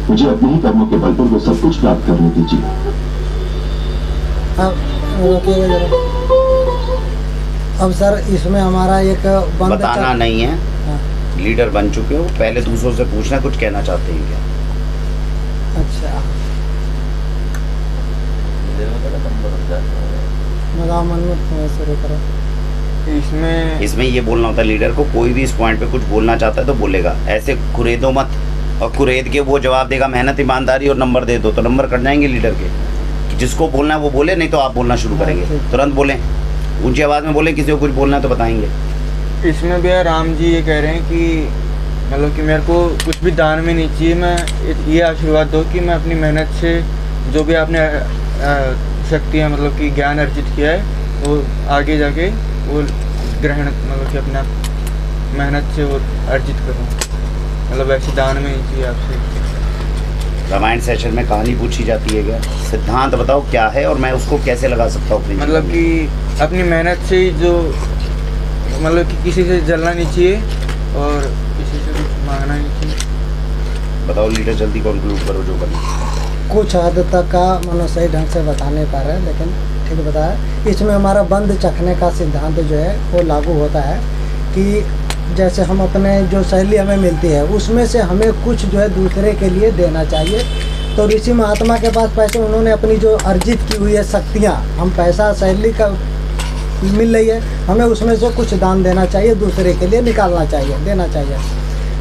मुझे अपने ही कर्मों के बल पर वो सब कुछ प्राप्त करने दीजिए। रोकिएगा जरा। अब सर इसमें हमारा एक बंद बताना नहीं है। हाँ। लीडर बन चुके हो, पहले दूसरों से पूछना कुछ कहना चाहते हैं क्या। अच्छा लगाओ मन में शुरू करो। इसमें ये बोलना होता है लीडर को, कोई भी इस पॉइंट पे कुछ बोलना चाहता है तो बोलेगा, ऐसे कुरेदो मत। और कुरेद के वो जवाब देगा मेहनत ईमानदारी और नंबर दे दो तो नंबर कट जाएंगे लीडर के। कि जिसको बोलना है वो बोले, नहीं तो आप बोलना शुरू करेंगे। तुरंत बोलें, ऊंची आवाज़ में बोलें, किसी को कुछ बोलना है तो बताएंगे। इसमें भैया राम जी ये कह रहे हैं कि मतलब कि मेरे को कुछ भी दान में नहीं चाहिए, मैं ये आशीर्वाद दो कि मैं अपनी मेहनत से जो भी आपने शक्तियाँ मतलब कि ज्ञान अर्जित किया है वो आगे जाके वो ग्रहण मतलब कि अपना मेहनत से वो अर्जित करूँ, मतलब ऐसे दान में नहीं चाहिए आपसे। रामायण सेशन में कहानी पूछी जाती है क्या, सिद्धांत बताओ क्या है और मैं उसको कैसे लगा सकता हूँ अपनी मतलब कि अपनी मेहनत से ही जो मतलब कि किसी से जलना नहीं चाहिए और किसी से कुछ मांगना नहीं चाहिए। बताओ लीडर, जल्दी कंक्लूड करो जो करना। कुछ हद तक का मतलब सही ढंग से बता नहीं पा रहे हैं, लेकिन ठीक बताया। इसमें हमारा बंद चखने का सिद्धांत जो है वो लागू होता है कि जैसे हम अपने जो शैली हमें मिलती है उसमें से हमें कुछ जो है दूसरे के लिए देना चाहिए। तो ऋषि महात्मा के पास पैसे, उन्होंने अपनी जो अर्जित की हुई है शक्तियाँ, हम पैसा शैली का मिल रही है, हमें उसमें से कुछ दान देना चाहिए, दूसरे के लिए निकालना चाहिए, देना चाहिए।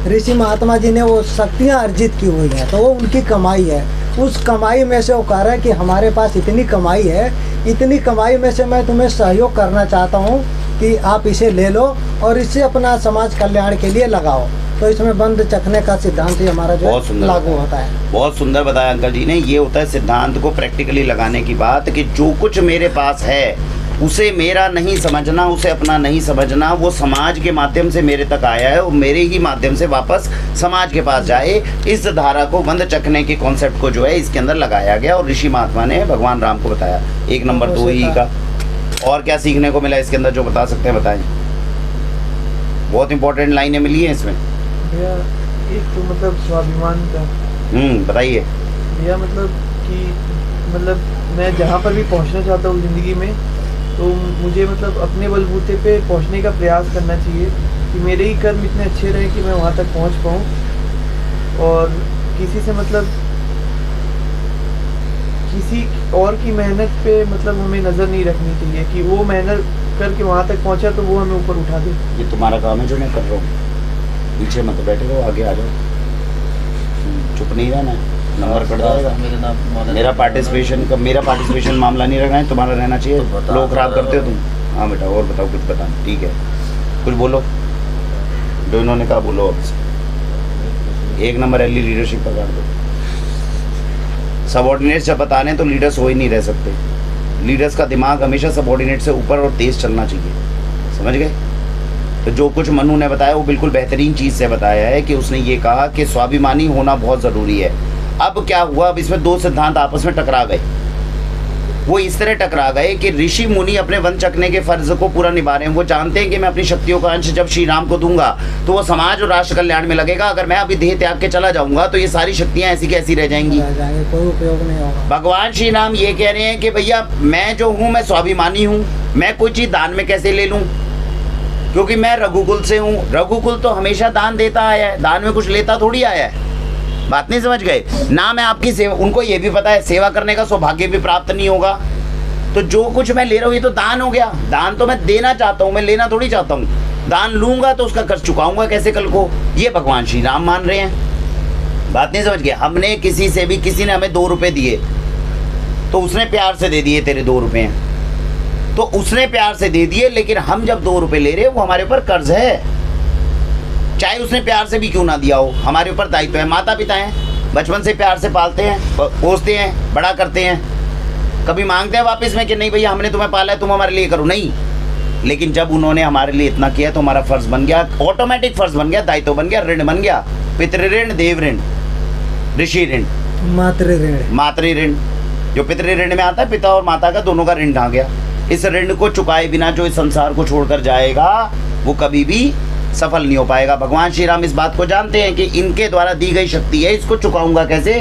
ऋषि महात्मा जी ने वो शक्तियाँ अर्जित की हुई हैं तो वो उनकी कमाई है। उस कमाई में से वो कह रहा है कि हमारे पास इतनी कमाई है, इतनी कमाई में से मैं तुम्हें सहयोग करना चाहता हूँ कि आप इसे ले लो और इसे अपना समाज कल्याण के लिए लगाओ। तो इसमें बंद चखने का सिद्धांत ही हमारा जो लागू होता है। बहुत सुंदर बताया अंकल जी ने। ये होता है सिद्धांत को प्रैक्टिकली लगाने की बात कि जो कुछ मेरे पास है उसे मेरा नहीं समझना, उसे अपना नहीं समझना, वो समाज के माध्यम से मेरे तक आया है और मेरे ही माध्यम से वापस समाज के पास जाए। इस धारा को बंद चखने के कॉन्सेप्ट को जो है इसके अंदर लगाया गया और ऋषि महात्मा ने भगवान राम को बताया। 1 नंबर 2 ही का। और क्या सीखने को मिला इसके अंदर जो बता सकते हैं बताएं। बहुत इंपॉर्टेंट लाइनें मिली हैं इसमें भैया। एक तो मतलब स्वाभिमान का बताइए भैया, मतलब कि मतलब मैं जहाँ पर भी पहुँचना चाहता हूँ ज़िंदगी में तो मुझे मतलब अपने बलबूते पे पहुँचने का प्रयास करना चाहिए कि मेरे ही कर्म इतने अच्छे रहें कि मैं वहाँ तक पहुँच पाऊँ और किसी से मतलब किसी और की मेहनत पे मतलब हमें नज़र नहीं रखनी चाहिए कि वो मेहनत करके वहाँ तक पहुँचा तो वो हमें ऊपर उठा दे। ये तुम्हारा काम है जो मैं कर रहा हूँ। पीछे मत बैठे रहो, आगे आ जाओ, चुप नहीं रहना है, नंबर कट जाएगा। मेरा पार्टिसिपेशन मामला नहीं रखना है, तुम्हारा रहना चाहिए। लोग खराब करते हो तुम। हाँ बेटा और बताओ, कुछ बताना। ठीक है, कुछ बोलो जो इन्होंने कहा, बोलो। अब 1 नंबर एली लीडरशिप का काट दो। सबॉर्डिनेट जब बताने तो लीडर्स हो ही नहीं रह सकते। लीडर्स का दिमाग हमेशा सबॉर्डिनेट से ऊपर और तेज चलना चाहिए, समझ गए। तो जो कुछ मनु ने बताया वो बिल्कुल बेहतरीन चीज़ से बताया है कि उसने ये कहा कि स्वाभिमानी होना बहुत ज़रूरी है। अब क्या हुआ, अब इसमें 2 सिद्धांत आपस में टकरा गए। वो इस तरह टकरा गए कि ऋषि मुनि अपने वन चखने के फर्ज को पूरा निभा रहे हैं। वो जानते हैं कि मैं अपनी शक्तियों का अंश जब श्री राम को दूंगा तो वो समाज और राष्ट्र कल्याण में लगेगा। अगर मैं अभी देह त्याग के चला जाऊंगा तो ये सारी शक्तियां ऐसी कैसी रह जाएंगी, कोई उपयोग नहीं होगा। भगवान श्री राम ये कह रहे हैं कि भैया मैं जो हूँ मैं स्वाभिमानी हूँ, मैं कोई चीज़ दान में कैसे ले लूँ, क्योंकि मैं रघुकुल से हूँ। रघुकुल तो हमेशा दान देता आया है, दान में कुछ लेता थोड़ी आया है। बात नहीं समझ गए ना। मैं आपकी सेवा, उनको ये भी पता है सेवा करने का सौभाग्य भी प्राप्त नहीं होगा। तो जो कुछ मैं ले रहा हूँ ये तो दान हो गया। दान तो मैं देना चाहता हूँ, मैं लेना थोड़ी चाहता हूँ। दान लूंगा तो उसका कर्ज चुकाऊंगा कैसे कल को, ये भगवान श्री राम मान रहे हैं। बात नहीं समझ गए। हमने किसी से भी, किसी ने हमें 2 रुपये दिए तो उसने प्यार से दे दिए, तेरे 2 रुपये हैं तो उसने प्यार से दे दिए, लेकिन हम जब 2 रुपये ले रहे हैं वो हमारे ऊपर कर्ज है। चाहे उसने प्यार से भी क्यों ना दिया हो, हमारे ऊपर दायित्व है। माता पिता हैं, बचपन से प्यार से पालते हैं, पोसते हैं, बड़ा करते हैं। कभी मांगते हैं वापस में कि नहीं भैया हमने तुम्हें पाला है, तुम हमारे लिए करो, नहीं। लेकिन जब उन्होंने हमारे लिए इतना किया तो हमारा फर्ज बन गया, ऑटोमेटिक फर्ज बन गया, दायित्व बन गया, ऋण बन गया। पितृ ऋण, देव ऋण, ऋषि ऋण, मातृ ऋण। मातृ ऋण जो पितृ ऋण में आता है, पिता और माता का दोनों का ऋण ढा गया। इस ऋण को चुकाए बिना जो इस संसार को छोड़कर जाएगा वो कभी भी सफल नहीं हो पाएगा। भगवान श्री राम इस बात को जानते हैं कि इनके द्वारा दी गई शक्ति है, इसको चुकाऊंगा कैसे,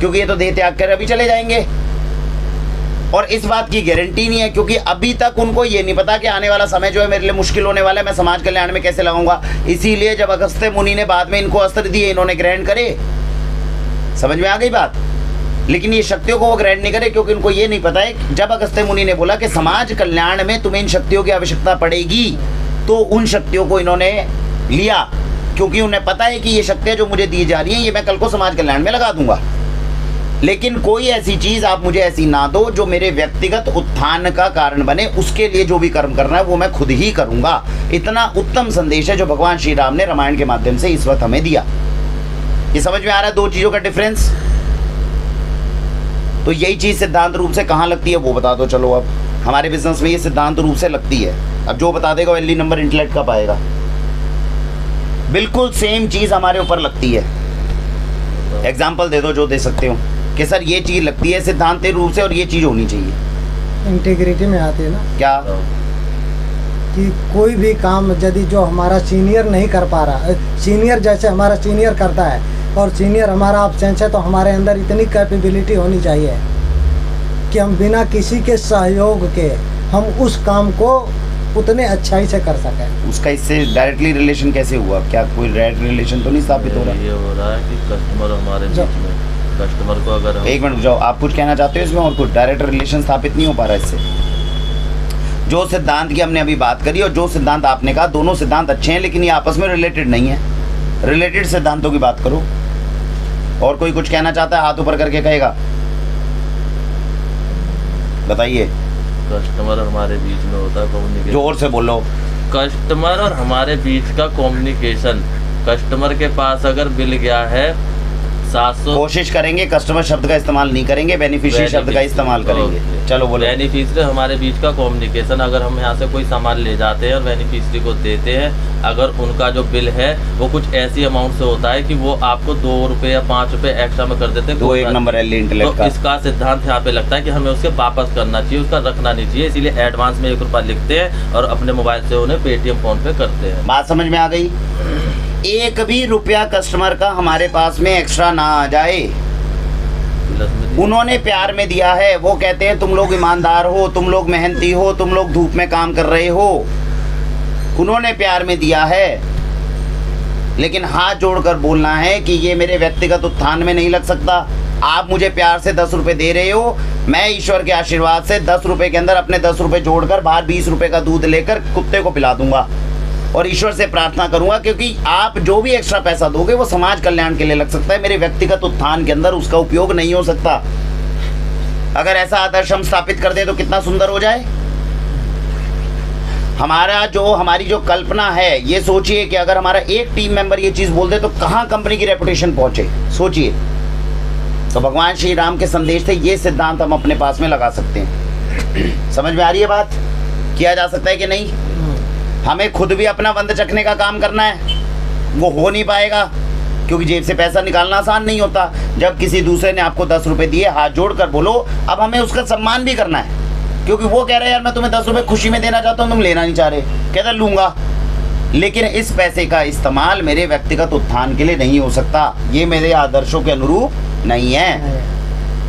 क्योंकि ये तो देह त्याग कर अभी चले जाएंगे और इस बात की गारंटी नहीं है, क्योंकि अभी तक उनको ये नहीं पता कि आने वाला समय जो है मेरे लिए मुश्किल होने वाला है, मैं समाज कल्याण में कैसे लगाऊंगा। इसीलिए जब अगस्त्य मुनि ने बाद में इनको अस्त्र दिए, इन्होंने ग्रहण करे। समझ में आ गई बात? लेकिन ये शक्तियों को वो ग्रहण नहीं करे, क्योंकि उनको ये नहीं पता है। जब अगस्त्य मुनि ने बोला कि समाज कल्याण में तुम्हें इन शक्तियों की आवश्यकता पड़ेगी, तो उन शक्तियों को इन्होंने लिया, क्योंकि उन्हें पता है कि ये शक्तियां जो मुझे दी जा रही हैं ये मैं कल को समाज कल्याण में लगा दूंगा। लेकिन कोई ऐसी चीज आप मुझे ऐसी ना दो जो मेरे व्यक्तिगत उत्थान का कारण बने, उसके लिए जो भी कर्म करना है वो मैं खुद ही करूंगा। इतना उत्तम संदेश है जो भगवान श्री राम ने रामायण के माध्यम से इस वक्त हमें दिया। ये समझ में आ रहा है दो चीजों का डिफरेंस? तो यही चीज सिद्धांत रूप से कहाँ लगती है वो बता दो। चलो अब हमारे बिजनेस में ये सिद्धांत रूप से लगती है। अब जो बता देगा वैल्यू नंबर इंटेलेक्ट का पाएगा। बिल्कुल सेम चीज हमारे ऊपर लगती है। एग्जाम्पल दे दो जो दे सकते हो कि सर ये चीज लगती है सिद्धांत रूप से और ये चीज होनी चाहिए। इंटीग्रिटी में आती है ना क्या? कि कोई भी काम यदि जो हमारा सीनियर नहीं कर पा रहा, सीनियर जैसे हमारा सीनियर करता है और सीनियर हमारा एब्सेंस है, तो हमारे अंदर इतनी कैपेबिलिटी होनी चाहिए कि हम बिना किसी के सहयोग के हम उस काम को उतने अच्छाई से कर सकें। उसका इससे डायरेक्टली रिलेशन कैसे हुआ? क्या कोई डायरेक्ट रिलेशन तो नहीं स्थापित हो रहा? ये हो रहा है कि कस्टमर हमारे बीच में, कस्टमर को अगर हम... एक मिनट जाओ, आप कुछ कहना चाहते हो इसमें? और कुछ डायरेक्ट रिलेशन स्थापित नहीं हो पा रहा इससे? जो सिद्धांत की हमने अभी बात करी और जो सिद्धांत आपने कहा, दोनों सिद्धांत अच्छे हैं, लेकिन ये आपस में रिलेटेड नहीं है। रिलेटेड सिद्धांतों की बात करो। और कोई कुछ कहना चाहता है हाथ ऊपर करके कहेगा, बताइए। कस्टमर और हमारे बीच में होता है कम्युनिकेशन। जोर से बोलो। कस्टमर और हमारे बीच का कम्युनिकेशन। कस्टमर के पास अगर बिल गया है 700, कोशिश करेंगे कस्टमर शब्द का इस्तेमाल नहीं करेंगे, बेनिफिशियरी शब्द का इस्तेमाल करेंगे। चलो बोलो। बेनिफिशियरी हमारे बीच का कम्युनिकेशन। अगर हम यहाँ से कोई सामान ले जाते हैं और बेनिफिशियरी को देते हैं, अगर उनका जो बिल है वो कुछ ऐसी अमाउंट से होता है कि वो आपको 2 रुपए या 5 रुपए एक्स्ट्रा में कर देते हैं। तो एक नंबर है इंटेलेक्ट का। इसका सिद्धांत यहाँ पे लगता है कि हमें उसके वापस करना चाहिए, उसका रखना नहीं चाहिए। इसीलिए एडवांस में 1 रुपया लिखते हैं और अपने मोबाइल से उन्हें पेटीएम फोन पे करते हैं। बात समझ में आ गई? एक भी रुपया कस्टमर का हमारे पास में एक्स्ट्रा ना आ जाए। उन्होंने प्यार में दिया है। वो कहते हैं तुम लोग ईमानदार हो, तुम लोग मेहनती हो, तुम लोग धूप में काम कर रहे हो। उन्होंने प्यार में दिया है, लेकिन हाथ जोड़कर बोलना है कि ये मेरे व्यक्तिगत उत्थान में नहीं लग सकता। आप मुझे प्यार से 10 रुपए दे रहे हो, मैं ईश्वर के आशीर्वाद से 10 रुपए के अंदर अपने 10 रुपए जोड़कर बाहर 20 रुपए का दूध लेकर कुत्ते को पिला दूंगा और ईश्वर से प्रार्थना करूंगा, क्योंकि आप जो भी एक्स्ट्रा पैसा दोगे वो समाज कल्याण के लिए लग सकता है, मेरे व्यक्तिगत उत्थान के अंदर उसका उपयोग नहीं हो सकता। अगर ऐसा आदर्श हम स्थापित कर दें तो कितना सुंदर हो जाए। हमारी जो कल्पना है, ये सोचिए कि अगर हमारा एक टीम मेंबर ये चीज बोल दे तो कहाँ कंपनी की रेपुटेशन पहुंचे, सोचिए। तो भगवान श्री राम के संदेश से ये सिद्धांत हम अपने पास में लगा सकते हैं। समझ में आ रही है बात? किया जा सकता है कि नहीं? हमें खुद भी अपना बंद चखने का काम करना है। वो हो नहीं पाएगा क्योंकि जेब से पैसा निकालना आसान नहीं होता। जब किसी दूसरे ने आपको 10 रुपए दिए, हाथ जोड़कर बोलो। अब हमें उसका सम्मान भी करना है, क्योंकि वो कह रहे हैं यार मैं तुम्हें 10 रुपए खुशी में देना चाहता हूँ, तुम लेना नहीं चाह रहे, कहता लूंगा, लेकिन इस पैसे का इस्तेमाल मेरे व्यक्तिगत उत्थान के लिए नहीं हो सकता। ये मेरे आदर्शों के अनुरूप नहीं है।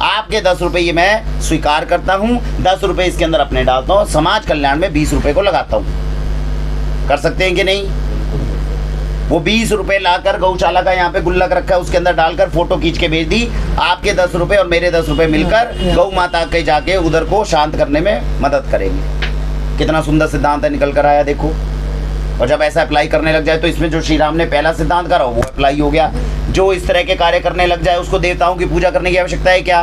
आपके 10 रुपए ये मैं स्वीकार करता हूँ, 10 रुपए इसके अंदर अपने डालता हूँ, समाज कल्याण में 20 रुपए को लगाता हूँ। कर सकते हैं कि नहीं? वो 20 रुपए लाकर गौशाला का यहाँ पे गुल्लक रखा है, उसके अंदर डालकर फोटो खींच के भेज दी। आपके 10 रुपए और मेरे 10 रुपए मिलकर गौ माता के जाके उधर को शांत करने में मदद करेंगे। कितना सुंदर सिद्धांत है, निकल कर आया देखो। और जब ऐसा अप्लाई करने लग जाए तो इसमें जो श्री राम ने पहला सिद्धांत करा वो अप्लाई हो गया। जो इस तरह के कार्य करने लग जाए उसको देवताओं की पूजा करने की आवश्यकता है क्या?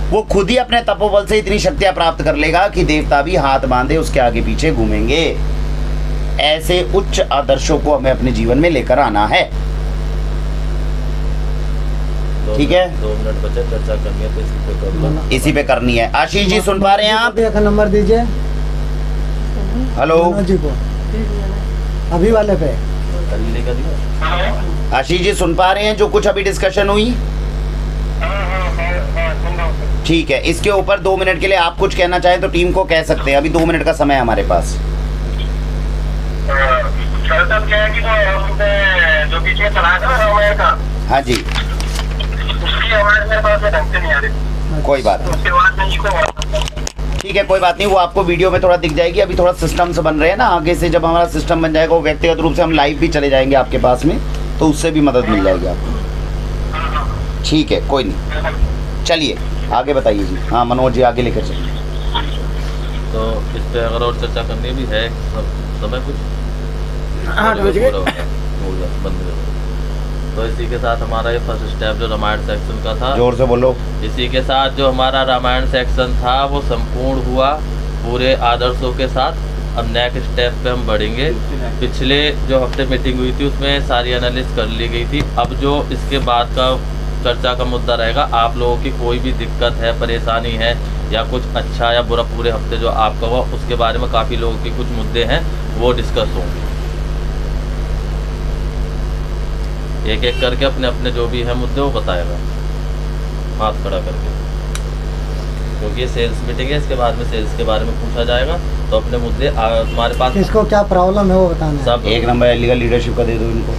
वो खुद ही अपने तपोबल से इतनी शक्तियां प्राप्त कर लेगा कि देवता भी हाथ बांधे उसके आगे पीछे घूमेंगे। ऐसे उच्च आदर्शों को हमें अपने जीवन में लेकर आना है। ठीक है, 2 मिनट बचे, चर्चा करनी है तो इसी पे कर लो। इसी पे करनी है। आशीष जी सुन पा रहे हैं आप? एक नंबर दीजिए। हेलो मनोज जी को अभी वाले पे। आशीष जी सुन पा रहे हैं जो कुछ अभी डिस्कशन हुई? ठीक है, इसके ऊपर 2 मिनट के लिए आप कुछ कहना चाहें तो टीम को कह सकते हैं। अभी 2 मिनट का समय है हमारे पास। सर तब क्या है कि जो बीच में चला था रामायण का, हाँ जी, उसकी आवाज मेरे पास ढंग से नहीं आ रही। कोई बात नहीं, उसकी आवाज नहीं को ठीक है, कोई बात नहीं, वो आपको वीडियो में थोड़ा दिख जाएगी। अभी थोड़ा सिस्टम से बन रहे हैं ना, आगे से जब हमारा सिस्टम बन जाएगा वो व्यक्तिगत रूप से हम लाइव भी चले जाएंगे आपके पास में, तो उससे भी मदद मिल जाएगी आपको। ठीक है, कोई नहीं, चलिए आगे बताइए जी। हाँ मनोज जी, आगे लेकर चलिए। तो इस पे अगर और चर्चा करनी भी है, समय कुछ 8 बज गए। बंद करो। तो इसी के साथ हमारा ये फर्स्ट स्टेप जो रामायण सेक्शन का था, जोर से बोलो। इसी के साथ जो हमारा रामायण सेक्शन था वो संपूर्ण हुआ पूरे आदर्शों के साथ। अब नेक्स्ट स्टेप पे हम बढ़ेंगे। पिछले जो हफ्ते मीटिंग हुई थी उसमें सारी एनालिसिस कर ली गई थी। अब जो इसके बाद का चर्चा का मुद्दा रहेगा, आप लोगों की कोई भी दिक्कत है, परेशानी है या कुछ अच्छा या बुरा पूरे हफ्ते जो आपका हुआ, उसके बारे में काफ़ी लोगों के कुछ मुद्दे हैं वो डिस्कस होंगे। एक एक करके अपने अपने जो भी है मुद्दे वो बताएगा हाथ खड़ा करके, क्योंकि ये सेल्स मीटिंग है। इसके बाद में सेल्स के बारे में पूछा जाएगा, तो अपने मुद्दे तुम्हारे पास किसको क्या प्रॉब्लम है वो बताना है। सब एक नंबर लीगल लीडरशिप का दे दो इनको।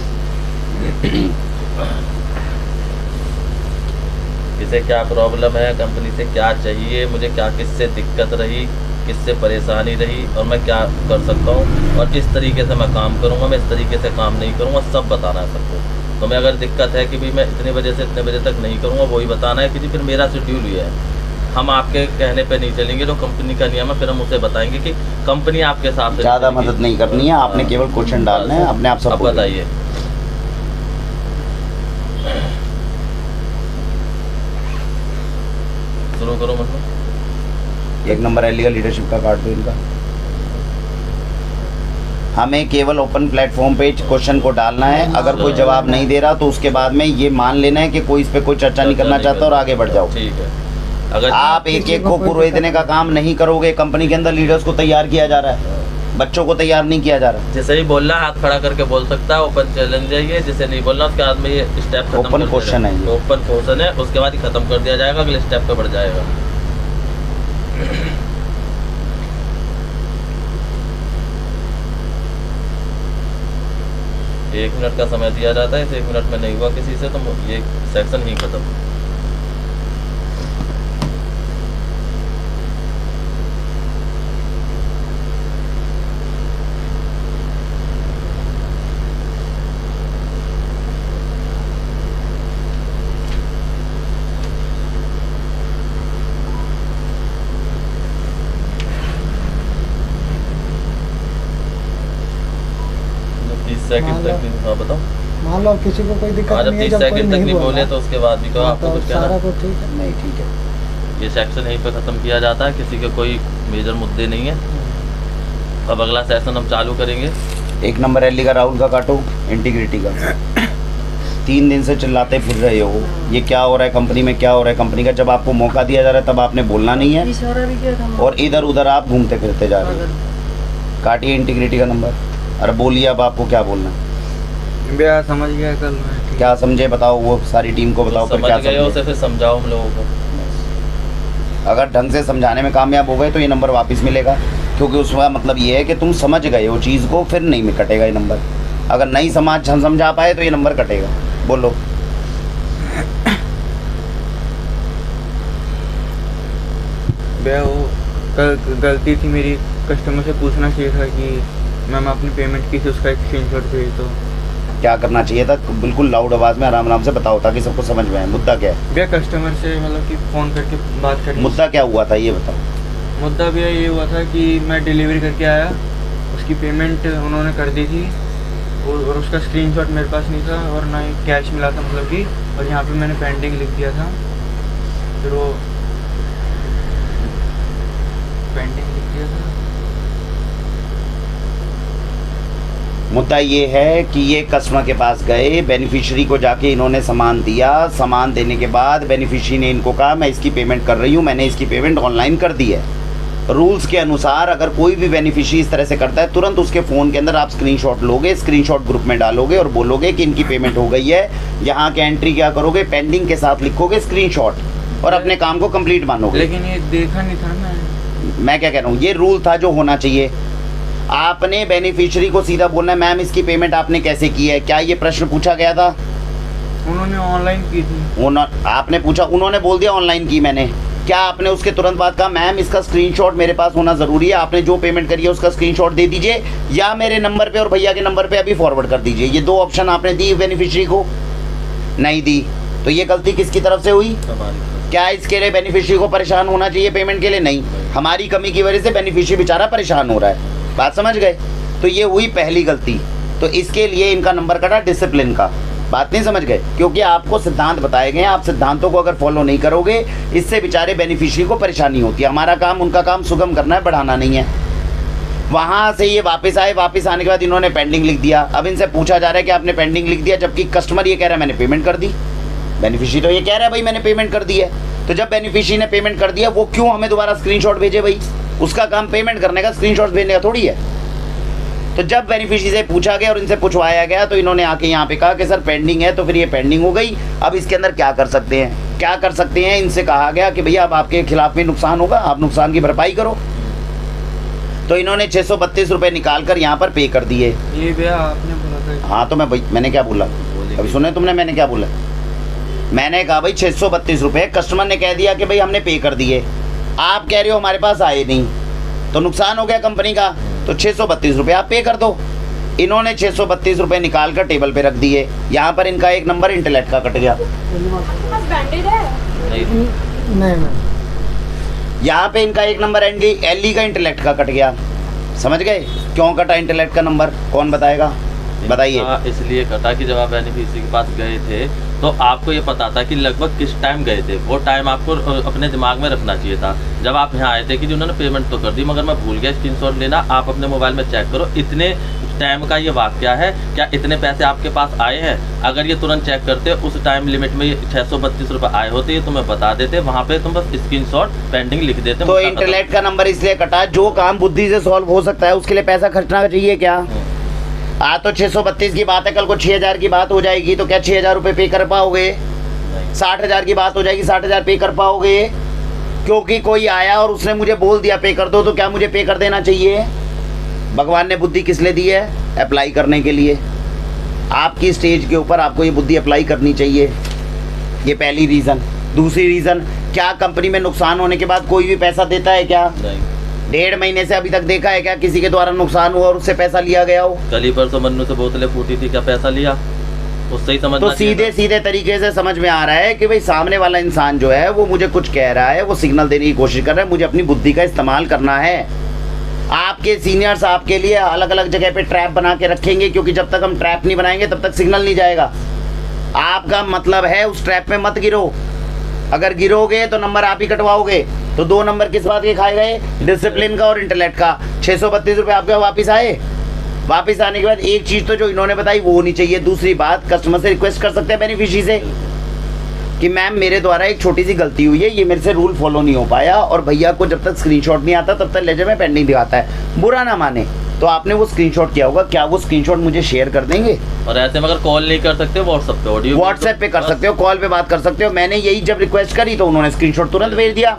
किसे क्या प्रॉब्लम है, कंपनी से क्या चाहिए, मुझे क्या किससे दिक्कत रही, किससे परेशानी रही और मैं क्या कर सकता हूँ, और इस तरीके से मैं काम करूँगा, मैं इस तरीके से काम नहीं करूँगा, सब बताना है सबको। तो मैं अगर दिक्कत है कि भाई मैं इतने बजे से इतने बजे तक नहीं करूँगा, वही बताना है कि जी फिर मेरा शेड्यूल ये है। हम आपके कहने पे नहीं चलेंगे, जो कंपनी का नियम है फिर हम उसे बताएंगे कि कंपनी आपके साथ ज़्यादा मदद नहीं करनी है, आपने केवल क्वेश्चन डालना है, अपने आप सब अब बताइए। शुरू करो मतलब। एक नंबर है लीगल लीडरशिप का काट दो इनका। हमें केवल ओपन प्लेटफॉर्म पे क्वेश्चन को डालना है। अगर कोई जवाब नहीं दे रहा तो उसके बाद में ये मान लेना है कि कोई इस पे कोई चर्चा नहीं करना चाहता और आगे बढ़ जाओ। ठीक है। अगर आप एक एक को पुरोहित देने का काम नहीं करोगे। कंपनी के अंदर लीडर्स को तैयार किया जा रहा है, बच्चों को तैयार नहीं किया जा रहा। जिसे ही बोलना हाथ खड़ा करके बोल सकता है, ओपन चैलेंज है ये। जिसे नहीं बोलना उसके बाद में ये स्टेप खत्म ओपन क्वेश्चन है, ओपन क्वेश्चन है, उसके बाद ही खत्म कर दिया जाएगा, अगले स्टेप पे बढ़ जाएगा। एक मिनट का समय दिया जाता है, इस 1 मिनट में नहीं हुआ किसी से तो ये सेक्शन ही खत्म। सेकंड तक नहीं। हाँ बताओ। मान लो किसी को कोई दिक्कत जब नहीं है, 30 जब कोई सेकंड तक नहीं बोल बोले रहा, तो उसके बाद भी कहो आपको तो कुछ कहना सारा है? कुछ ठीक है, नहीं ठीक है। ये सेक्शन यहीं पे ख़त्म किया जाता है, किसी के कोई मेजर मुद्दे नहीं है। अब अगला सेशन हम चालू करेंगे। एक नंबर एल का राहुल का काटो, इंटीग्रिटी का। 3 दिन से चिल्लाते फिर रहे हो, ये क्या हो रहा है कंपनी में, क्या हो रहा है कंपनी का। जब आपको मौका दिया जा रहा है तब आपने बोलना नहीं है और इधर उधर आप घूमते फिरते जा रहे हो। काटिए इंटीग्रिटी का नंबर। अरे बोलिए अब आपको क्या बोलना है। भैया समझ गया कल मैं। क्या समझे बताओ, वो सारी टीम को बताओ तो फिर क्या समझ गए हो समझे। उसे फिर समझाओ हम लोगों को। अगर ढंग से समझाने में कामयाब हो गए तो ये नंबर वापस मिलेगा, क्योंकि उसका मतलब ये है कि तुम समझ गए हो चीज़ को, फिर नहीं में कटेगा ये नंबर। अगर नहीं समझा पाए तो ये नंबर कटेगा। बोलो। भैया वो कल गलती थी मेरी, कस्टमर से पूछना चाहिए था कि मैम आपने पेमेंट की थी, उसका एक स्क्रीनशॉट भेज दो। क्या करना चाहिए था, बिल्कुल लाउड आवाज़ में आराम आराम से बताओ ताकि सबको समझ में आए। मुद्दा क्या है? भैया कस्टमर से मतलब कि फ़ोन करके बात करनी। मुद्दा क्या हुआ था ये बताओ। मुद्दा भैया ये हुआ था कि मैं डिलीवरी करके आया, उसकी पेमेंट उन्होंने कर दी थी और उसका स्क्रीनशॉट मेरे पास नहीं था और ना ही कैश मिला था मतलब कि, और यहाँ पे मैंने पेंडिंग लिख दिया था। फिर वो पेंडिंग लिख दिया था। मुद्दा ये है कि ये कस्टमर के पास गए, बेनिफिशियरी को जाके इन्होंने सामान दिया। सामान देने के बाद बेनिफिशियरी ने इनको कहा मैं इसकी पेमेंट कर रही हूँ, मैंने इसकी पेमेंट ऑनलाइन कर दी है। रूल्स के अनुसार अगर कोई भी बेनिफिशियरी इस तरह से करता है, तुरंत उसके फ़ोन के अंदर आप स्क्रीनशॉट लोगे, स्क्रीनशॉट ग्रुप में डालोगे और बोलोगे कि इनकी पेमेंट हो गई है। यहाँ के एंट्री क्या करोगे, पेंडिंग के साथ लिखोगे स्क्रीनशॉट और अपने काम को कंप्लीट मानोगे। लेकिन ये देखा नहीं था ना। मैं क्या कह रहा हूँ, ये रूल था जो होना चाहिए। आपने बेनिफिशियरी को सीधा बोलना है मैम इसकी पेमेंट आपने कैसे की है, क्या ये प्रश्न पूछा गया था? उन्होंने ऑनलाइन की थी। आपने पूछा, उन्होंने बोल दिया ऑनलाइन की मैंने, क्या आपने उसके तुरंत बाद कहा मैम इसका स्क्रीनशॉट मेरे पास होना ज़रूरी है, आपने जो पेमेंट करी है उसका स्क्रीनशॉट दे दीजिए या मेरे नंबर पे और भैया के नंबर पे अभी फॉरवर्ड कर दीजिए? ये दो ऑप्शन आपने दी बेनिफिशियरी को? नहीं दी। तो ये गलती किसकी तरफ से हुई? क्या इसके लिए बेनिफिशियरी को परेशान होना चाहिए पेमेंट के लिए? नहीं, हमारी कमी की वजह से बेनिफिशियरी बेचारा परेशान हो रहा है। बात समझ गए? तो ये हुई पहली गलती। तो इसके लिए इनका नंबर कटा डिसिप्लिन का। बात नहीं समझ गए? क्योंकि आपको सिद्धांत बताए गए हैं, आप सिद्धांतों को अगर फॉलो नहीं करोगे इससे बेचारे बेनिफिशियरी को परेशानी होती है। हमारा काम उनका काम सुगम करना है, बढ़ाना नहीं है। वहाँ से ये वापस आए, वापस आने के बाद इन्होंने पेंडिंग लिख दिया। अब इनसे पूछा जा रहा है कि आपने पेंडिंग लिख दिया, जबकि कस्टमर ये कह रहा है मैंने पेमेंट कर दी। बेनिफिशियरी तो ये कह रहा है भाई मैंने पेमेंट कर दी है। तो जब बेनिफिशियरी ने पेमेंट कर दिया वो क्यों हमें दोबारा स्क्रीनशॉट भेजे? भाई उसका काम पेमेंट करने का, स्क्रीनशॉट भेजने का थोड़ी है। तो जब बेनिफिशियरी से पूछा गया और इनसे पूछवाया गया तो इन्होंने आके यहाँ पे कहा कि सर पेंडिंग है, तो फिर ये पेंडिंग हो गई। अब इसके अंदर क्या कर सकते हैं? क्या कर सकते हैं? इनसे कहा गया कि भैया अब आपके खिलाफ में नुकसान होगा, आप नुकसान की भरपाई करो। तो इन्होंने 632 रुपये निकाल कर यहाँ पर पे कर दिए। ये भैया आपने बोला था। हाँ तो मैंने क्या बोला अभी सुने तुमने? मैंने क्या बोला? मैंने कहा भाई 632 रुपये, कस्टमर ने कह दिया कि भाई हमने पे कर दिए, आप कह रहे हो हमारे पास आए नहीं, तो नुकसान हो गया कंपनी का। तो 632 रुपये आप पे कर दो। इन्होंने 632 रुपये निकाल कर टेबल पे रख दिए। यहाँ पर इनका एक नंबर इंटेलेक्ट का कट गया। नहीं यहाँ पे इनका एक नंबर एलई का इंटेलेक्ट का कट गया। समझ गए क्यों कटा इंटेलेक्ट का नंबर? कौन बताएगा? बताइए। इसलिए कटा कि जब आप बेनिफिशियरी के पास गए थे तो आपको ये पता था कि लगभग किस टाइम गए थे। वो टाइम आपको अपने दिमाग में रखना चाहिए था। जब आप यहाँ आए थे कि उन्होंने पेमेंट तो कर दी मगर मैं भूल गया स्क्रीनशॉट लेना, आप अपने मोबाइल में चेक करो इतने टाइम का ये वाक्य है, क्या इतने पैसे आपके पास आए हैं? अगर ये तुरंत चेक करते उस टाइम लिमिट में 632 रुपये आए होते, ये तुम्हें बता देते, वहाँ पे तुम बस स्क्रीनशॉट पेंडिंग लिख देते। तो इंटरनेट का नंबर इसलिए कटा, जो काम बुद्धि से सॉल्व हो सकता है उसके लिए पैसा खर्चना चाहिए क्या? आज तो 632 की बात है, कल को 6000 की बात हो जाएगी तो क्या 6000 रुपये पे कर पाओगे? 60,000 की बात हो जाएगी, 60,000 पे कर पाओगे? क्योंकि कोई आया और उसने मुझे बोल दिया पे कर दो, तो क्या मुझे पे कर देना चाहिए? भगवान ने बुद्धि किस लिए दी है? अप्लाई करने के लिए। आपकी स्टेज के ऊपर आपको ये बुद्धि अप्लाई करनी चाहिए। ये पहली रीज़न। दूसरी रीज़न, क्या कंपनी में नुकसान होने के बाद कोई भी पैसा देता है क्या? 1.5 महीने से अभी तक देखा है क्या किसी के द्वारा नुकसान हुआ और उससे पैसा लिया गया हो? कल ही परसों मन्नू से बोतलें फूटी थी, क्या पैसा लिया? उससे ही समझना तो सीधे तरीके से समझ में आ रहा है कि भाई सामने वाला इंसान जो है वो मुझे कुछ कह रहा है, वो सिग्नल देने की कोशिश कर रहा है, मुझे अपनी बुद्धि का इस्तेमाल करना है। आपके सीनियर्स आपके लिए अलग अलग जगह पे ट्रैप बना के रखेंगे, क्योंकि जब तक हम ट्रैप नहीं बनाएंगे तब तक सिग्नल नहीं जाएगा। आपका मतलब है उस ट्रैप में मत गिरो। अगर गिरोगे तो नंबर आप ही कटवाओगे। तो 2 नंबर किस बात के खाए गए? डिसिप्लिन का और इंटेलेक्ट का। 632 रुपये आपके वापस आए। वापस आने के बाद एक चीज़ तो जो इन्होंने बताई वो होनी चाहिए। दूसरी बात, कस्टमर से रिक्वेस्ट कर सकते हैं बेनिफिशियरी से कि मैम मेरे द्वारा एक छोटी सी गलती हुई है, ये मेरे से रूल फॉलो नहीं हो पाया और भैया को जब तक स्क्रीनशॉट नहीं आता तब तक लेजर में पेंडिंग दिखाता है। बुरा ना माने तो आपने वो स्क्रीनशॉट किया होगा, क्या वो स्क्रीनशॉट मुझे शेयर कर देंगे? और ऐसे में अगर कॉल नहीं कर सकते व्हाट्सएप पे ऑडियो व्हाट्सएप पे कर सकते हो, कॉल पे बात कर सकते हो। मैंने यही जब रिक्वेस्ट करी तो उन्होंने स्क्रीनशॉट तुरंत भेज दिया।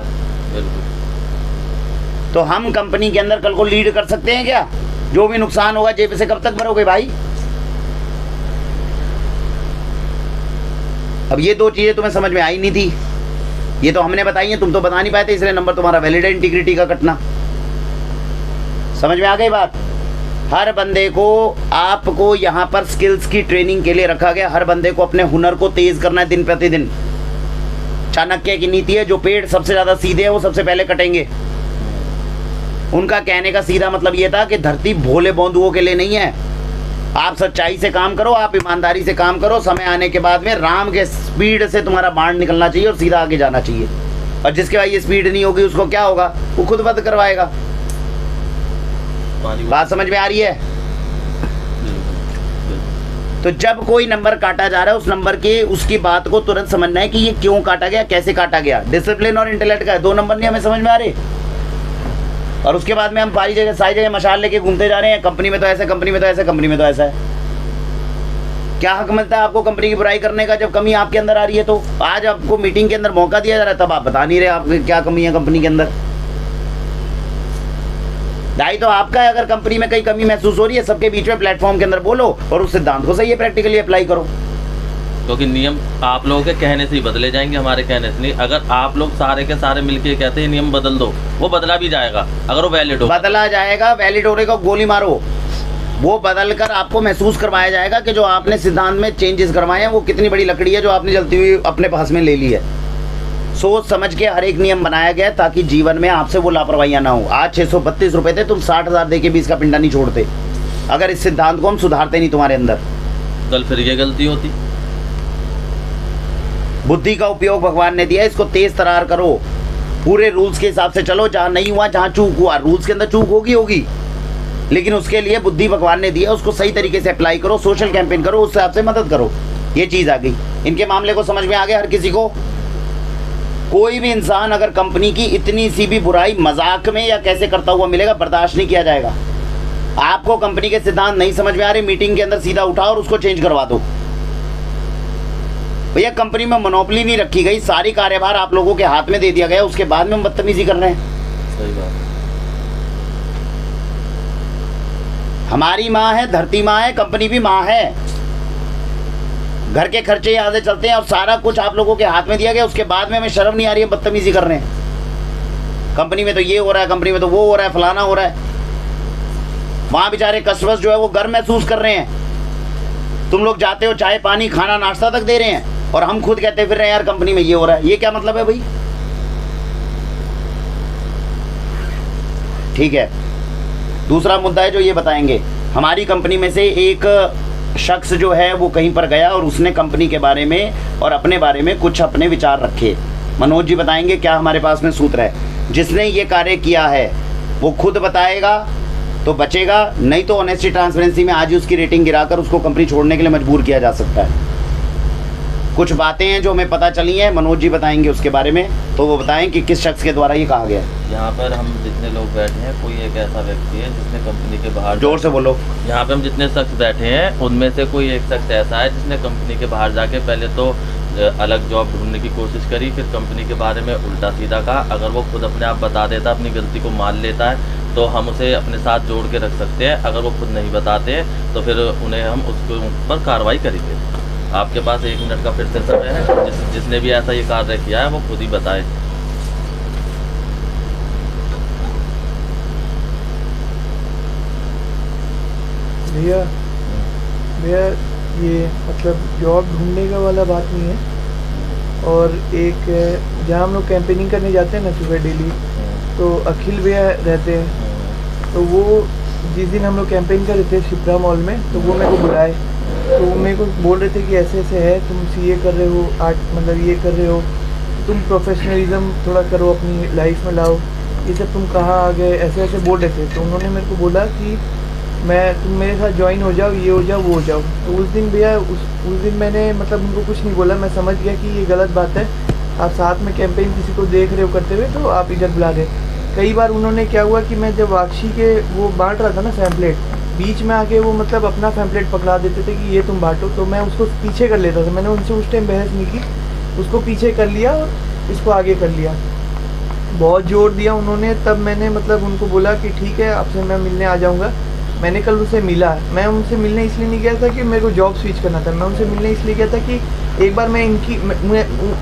तो हम कंपनी के अंदर कल को लीड कर सकते हैं क्या? जो भी नुकसान होगा जेब से कब तक भरोगे भाई? अब ये 2 चीजें तुम्हें समझ में आई नहीं थी, ये तो हमने बताई हैं, तुम तो बता नहीं पाए थे, इसलिए नंबर तुम्हारा वैलिड है इंटीग्रिटी का कटना। समझ में आ गई बात? हर बंदे को, आपको यहाँ पर स्किल्स की ट्रेनिंग के लिए रखा गया। हर बंदे को अपने हुनर को तेज करना है दिन प्रतिदिन। चाणक्य की नीति है, जो पेड़ सबसे ज्यादा सीधे हैं वो सबसे पहले कटेंगे। उनका कहने का सीधा मतलब ये था कि धरती भोले बौंधुओं के लिए नहीं है। आप सच्चाई से काम करो, आप ईमानदारी से काम करो, समय आने के बाद में राम के स्पीड से तुम्हारा बाण निकलना चाहिए और सीधा आगे जाना चाहिए। और जिसके बाद ये स्पीड नहीं होगी उसको क्या होगा? वो खुद बंद करवाएगा। बात समझ में आ रही है? तो जब कोई नंबर काटा जा रहा है उस नंबर के उसकी बात को तुरंत समझना है कि ये क्यों काटा गया, कैसे काटा गया। डिसिप्लिन और इंटेलेक्ट का 2 नंबर नहीं हमें समझ में आ रहे, और उसके बाद में हम सारी जगह मशाल लेके घूमते जा रहे हैं। कंपनी में तो ऐसा, कंपनी में तो ऐसा, कंपनी में तो ऐसा है। क्या हक मिलता है आपको कंपनी की बुराई करने का जब कमी आपके अंदर आ रही है? तो आज आपको मीटिंग के अंदर मौका दिया जा रहा है, तब आप बता नहीं रहे आपकी क्या कमी है कंपनी के अंदर। दाई तो आपका है। अगर कंपनी में कहीं कमी महसूस हो रही है, सबके बीच में प्लेटफॉर्म के अंदर बोलो और उस सिद्धांत को सही है प्रैक्टिकली अप्लाई करो। क्योंकि नियम आप लोगों के कहने से ही बदले जाएंगे, हमारे कहने से नहीं। अगर आप लोग सारे के सारे मिलके कहते हैं नियम बदल दो, वो बदला भी जाएगा अगर वो वैलिड हो। बदला जाएगा, वैलिड होने को गोली मारो। वो बदल कर आपको महसूस करवाया जाएगा कि जो आपने सिद्धांत में चेंजेस करवाए हैं वो कितनी बड़ी लकड़ी है जो आपने जलती हुई अपने पास में ले ली है। सोच समझ के हर एक नियम बनाया गया है ताकि जीवन में आपसे वो लापरवाहियाँ ना हो। आज 632 रुपये थे, तुम 60,000 दे के भी इसका पिंडा नहीं छोड़ते अगर इस सिद्धांत को हम सुधारते नहीं तुम्हारे अंदर। कल फिर ये गलती होती। बुद्धि का उपयोग भगवान ने दिया, इसको तेज तरार करो, पूरे रूल्स के हिसाब से चलो। जहाँ नहीं हुआ, जहाँ चूक हुआ, रूल्स के अंदर चूक होगी, लेकिन उसके लिए बुद्धि भगवान ने दिया, उसको सही तरीके से अप्लाई करो, सोशल कैंपेन करो, उससे आपसे मदद करो। ये चीज़ आ गई। इनके मामले को समझ में आ गया हर किसी को। कोई भी इंसान अगर कंपनी की इतनी सी भी बुराई मजाक में या कैसे करता हुआ मिलेगा, बर्दाश्त नहीं किया जाएगा। आपको कंपनी के सिद्धांत नहीं समझ में आ रहे, मीटिंग के अंदर सीधा उठाओ और उसको चेंज करवा दो। भैया कंपनी में मोनोपोली नहीं रखी गई, सारी कार्यभार आप लोगों के हाथ में दे दिया गया, उसके बाद में हम बदतमीजी कर रहे हैं। सही बात। हमारी माँ है, धरती माँ है, कंपनी भी माँ है। घर के खर्चे यहाँ से चलते हैं और सारा कुछ आप लोगों के हाथ में दिया गया, उसके बाद में हमें शर्म नहीं आ रही है बदतमीजी कर रहे हैं। कंपनी में तो ये हो रहा है, कंपनी में तो वो हो रहा है, फलाना हो रहा है। वहाँ बेचारे कस्टमर्स जो है वो गर्व महसूस कर रहे हैं। तुम लोग जाते हो, चाय पानी खाना नाश्ता तक दे रहे हैं और हम खुद कहते फिर रहे हैं यार कंपनी में ये हो रहा है। ये क्या मतलब है भाई? ठीक है, दूसरा मुद्दा है जो ये बताएंगे। हमारी कंपनी में से एक शख्स जो है वो कहीं पर गया और उसने कंपनी के बारे में और अपने बारे में कुछ अपने विचार रखे। मनोज जी बताएंगे क्या हमारे पास में सूत्र है। जिसने ये कार्य किया है वो खुद बताएगा तो बचेगा, नहीं तो ऑनेस्टी ट्रांसपेरेंसी में आज ही उसकी रेटिंग गिराकर उसको कंपनी छोड़ने के लिए मजबूर किया जा सकता है। कुछ बातें हैं जो हमें पता चली हैं, मनोज जी बताएंगे उसके बारे में, तो वो बताएं कि किस शख्स के द्वारा ये कहा गया है। यहाँ पर हम जितने लोग बैठे हैं, कोई एक ऐसा व्यक्ति है जिसने कंपनी के बाहर, जोर से बोलो। यहाँ पे हम जितने शख्स बैठे हैं उनमें से कोई एक शख्स ऐसा है जिसने कंपनी के बाहर जाके पहले तो अलग जॉब ढूंढने की कोशिश करी, फिर कंपनी के बारे में उल्टा सीधा कहा। अगर वो खुद अपने आप बता देता, अपनी गलती को मान लेता है, तो हम उसे अपने साथ जोड़ के रख सकते हैं। अगर वो खुद नहीं बताते हैं तो फिर उन्हें हम उसके ऊपर कार्रवाई करेंगे। आपके पास 1 मिनट का फिर से समय है, जिसने भी ऐसा ये कार्य किया है वो खुद ही बताए। भैया ये मतलब जॉब ढूंढने का वाला बात नहीं है। और एक जहाँ हम लोग कैंपेनिंग करने जाते हैं ना सुबह डेली, तो अखिल भैया रहते हैं। तो वो जिस दिन हम लोग कैंपेन कर रहे थे शिप्रा मॉल में, तो वो मेरे को बुलाए, तो वो मेरे को बोल रहे थे कि ऐसे ऐसे है, तुम सीए कर रहे हो, आर्ट मतलब ये कर रहे हो, तुम प्रोफेशनलिज्म थोड़ा करो, अपनी लाइफ में लाओ, ये सब तुम कहाँ आ गए, ऐसे ऐसे बोल रहे थे। तो उन्होंने मेरे को बोला कि तुम मेरे साथ ज्वाइन हो जाओ, ये हो जाओ, वो हो जाओ। तो उस दिन भैया उस दिन मैंने मतलब उनको कुछ नहीं बोला, मैं समझ गया कि ये गलत बात है। आप साथ में कैंपेन किसी को देख रहे हो करते हुए, तो आप इधर बुला रहे। कई बार उन्होंने क्या हुआ कि मैं जब वाक्षी के वो बांट रहा था ना पैम्पलेट, बीच में आके वो मतलब अपना पैम्पलेट पकड़ा देते थे कि ये तुम बांटो, तो मैं उसको पीछे कर लेता था। मैंने उनसे उस टाइम बहस नहीं की, उसको पीछे कर लिया और इसको आगे कर लिया। बहुत जोर दिया उन्होंने, तब मैंने मतलब उनको बोला कि ठीक है आपसे मैं मिलने आ जाऊँगा। मैंने कल उनसे मिला। मैं उनसे मिलने इसलिए नहीं गया था कि मेरे को जॉब स्विच करना था, मैं उनसे मिलने इसलिए गया था कि एक बार मैं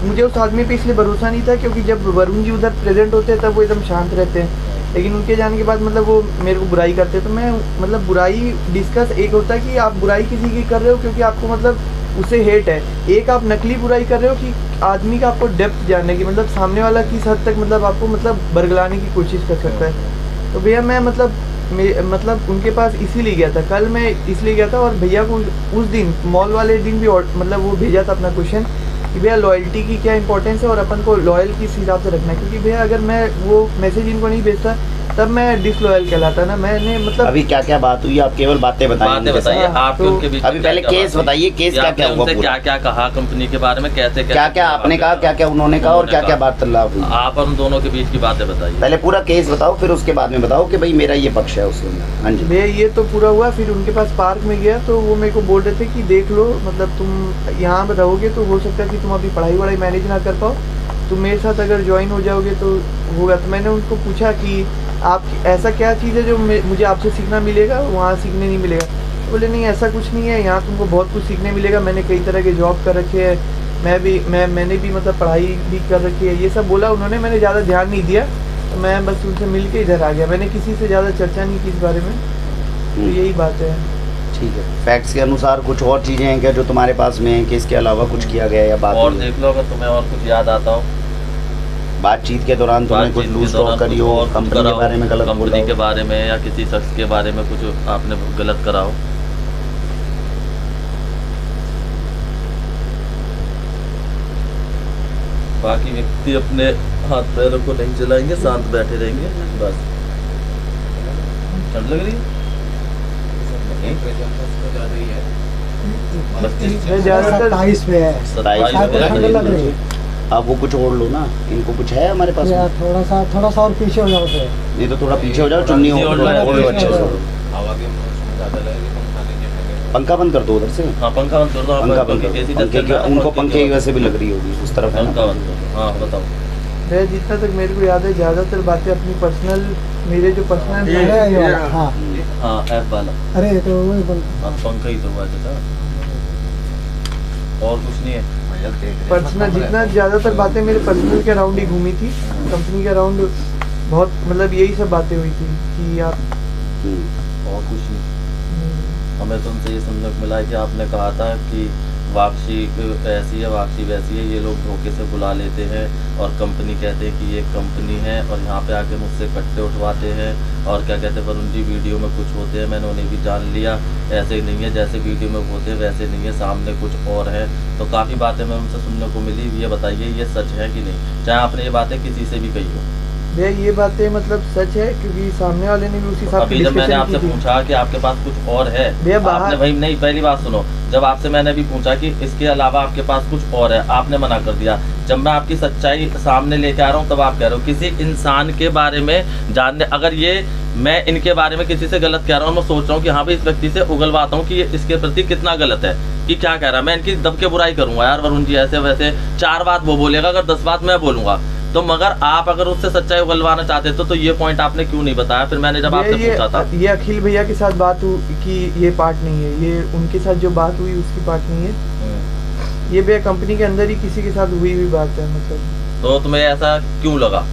मुझे उस आदमी पे इसलिए भरोसा नहीं था क्योंकि जब वरुण जी उधर प्रेजेंट होते हैं तब वो एकदम शांत रहते हैं, लेकिन उनके जाने के बाद मतलब वो मेरे को बुराई करते। तो मैं मतलब बुराई डिस्कस एक होता है कि आप बुराई किसी की कर रहे हो क्योंकि आपको मतलब उसे हेट है, एक आप नकली बुराई कर रहे हो कि आदमी का आपको डेप्थ जानने की, मतलब सामने वाला किस हद तक मतलब आपको मतलब बरगलाने की कोशिश कर सकता है। तो भैया मैं मतलब उनके पास इसीलिए गया था, कल मैं इसलिए गया था। और भैया को उस दिन मॉल वाले दिन भी मतलब वो भेजा था अपना क्वेश्चन कि भैया लॉयल्टी की क्या इंपॉर्टेंस है और अपन को लॉयल किस हिसाब से रखना है, क्योंकि भैया अगर मैं वो मैसेज इनको नहीं भेजता तब मैं डिसलॉयल कहलाता ना। मैंने मतलब अभी क्या क्या बात हुई, आप केवल बातें बताइए। आप तो उनके बीच अभी पहले केस बताइए, केस क्या क्या हुआ, क्या क्या कहा कंपनी के बारे में, कैसे क्या क्या आपने कहा, क्या क्या उन्होंने कहा और क्या क्या बात हुई, आप और उन दोनों के बीच की बातें बताइए। पहले पूरा केस बताओ, फिर उसके बाद में बताओ कि भाई मेरा ये पक्ष है उसके अंदर। हाँ जी भैया ये तो पूरा हुआ। फिर उनके पास पार्क में गया तो वो मेरे को बोल रहे थे कि देख लो मतलब तुम यहाँ रहोगे तो हो सकता है कि तुम अभी पढ़ाई वढ़ाई मैनेज ना कर पाओ, तुम मेरे साथ अगर ज्वाइन हो जाओगे तो होगा। तो मैंने उनको पूछा कि आप ऐसा क्या चीज़ है जो मुझे आपसे सीखना मिलेगा, वहाँ सीखने नहीं मिलेगा। बोले नहीं ऐसा कुछ नहीं है, यहाँ तुमको बहुत कुछ सीखने मिलेगा, मैंने कई तरह के जॉब कर रखे हैं, मैंने भी मतलब पढ़ाई भी कर रखी है, ये सब बोला उन्होंने। मैंने ज़्यादा ध्यान नहीं दिया, तो मैं बस उनसे मिल के इधर आ गया, मैंने किसी से ज़्यादा चर्चा नहीं की इस बारे में। तो यही बात है। ठीक है, फैक्ट्स के अनुसार कुछ और चीज़ें हैं क्या जो तुम्हारे पास में हैं कि इसके अलावा कुछ किया गया या बात और हुई है? देख लो अगर तुम्हें और कुछ याद आता हो। बातचीत के दौरान तुमने कुछ लूज टॉक करी हो, कंपनी के बारे में गलत बोला कंपनी हो? के बारे में या किसी शख्स के बारे में कुछ आपने गलत करा हो? बाकी व्यक्ति अपने हाथ पैरों को नहीं चलाएंगे, शांत बैठे रहेंगे बस। ठंड लग रही है? ज़्यादातर 27 पे है, 27 शायद पे ठंड लग रही है। आप वो कुछ ओढ़ लो ना, इनको कुछ है हमारे पास या में? थोड़ा सा और पीछे हो जाओ फिर। नहीं तो थोड़ा पीछे हो जाओ, चुन्नी ओढ़ लो, ओढ़ लो अच्छे से। पंखा बंद कर दो उधर से, हाँ पंखा बंद कर दो। आप पंखा बंद कर एसी दो। पंखे की उनको पंखे की वैसे भी लग रही होगी उस तरफ है पंखा ना। बंद कर दो। हाँ बताओ। मैं जितना तक मेरे को याद है ज़्यादातर बातें अपनी पर्सनल, मेरे जो पर्सनल ये वाला, हाँ हाँ ऐप वाला। अरे तो वही बोल, हाँ पंखा ही तो हुआ था और कुछ नहीं है। पर्सनल जितना ज़्यादातर बातें मेरे पर्सनल के अराउंड ही घूमी थी, कंपनी के अराउंड बहुत मतलब यही सब बातें हुई थी कि आप और कुछ नहीं। हमें तुमसे ये सुनने को मिला है कि आपने कहा था कि वापसी ऐसी है, वापसी वैसी है, ये लोग धोखे से बुला लेते हैं और कंपनी कहते हैं कि ये कंपनी है और यहाँ पे आके मुझसे कट्टे उठवाते हैं और क्या कहते हैं वरुण जी वीडियो में कुछ होते हैं, मैंने उन्हें भी जान लिया, ऐसे नहीं है जैसे वीडियो में होते हैं वैसे नहीं है, सामने कुछ और है। तो काफ़ी बातें मैं उनसे सुनने को मिली। ये बताइए ये सच है कि नहीं, चाहे आपने ये बातें किसी से भी कही हो? भैया ये बातें मतलब सच है क्योंकि सामने वाले ने भी उसी हिसाब से अभी जब मैंने डिस्कशन आपसे की थी। पूछा कि आपके पास कुछ और है, भैया बाहर- आपने भाई नहीं, पहली बात सुनो, जब आपसे मैंने भी पूछा कि इसके अलावा आपके पास कुछ और है, आपने मना कर दिया। जब मैं आपकी सच्चाई सामने लेके आ रहा हूँ तब आप कह रहे हो किसी इंसान के बारे में जानने। अगर ये मैं इनके बारे में किसी से गलत कह रहा हूँ, मैं सोच रहा हूँ कि हाँ भाई इस व्यक्ति से उगलवाता हूँ कि ये इसके प्रति कितना गलत है, कि क्या कह रहा है। मैं इनकी दब के बुराई करूंगा यार वरुण जी ऐसे वैसे, 4 बात वो बोलेगा, अगर 10 बात मैं बोलूंगा। तो मगर आप अगर उससे सच्चाई उगलवाना चाहते तो ये पॉइंट आपने क्यों नहीं बताया फिर मैंने जब आपसे पूछा था? ये अखिल भैया के साथ बात हुई कि ये पार्ट नहीं है, ये उनके साथ जो बात हुई उसकी पार्ट नहीं है, ये भैया कंपनी के अंदर ही किसी के साथ हुई हुई बात है। मतलब तो तुम्हें ऐसा क्यों लगा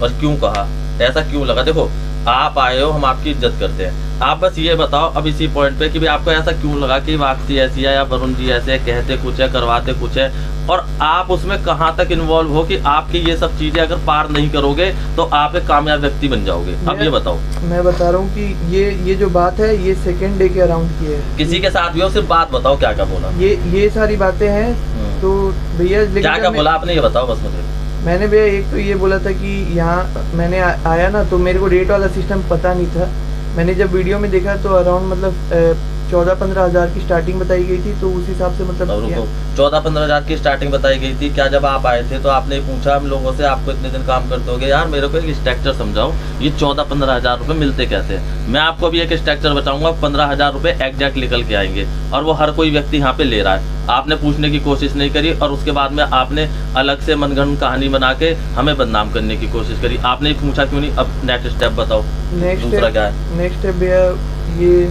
और क्यों कहा, ऐसा क्यों लगा? देखो आप आए हो, हम आपकी इज्जत करते हैं, आप बस ये बताओ अब इसी पॉइंट पे कि भाई आपको ऐसा क्यों लगा कि वापसी ऐसी है या वरुण जी ऐसे कहते कुछ है करवाते कुछ है, और आप उसमें कहाँ तक इन्वॉल्व हो कि आपकी ये सब चीजें अगर पार नहीं करोगे तो आप एक कामयाब व्यक्ति बन जाओगे? अब ये बताओ। मैं बता रहा हूँ कि ये जो बात है ये सेकेंड डे के अराउंड की है। किसी के साथ भी हो, सिर्फ बात बताओ क्या क्या बोला। ये सारी बातें हैं। तो भैया लेकिन क्या क्या बोला आपने ये बताओ बस मुझे। मैंने भैया एक तो ये बोला था कि यहाँ मैंने आया ना तो मेरे को रेट वाला सिस्टम पता नहीं था। मैंने जब वीडियो में देखा तो अराउंड मतलब 14-15 हज़ार की स्टार्टिंग बताई गई थी, तो उस हिसाब से मतलब 14-15 हज़ार की स्टार्टिंग बताई गई थी। क्या जब आप आए थे तो आपने पूछा हम लोगों से आपको इतने दिन काम करते होगे, यार मेरे को एक स्ट्रक्चर समझाओ, ये 14-15 हज़ार रुपये मिलते कैसे? मैं आपको भी एक स्ट्रक्चर बताऊंगा, 15 हज़ार रुपये एग्जैक्ट निकल के आएंगे और वो हर कोई व्यक्ति यहाँ पे ले रहा है। आपने पूछने की कोशिश नहीं करी और उसके बाद में आपने अलग से मनगढ़ंत कहानी बना के हमें बदनाम करने की कोशिश करी। आपने पूछा क्यों नहीं? अब नेक्स्ट स्टेप बताओ, दूसरा क्या है? नेक्स्ट स्टेप भैया ये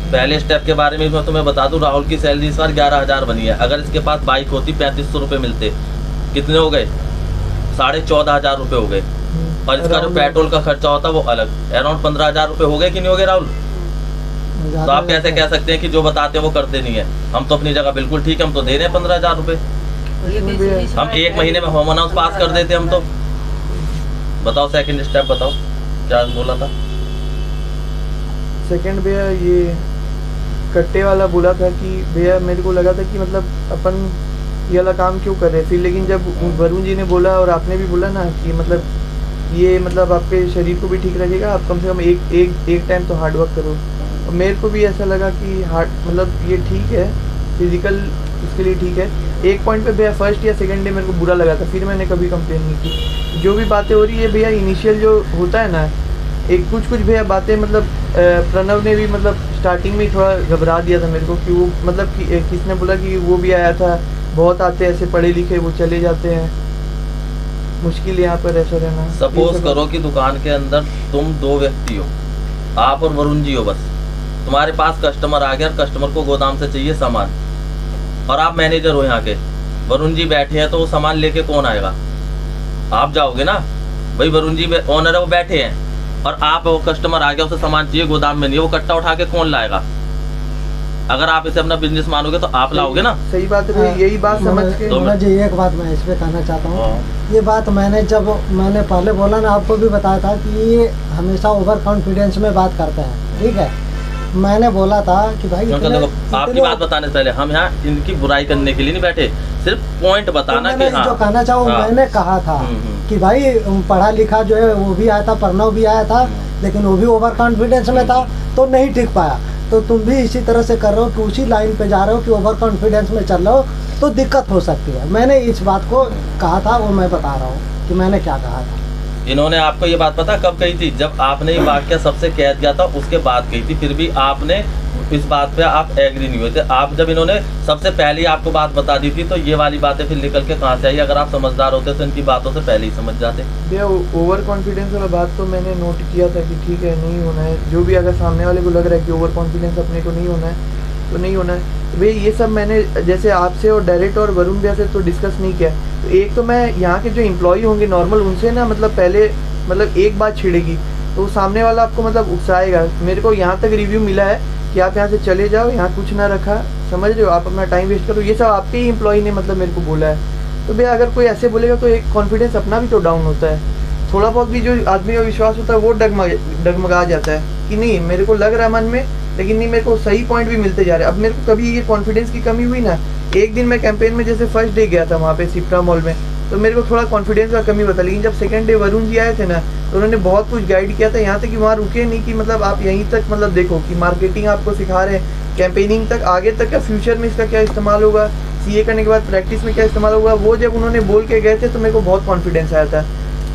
पहले स्टेप के बारे में मैं तुम्हें बता दूं, राहुल की सैलरी इस बार 11,000 बनी है। अगर इसके पास बाइक होती 3500 रुपये मिलते, कितने हो गए? 14,500 रुपये हो गए। और इसका जो पेट्रोल का खर्चा होता वो अलग, अराउंड 15,000 रुपये हो गए कि नहीं हो गए राहुल? तो आप कैसे कह सकते हैं कि जो बताते हैं वो करते नहीं है? हम तो अपनी जगह बिल्कुल ठीक है, हम तो दे रहे हैं 15,000 रुपये। हम 1 महीने में होम अनाउंस पास कर देते हम तो। बताओ सेकंड स्टेप बताओ, क्या बोला था? सेकंड भैया ये कट्टे वाला बोला था कि भैया मेरे को लगा था कि मतलब अपन ये वाला काम क्यों कर रहे हैं। फिर लेकिन जब वरुण जी ने बोला और आपने भी बोला ना कि मतलब ये मतलब आपके शरीर को भी ठीक रखेगा, आप कम से कम एक टाइम तो हार्ड वर्क करो। और मेरे को भी ऐसा लगा कि हार्ड मतलब ये ठीक है, फिजिकल उसके लिए ठीक है। एक पॉइंट पे भैया फर्स्ट या सेकंड डे मेरे को बुरा लगा था, फिर मैंने कभी कंप्लेन नहीं की। जो भी बातें हो रही है भैया, इनिशियल जो होता है ना, एक कुछ भैया बातें मतलब प्रणव ने भी मतलब स्टार्टिंग में ही थोड़ा घबरा दिया था मेरे को कि वो मतलब किसने बोला कि वो भी आया था, बहुत आते ऐसे पढ़े लिखे वो चले जाते हैं, मुश्किल यहाँ पर ऐसा रहना। सपोज करो कि दुकान के अंदर तुम 2 व्यक्ति हो, आप और वरुण जी हो, बस तुम्हारे पास कस्टमर आ गया और कस्टमर को गोदाम से चाहिए सामान, और आप मैनेजर हो यहाँ के, वरुण जी बैठे हैं, तो वो सामान लेके कौन आएगा? आप जाओगे ना भाई, वरुण जी ओनर है वो बैठे हैं, और आप वो कस्टमर आ गया, उसे सामान चाहिए, गोदाम में नहीं, वो कट्टा उठा के कौन लाएगा? अगर आप इसे अपना बिजनेस मानोगे तो आप लाओगे ना। सही बात है, यही बात समझ के जी एक बात मैं इस पे कहना चाहता हूँ। ये बात मैंने पहले बोला ना, आपको भी बताया था कि ये हमेशा ओवर कॉन्फिडेंस में बात करते हैं, ठीक है। मैंने बोला था कि भाई देखो आपकी बात बताने से पहले हम यहाँ इनकी बुराई करने के लिए नहीं बैठे, सिर्फ पॉइंट बताना कि हाँ, जो कहना चाहूँ मैंने कहा था कि भाई पढ़ा लिखा जो है वो भी आया था, प्रणव भी आया था, लेकिन वो भी ओवर कॉन्फिडेंस में था तो नहीं टिक पाया। तो तुम भी इसी तरह से कर रहे हो कि उसी लाइन पे जा रहे हो कि ओवर कॉन्फिडेंस में चल रहे हो, तो दिक्कत हो सकती है। मैंने इस बात को कहा था, वो मैं बता रहा हूँ कि मैंने क्या कहा था। इन्होंने आपको ये बात पता कब कही थी? जब आपने ये वाक्य सबसे कह दिया था उसके बाद कही थी, फिर भी आपने इस बात पे आप एग्री नहीं हुए थे। आप जब इन्होंने सबसे पहले ही आपको बात बता दी थी, तो ये वाली बातें फिर निकल के कहाँ से आई? अगर आप समझदार होते तो इनकी बातों से पहले ही समझ जाते। भैया ओवर कॉन्फिडेंस वाला बात तो मैंने नोट किया था कि ठीक है नहीं होना है, जो भी अगर सामने वाले को लग रहा है कि ओवर कॉन्फिडेंस अपने को नहीं होना है तो नहीं होना है। तो भैया ये सब मैंने जैसे आपसे और डायरेक्ट और वरुण भैया से तो डिस्कस नहीं किया। तो एक तो मैं यहाँ के जो एम्प्लॉय होंगे नॉर्मल, उनसे ना मतलब पहले मतलब एक बात छिड़ेगी तो सामने वाला आपको मतलब उकसाएगा। मेरे को यहाँ तक रिव्यू मिला है कि आप यहाँ से चले जाओ, यहाँ कुछ ना रखा, समझ रहे हो, आप अपना टाइम वेस्ट करो, ये सब आपके ही एम्प्लॉय ने मतलब मेरे को बोला है। तो भैया अगर कोई ऐसे बोलेगा तो एक कॉन्फिडेंस अपना भी तो डाउन होता है, थोड़ा बहुत भी जो आदमी का विश्वास होता है वो डगमगा जाता है कि नहीं मेरे को लग रहा है मन में, लेकिन नहीं मेरे को सही पॉइंट भी मिलते जा रहे हैं। अब मेरे को कभी ये कॉन्फिडेंस की कमी हुई ना, एक दिन मैं कैंपेन में जैसे फर्स्ट डे गया था वहाँ पे सिप्रा मॉल में, तो मेरे को थोड़ा कॉन्फिडेंस का कमी बता, लेकिन जब सेकंड डे वरुण जी आए थे ना तो उन्होंने बहुत कुछ गाइड किया था, यहाँ तक कि वहाँ रुके नहीं कि मतलब आप यहीं तक मतलब देखो कि मार्केटिंग आपको सिखा रहे हैं, कैंपेनिंग तक आगे तक का फ्यूचर में इसका क्या इस्तेमाल होगा, सीए करने के बाद प्रैक्टिस में क्या इस्तेमाल होगा, वो जब उन्होंने बोल के गए थे तो मेरे को बहुत कॉन्फिडेंस आया था।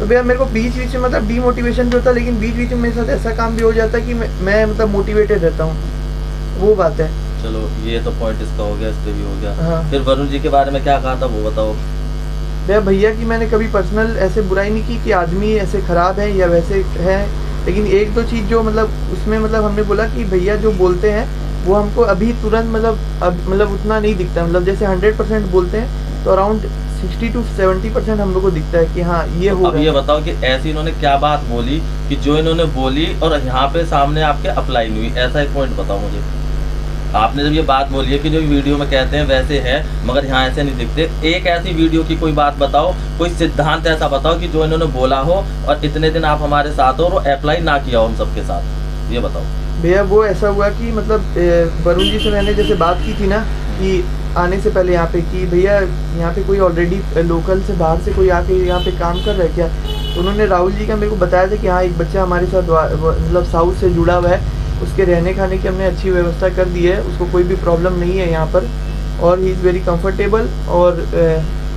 तो भैया मेरे को बीच बीच में मतलब डीमोटिवेशन भी होता है, लेकिन बीच बीच में मेरे साथ ऐसा काम भी हो जाता है कि मैं मतलब मोटिवेटेड रहता हूँ, वो बात है। चलो ये तो पॉइंट इसका हो गया, इस पे भी हो गया। हाँ। फिर वरुण जी के बारे में क्या कहा था वो बताओ। भैया की मैंने कभी पर्सनल ऐसे बुराई नहीं की कि आदमी ऐसे ख़राब है या वैसे है, लेकिन एक दो चीज़ जो मतलब उसमें मतलब हमने बोला कि भैया जो बोलते हैं वो हमको अभी तुरंत मतलब उतना नहीं दिखता, मतलब जैसे 100% बोलते हैं तो अराउंड 60 to 70% हम लोग को दिखता है कि हाँ ये हो अब ये बताओ कि ऐसी इन्होंने क्या बात बोली कि जो इन्होंने बोली और यहाँ पे सामने आपके अप्लाई नहीं हुई, ऐसा एक पॉइंट बताओ मुझे। आपने जब ये बात बोली है कि जो वीडियो में कहते हैं वैसे है मगर यहाँ ऐसे नहीं दिखते, एक ऐसी वीडियो की कोई बात बताओ, कोई सिद्धांत ऐसा बताओ कि जो इन्होंने बोला हो और इतने दिन आप हमारे साथ हो और अप्लाई ना किया हो हम सबके साथ, ये बताओ। भैया वो ऐसा हुआ कि मतलब वरुण जी से मैंने जैसे बात की थी ना कि आने से पहले यहाँ पे कि भैया यहाँ पे कोई ऑलरेडी लोकल से बाहर से कोई आके यहाँ पे काम कर रहा है क्या, तो उन्होंने राहुल जी का मेरे को बताया था कि हाँ एक बच्चा हमारे साथ मतलब साउथ से जुड़ा हुआ है, उसके रहने खाने की हमने अच्छी व्यवस्था कर दी है, उसको कोई भी प्रॉब्लम नहीं है यहाँ पर और ही इज़ वेरी कंफर्टेबल और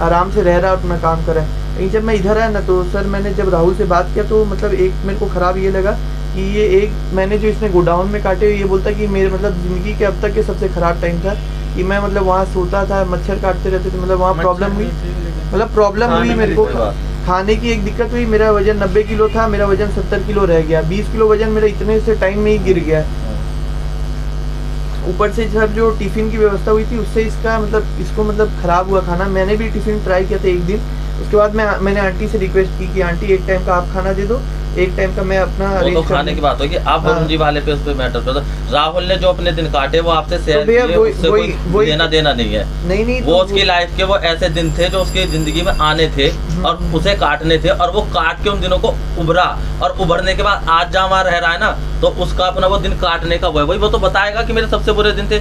आराम से रह रहा है, अपना काम कर रहा है। लेकिन जब मैं इधर आया ना तो सर मैंने जब राहुल से बात किया तो मतलब एक मेरे को ख़राब ये लगा कि ये एक मैंने जो इसने गोडाउन में काटे ये बोलता कि मेरे मतलब ज़िंदगी के अब तक के सबसे ख़राब टाइम था कि मैं मतलब वहाँ सोता था, मच्छर काटते रहते थे, मतलब वहाँ प्रॉब्लम हुई, मतलब प्रॉब्लम हुई मेरे को, खाने की एक दिक्कत हुई, मेरा वजन 90 किलो था, मेरा वजन 70 किलो रह गया, 20 किलो वजन मेरा इतने से टाइम में ही गिर गया। ऊपर से सर जो टिफ़िन की व्यवस्था हुई थी उससे इसका मतलब इसको मतलब ख़राब हुआ खाना। मैंने भी टिफ़िन ट्राई किया था एक दिन, उसके बाद मैंने आंटी से रिक्वेस्ट की कि आंटी एक टाइम का आप खाना दे दो, एक टाइम का मैं अपना तो खाने की बात होगी। आप वरुण जी वाले पे उस पे मैटर करता, राहुल ने जो अपने दिन काटे वो आपसे शेयर किए, उससे कोई लेना देना नहीं है। नहीं वो उसकी लाइफ के वो ऐसे दिन थे जो उसकी जिंदगी में आने थे और उसे काटने थे और वो काट के उन दिनों को उभरा और उभरने के बाद आज जहाँ वहाँ रह रहा है ना तो उसका अपना वो दिन काटने का वही वो तो बताएगा कि मेरे सबसे बुरे दिन थे।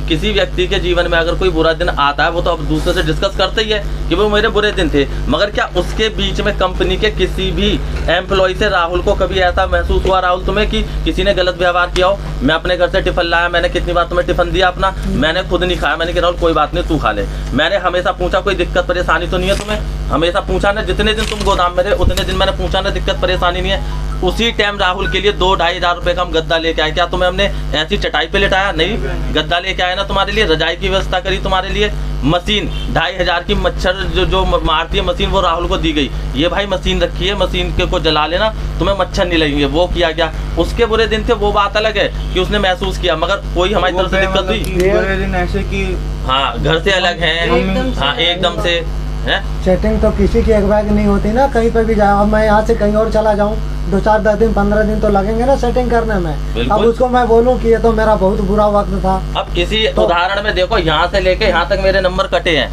किसी व्यक्ति के जीवन में अगर कोई बुरा दिन आता है वो तो अब दूसरे से डिस्कस करते ही है कि वो मेरे बुरे दिन थे, मगर क्या उसके बीच में कंपनी के किसी भी एम्प्लॉय से राहुल को कभी ऐसा महसूस हुआ राहुल तुम्हें कि किसी ने गलत व्यवहार किया हो? मैं अपने घर से टिफिन लाया, मैंने कितनी बार तुम्हें टिफिन दिया अपना, मैंने खुद नहीं खाया, मैंने कहा राहुल कोई बात नहीं तू खा ले। मैंने हमेशा पूछा कोई दिक्कत परेशानी तो नहीं है तुम्हें? हमेशा पूछा ना, जितने दिन तुम गोदाम में रहे उतने दिन मैंने पूछा ना दिक्कत परेशानी नहीं है? उसी टाइम राहुल के लिए 2-2.5 हज़ार रुपए का हम गद्दा लेके आए। क्या तुम्हें हमने ऐसी चटाई पे लेटाया? नहीं, गद्दा लेके आए ना तुम्हारे लिए, रजाई की व्यवस्था करी तुम्हारे लिए, मशीन 2.5 हज़ार की मच्छर जो मारती है मशीन वो राहुल को दी गई, ये भाई मशीन रखी है, मशीन के को जला लेना तुम्हें मच्छर नहीं लगेंगे, वो किया गया। उसके बुरे दिन थे वो बात अलग है कि उसने महसूस किया, मगर कोई हमारी तरफ से दिक्कत हुई? बुरे दिन ऐसे कि हाँ घर से अलग है, हाँ एकदम से है। चैटिंग तो किसी की एक बैग नहीं होती ना, कहीं पे भी जाओ। अब मैं यहाँ से कहीं और चला जाऊँ 2-4 दिन 15 दिन तो लगेंगे ना सेटिंग करने में। अब उसको मैं बोलूँ कि ये तो मेरा बहुत बुरा वक्त था। अब किसी उदाहरण में देखो यहाँ से लेके यहाँ तक मेरे नंबर कटे हैं,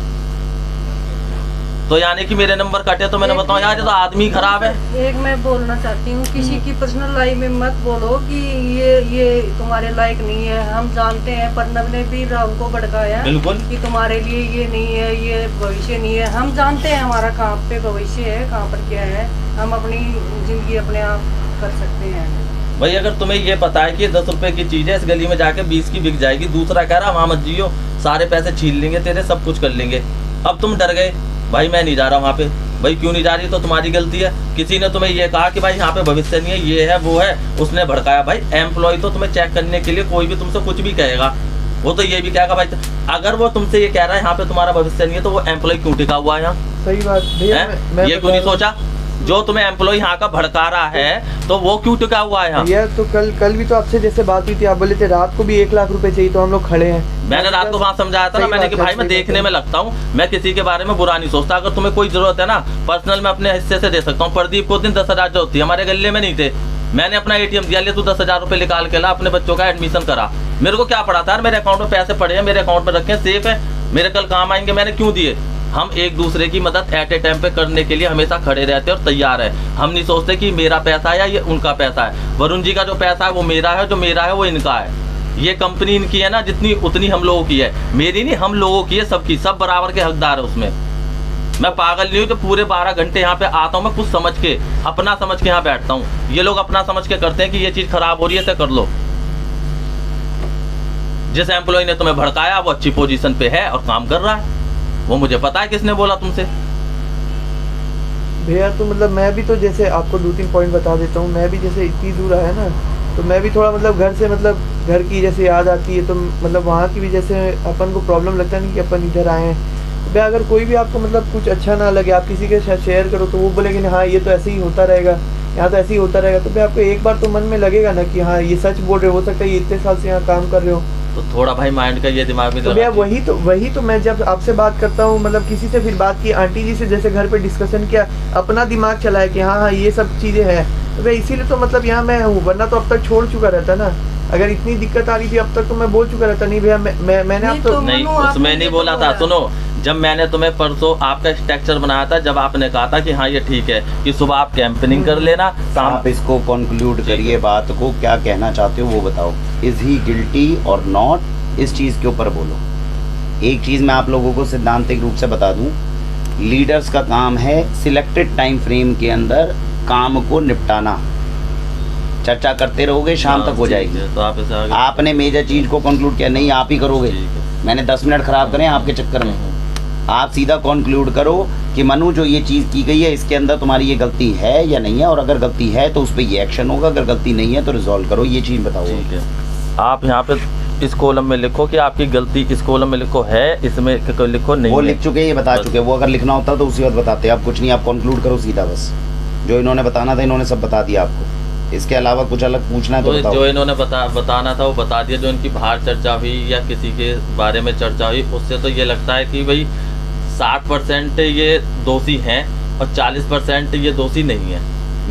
तो यानी कि मेरे नंबर कटे तो मैंने बताऊँ यार ये तो आदमी खराब है। एक मैं बोलना चाहती हूँ, किसी की पर्सनल लाइफ में मत बोलो कि ये तुम्हारे लायक नहीं है। हम जानते हैं प्रणव ने भी राहुल को भड़काया बिल्कुल कि तुम्हारे लिए ये नहीं है, ये भविष्य नहीं है। हम जानते हैं हमारा कहाँ पे भविष्य है, कहाँ पर क्या है, हम अपनी जिंदगी अपने आप कर सकते हैं। भाई अगर तुम्हें ये पता है कि 10 रुपए की चीज है इस गली में जाके 20 की बिक जाएगी, दूसरा कह रहा वहाँ मत जियो, सारे पैसे छीन लेंगे तेरे, सब कुछ कर लेंगे। अब तुम डर गए, भाई मैं नहीं जा रहा वहाँ पे। भाई क्यों नहीं जा रही? तो तुम्हारी गलती है। किसी ने तुम्हें ये कहा कि भाई यहाँ पे भविष्य नहीं है, ये है वो है, उसने भड़काया। भाई एम्प्लॉय तो तुम्हें चेक करने के लिए कोई भी तुमसे कुछ भी कहेगा, वो तो ये भी कहेगा भाई अगर वो तुमसे ये कह रहा है यहाँ पे तुम्हारा भविष्य नहीं है तो वो एम्प्लॉय क्यों टिका हुआ है यहाँ? सही बात भैया, मैं ये क्यों नहीं सोचा? जो तुम्हें एम्प्लॉय यहाँ का भड़का रहा है तो वो क्यों टिका हुआ है यहाँ? भैया तो कल भी तो आपसे जैसे बात हुई थी, आप बोले थे रात को भी 1 लाख रुपए चाहिए, तो हम लोग खड़े हैं। मैंने रात को वहाँ समझाया था ना, मैंने कि भाई मैं देखने में लगता हूँ, मैं किसी के बारे में बुरा नहीं सोचता। अगर तुम्हें कोई जरूरत है ना पर्सनल में अपने हिस्से से दे सकता हूँ। प्रदीप को दिन 10 हज़ार जरूरत थी, हमारे गले में नहीं थे, मैंने अपना ATM दिया, ले तू 10 हज़ार रुपए निकाल के ला, अपने बच्चों का एडमिशन करा। मेरे को क्या पड़ा था यार, मेरे अकाउंट में पैसे पड़े हैं, मेरे अकाउंट में रखे, सेफ है, मेरे कल काम आएंगे, मैंने क्यों दिए? हम एक दूसरे की मदद एट ए टाइम पे करने के लिए हमेशा खड़े रहते हैं और तैयार है। हम नहीं सोचते कि मेरा पैसा है या ये उनका पैसा है। वरुण जी का जो पैसा है वो मेरा है, जो मेरा है वो इनका है। ये कंपनी इनकी है ना, जितनी उतनी हम लोगों की है, मेरी नहीं हम लोगों की है, सबकी, सब बराबर के हकदार है उसमें। मैं पागल नहीं हूँ जो पूरे 12 घंटे यहाँ पे आता हूँ, मैं कुछ समझ के अपना समझ के यहाँ बैठता हूँ। ये लोग अपना समझ के करते हैं कि ये चीज खराब हो रही है, ऐसे कर लो। जिस एम्प्लॉय ने तुम्हें भड़काया वो अच्छी पोजीशन पे है और काम कर रहा है, वो मुझे पता है किसने बोला तुमसे। भैया तो मतलब मैं भी तो जैसे आपको 2-3 पॉइंट बता देता हूँ। मैं भी जैसे इतनी दूर आया ना, तो मैं भी थोड़ा मतलब घर से मतलब घर की जैसे याद आती है, तो मतलब वहाँ की भी जैसे अपन को प्रॉब्लम लगता है नहीं कि अपन इधर आए हैं। तो भैया अगर कोई भी आपको मतलब कुछ अच्छा ना लगे, आप किसी के साथ शेयर करो तो वो बोलेंगे हाँ ये तो ऐसे ही होता रहेगा, यहाँ तो ऐसे ही होता रहेगा। तो भैया आपको एक बार तो मन में लगेगा ना कि हाँ ये सच बोल रहे हो सकता है ये इतने साल से यहाँ काम कर रहे हो। तो थोड़ा भाई माइंड का ये दिमाग में तो भैया वही तो मैं जब आपसे बात करता हूँ, मतलब किसी से फिर बात की, आंटी जी से जैसे घर पे डिस्कशन किया, अपना दिमाग चलाया कि हाँ हाँ ये सब चीज़ें हैं, तो भैया इसीलिए तो मतलब यहाँ मैं हूँ, वरना तो अब तक छोड़ चुका रहता ना। अगर इतनी दिक्कत आ रही थी अब तक तो मैं बोल चुका रहता। नहीं भैया मैंने आप तो नहीं, उसमें नहीं बोला था। सुनो, जब मैंने तुम्हें परसों आपका स्ट्रक्चर बनाया था, जब आपने कहा था कि हाँ ये ठीक है कि सुबह आप कैंपेनिंग कर लेना, शाम आप इसको कंक्लूड करिए, बात को क्या कहना चाहते हो वो बताओ। इज ही गिल्टी और नॉट, इस चीज़ के ऊपर बोलो। एक चीज़ मैं आप लोगों को सिद्धांतिक रूप से बता दूं, लीडर्स का काम है सिलेक्टेड टाइम फ्रेम के अंदर काम को निपटाना। चर्चा करते रहोगे शाम तक हो जाएगी। तो आप इसे आगे आपने मेजर चीज़ को कंक्लूड किया नहीं, आप ही करोगे। मैंने 10 मिनट खराब करें आपके चक्कर में। आप सीधा कंक्लूड करो कि मनु जो ये चीज़ की गई है इसके अंदर तुम्हारी ये गलती है या नहीं है, और अगर गलती है तो उस पर ये एक्शन होगा, अगर गलती नहीं है तो रिजॉल्व करो। ये चीज़ बताओ। ठीक है, आप यहाँ पे इस कॉलम में लिखो कि आपकी गलती, इस कॉलम में लिखो है, इसमें लिखो नहीं। वो लिख चुके, ये बता चुके। वो अगर लिखना होता तो उसी वक्त बताते। आप कुछ नहीं, आप कंक्लूड करो सीधा, बस जो इन्होंने बताना था इन्होंने सब बता दिया आपको। इसके अलावा कुछ अलग पूछना है तो बताओ। जो इन्होंने बताना था वो बता दिया। जो इनकी बाहर चर्चा हुई या किसी के बारे में चर्चा हुई, उससे तो ये लगता है कि भाई 60% ये दोषी हैं और 40% ये दोषी नहीं है।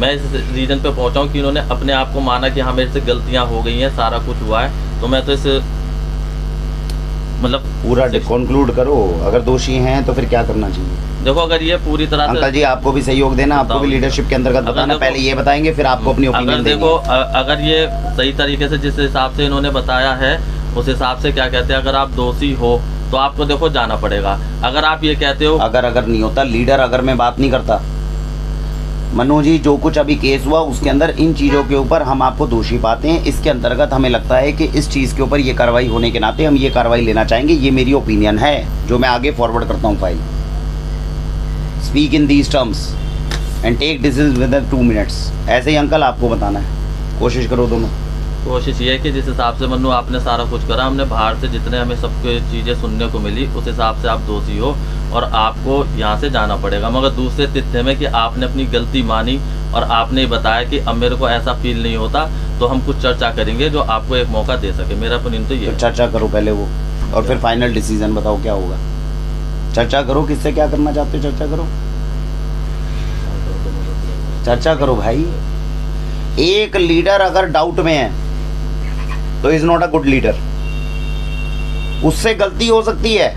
मैं इस रीजन पे पहुंचा हूँ कि इन्होंने अपने आप को माना कि हाँ मेरे से गलतियाँ हो गई हैं, सारा कुछ हुआ है, तो मैं तो इस मतलब पूरा कंक्लूड करो। अगर दोषी हैं तो फिर क्या करना चाहिए? देखो अगर ये पूरी तरह से, अंकल जी आपको भी सहयोग देना, आपको भी लीडरशिप के अंतर्गत बताना। पहले ये बताएंगे फिर आपको अपनी ओपिनियन अगर देखो अगर ये सही तरीके से जिस हिसाब से इन्होंने बताया है उस हिसाब से क्या कहते हैं, अगर आप दोषी हो तो आपको देखो जाना पड़ेगा। अगर आप ये कहते हो अगर नहीं होता लीडर, अगर मैं बात नहीं करता मनु जी, जो कुछ अभी केस हुआ उसके अंदर इन चीज़ों के ऊपर हम आपको दोषी पाते हैं। इसके अंतर्गत हमें लगता है कि इस चीज़ के ऊपर ये कार्रवाई होने के नाते हम ये कार्रवाई लेना चाहेंगे। ये मेरी ओपिनियन है जो मैं आगे फॉरवर्ड करता हूँ file. Speak in these terms and take decision within 2 minutes. ऐसे ही अंकल आपको बताना है, कोशिश करो दोनों। कोशिश ये है कि जिस हिसाब से मन्नू आपने सारा कुछ करा, हमने बाहर से जितने हमें सब चीज़ें सुनने को मिली उस हिसाब से आप दोषी हो और आपको यहाँ से जाना पड़ेगा। मगर दूसरे तिथ्य में कि आपने अपनी गलती मानी और आपने बताया कि अब मेरे को ऐसा फील नहीं होता, तो हम कुछ चर्चा करेंगे जो आपको एक मौका दे सके। मेरा ओपिनियन तो ये है। चर्चा करो पहले वो, और फिर फाइनल डिसीजन बताओ क्या होगा। चर्चा करो, किससे क्या करना चाहते हो, चर्चा करो, चर्चा करो भाई। एक लीडर अगर डाउट में है तो is not a good leader. उससे गलती हो सकती है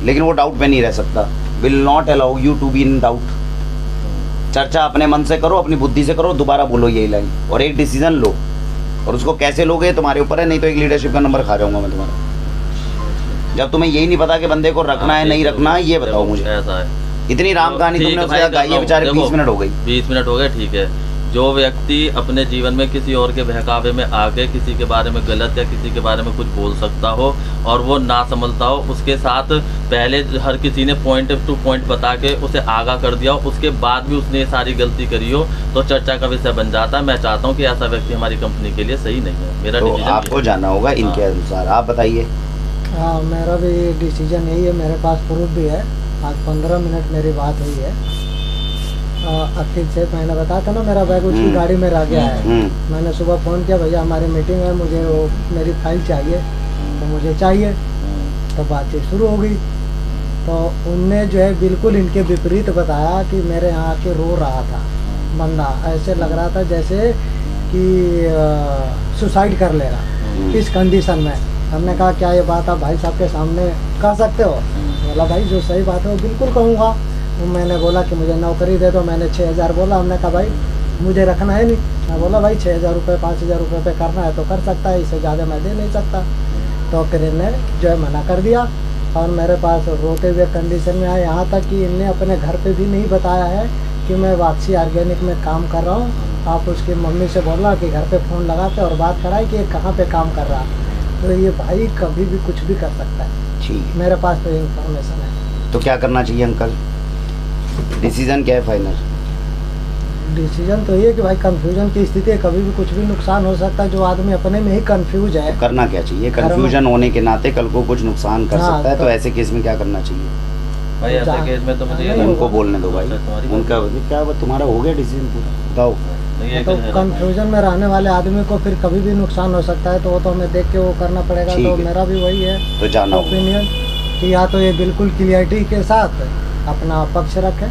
लेकिन वो डाउट में नहीं रह सकता। Will not allow you to be in doubt. चर्चा अपने मन से करो, अपनी बुद्धि से करो, दोबारा बोलो यही लाइन और एक डिसीजन लो। और उसको कैसे लोगे तुम्हारे ऊपर है, नहीं तो एक लीडरशिप का नंबर खा जाऊंगा मैं तुम्हारा। जब तुम्हें यही नहीं पता कि बंदे को रखना है नहीं रखना है, ये बताओ मुझे। ऐसा है, इतनी राम कहानी तुमने उससे गाई है बेचारे, 20 मिनट हो गई। 20 मिनट हो गए, ठीक है। जो व्यक्ति अपने जीवन में किसी और के बहकावे में आके किसी के बारे में गलत या किसी के बारे में कुछ बोल सकता हो और वो ना समझता हो, उसके साथ पहले हर किसी ने पॉइंट टू पॉइंट बता के उसे आगाह कर दिया हो, उसके बाद भी उसने सारी गलती करी हो तो चर्चा का विषय बन जाता है। मैं चाहता हूँ कि ऐसा व्यक्ति हमारी कंपनी के लिए सही नहीं है। मेरा तो आपको जाना होगा इनके अनुसार। आप बताइए। हाँ, मेरा भी डिसीजन यही है। मेरे पास प्रूफ भी है। आज 15 मिनट मेरी बात हुई है। अखिल से मैंने बताया था ना, मेरा बैग उसकी गाड़ी में रह गया है। मैंने सुबह फ़ोन किया, भैया हमारी मीटिंग है, मुझे वो मेरी फाइल चाहिए, तो मुझे चाहिए। तो बातचीत शुरू हो गई। तो उनने जो है बिल्कुल इनके विपरीत बताया कि मेरे यहाँ आके रो रहा था बंदा, ऐसे लग रहा था जैसे कि सुसाइड कर लेगा इस कंडीशन में। हमने कहा क्या ये बात आप भाई साहब के सामने कह सकते हो? बोला भाई जो सही बात है वो बिल्कुल कहूँगा। मैंने बोला कि मुझे नौकरी दे दो, मैंने 6000 बोला। हमने कहा भाई मुझे रखना है नहीं। मैं बोला भाई 6000 रुपये 5000 रुपये पे करना है तो कर सकता है, इससे ज़्यादा मैं दे नहीं सकता। तो फिर इन्हें जो है मना कर दिया और मेरे पास रोते हुए कंडीशन में आए। यहाँ तक कि इनने अपने घर पे भी नहीं बताया है कि मैं वापसी ऑर्गेनिक में काम कर रहा हूँ। आप उसकी मम्मी से बोला कि घर पे फ़ोन लगाते और बात कराए कि ये कहाँ पे काम कर रहा। तो ये भाई कभी भी कुछ भी कर सकता है। ठीक, मेरे पास तो इन्फॉर्मेशन है। तो क्या करना चाहिए अंकल? डिसीजन क्या है फाइनल? डिसीजन तो ये है कि भाई कंफ्यूजन की स्थिति है, कभी भी कुछ भी नुकसान हो सकता है। जो आदमी अपने में ही कंफ्यूज है, करना क्या चाहिए? कंफ्यूजन होने के नाते कल को कुछ नुकसान कर सकता है। तो ऐसे केस में क्या करना चाहिए भाई? ऐसे केस में तो मुझे उनको बोलने दो भाई। उनका क्या तुम्हारा हो गया डिसीजन पूरा, बताओ। तो कंफ्यूजन में रहने वाले आदमी को फिर कभी भी नुकसान हो सकता है, तो वो तो हमें देख के वो करना पड़ेगा। तो मेरा भी वही है तो जाना ओपिनियन कि या तो ये बिल्कुल क्लियरिटी के साथ अपना पक्ष रखे,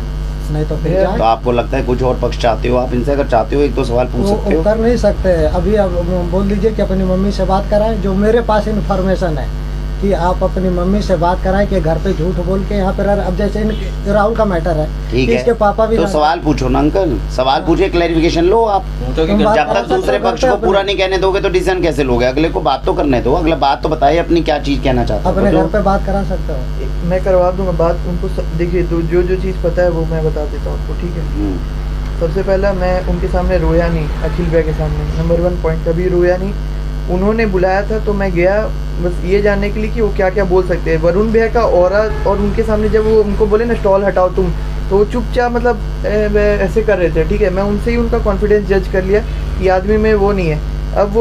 नहीं तो फिर तो आपको लगता है कुछ और पक्ष चाहते हो आप इनसे? अगर चाहते हो एक दो सवाल पूछ सकते हो। कर नहीं सकते अभी। अब बोल दीजिए कि अपनी मम्मी से बात कराएं। जो मेरे पास इन्फॉर्मेशन है कि आप अपनी मम्मी से बात कराएं कि घर पे झूठ बोल के यहाँ पे अब जैसे राहुल का मैटर है, ठीक है, इसके पापा भी तो सवाल पूछो ना अंकल, सवाल पूछे, क्लैरिफिकेशन लो आप। जब तक दूसरे पक्ष को पूरा नहीं कहने दोगे तो डिसीजन कैसे लोगे? अगले को बात तो करने दो, अगला बात तो बताइए अपनी क्या चीज कहना चाहते हो। अपने घर पे बात करा सकते हो। मैं करवा दूंगा बात उनको। देखिए तो जो चीज़ पता है वो मैं बता देता हूँ उनको, ठीक है। सबसे पहला मैं उनके सामने रोया नहीं, अखिल भैया के सामने। नंबर 1 पॉइंट, कभी रोया नहीं। उन्होंने बुलाया था तो मैं गया बस ये जानने के लिए कि वो क्या क्या बोल सकते हैं। वरुण भैया का ऑरा और उनके सामने जब वो उनको बोले ना स्टॉल हटाओ तुम, तो वो चुपचाप मतलब ऐसे कर रहे थे, ठीक है। मैं उनसे ही उनका कॉन्फिडेंस जज कर लिया कि आदमी में वो नहीं है। अब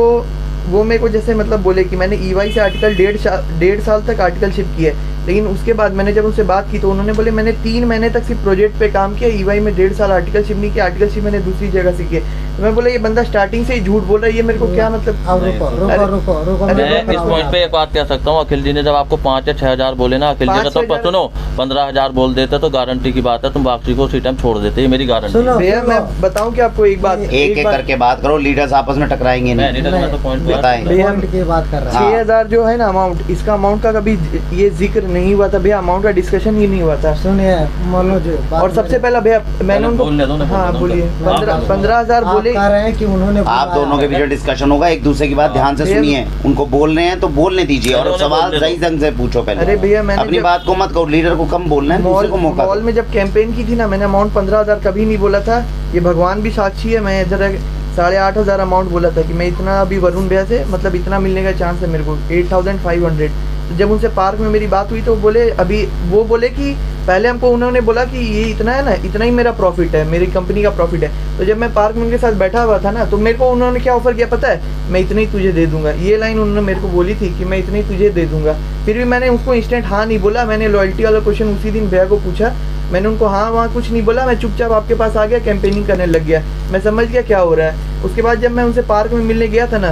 वो मेरे को जैसे मतलब बोले कि मैंने EY से आर्टिकल 1.5 साल तक आर्टिकलशिप की है, लेकिन उसके बाद मैंने जब उनसे बात की तो उन्होंने बोले मैंने 3 महीने तक सिर्फ प्रोजेक्ट पे काम किया, EY में 1.5 साल आर्टिकलशिप नहीं किया। आर्टिकलशिप मैंने दूसरी जगह से की है। तो मैं बोला ये बंदा स्टार्टिंग से ही झूठ बोल रहा है, ये मेरे को क्या मतलब। रुको, मैं इस पॉइंट पे एक बात कह सकता हूँ। अखिल जी ने जब आपको 5 या 6000 बोले ना, अखिल जी का तो सुनो 15000 बोल देते तो गारंटी की बात है तुम वापसी को उसी टाइम छोड़ देते, मेरी गारंटी। भैया मैं बताऊँ कि आपको एक बात, एक करके बात करो, लीडर्स आपस में टकराएंगे नहीं। बताएं 6000 जो है ना अमाउंट, इसका अमाउंट का कभी ये जिक्र नहीं हुआ था भैया, अमाउंट का डिस्कशन ही नहीं हुआ था। सुनिए मनोज, और सबसे पहला भैया मैंने उनको, हाँ बोलिए, 15,000 बोले अरे कह रहे हैं कि उन्होंने आप बुलाया। दोनों के बीच में डिस्कशन होगा, एक दूसरे की बात ध्यान से भैया, सुनिए। उनको बोल रहे हैं तो बोलने दीजिए और उन्होंने सवाल बोलने सही दो। ढंग से पूछो पहले। अरे भैया, मैंने अपनी जब- बात को मत करो, लीडर को कम बोलना है, दूसरे को मौका मॉल दो। में जब कैंपेन की थी ना, मैंने अमाउंट 15,000 कभी नहीं बोला था। ये भगवान भी साक्षी है, मैं इधर 8,500 अमाउंट बोला था कि मैं इतना अभी वरुण भैया से मतलब इतना मिलने का चांस है मेरे को, 8,500। तो जब उनसे पार्क में मेरी बात हुई तो वो बोले कि पहले हमको उन्होंने बोला कि ये इतना है ना, इतना ही मेरा प्रॉफिट है, मेरी कंपनी का प्रॉफिट है। तो जब मैं पार्क में उनके साथ बैठा हुआ था ना, तो मेरे को उन्होंने क्या ऑफर किया पता है, मैं इतना ही तुझे दे दूंगा। ये लाइन उन्होंने मेरे को बोली थी कि मैं इतना ही तुझे दे दूंगा। फिर भी मैंने उसको इंस्टेंट हाँ नहीं बोला। मैंने लॉयल्टी वाला क्वेश्चन उसी दिन भैया को पूछा, मैंने उनको हाँ वहाँ कुछ नहीं बोला, मैं चुपचाप आपके पास आ गया, कैंपेनिंग करने लग गया। मैं समझ गया क्या हो रहा है। उसके बाद जब मैं उनसे पार्क में मिलने गया था ना,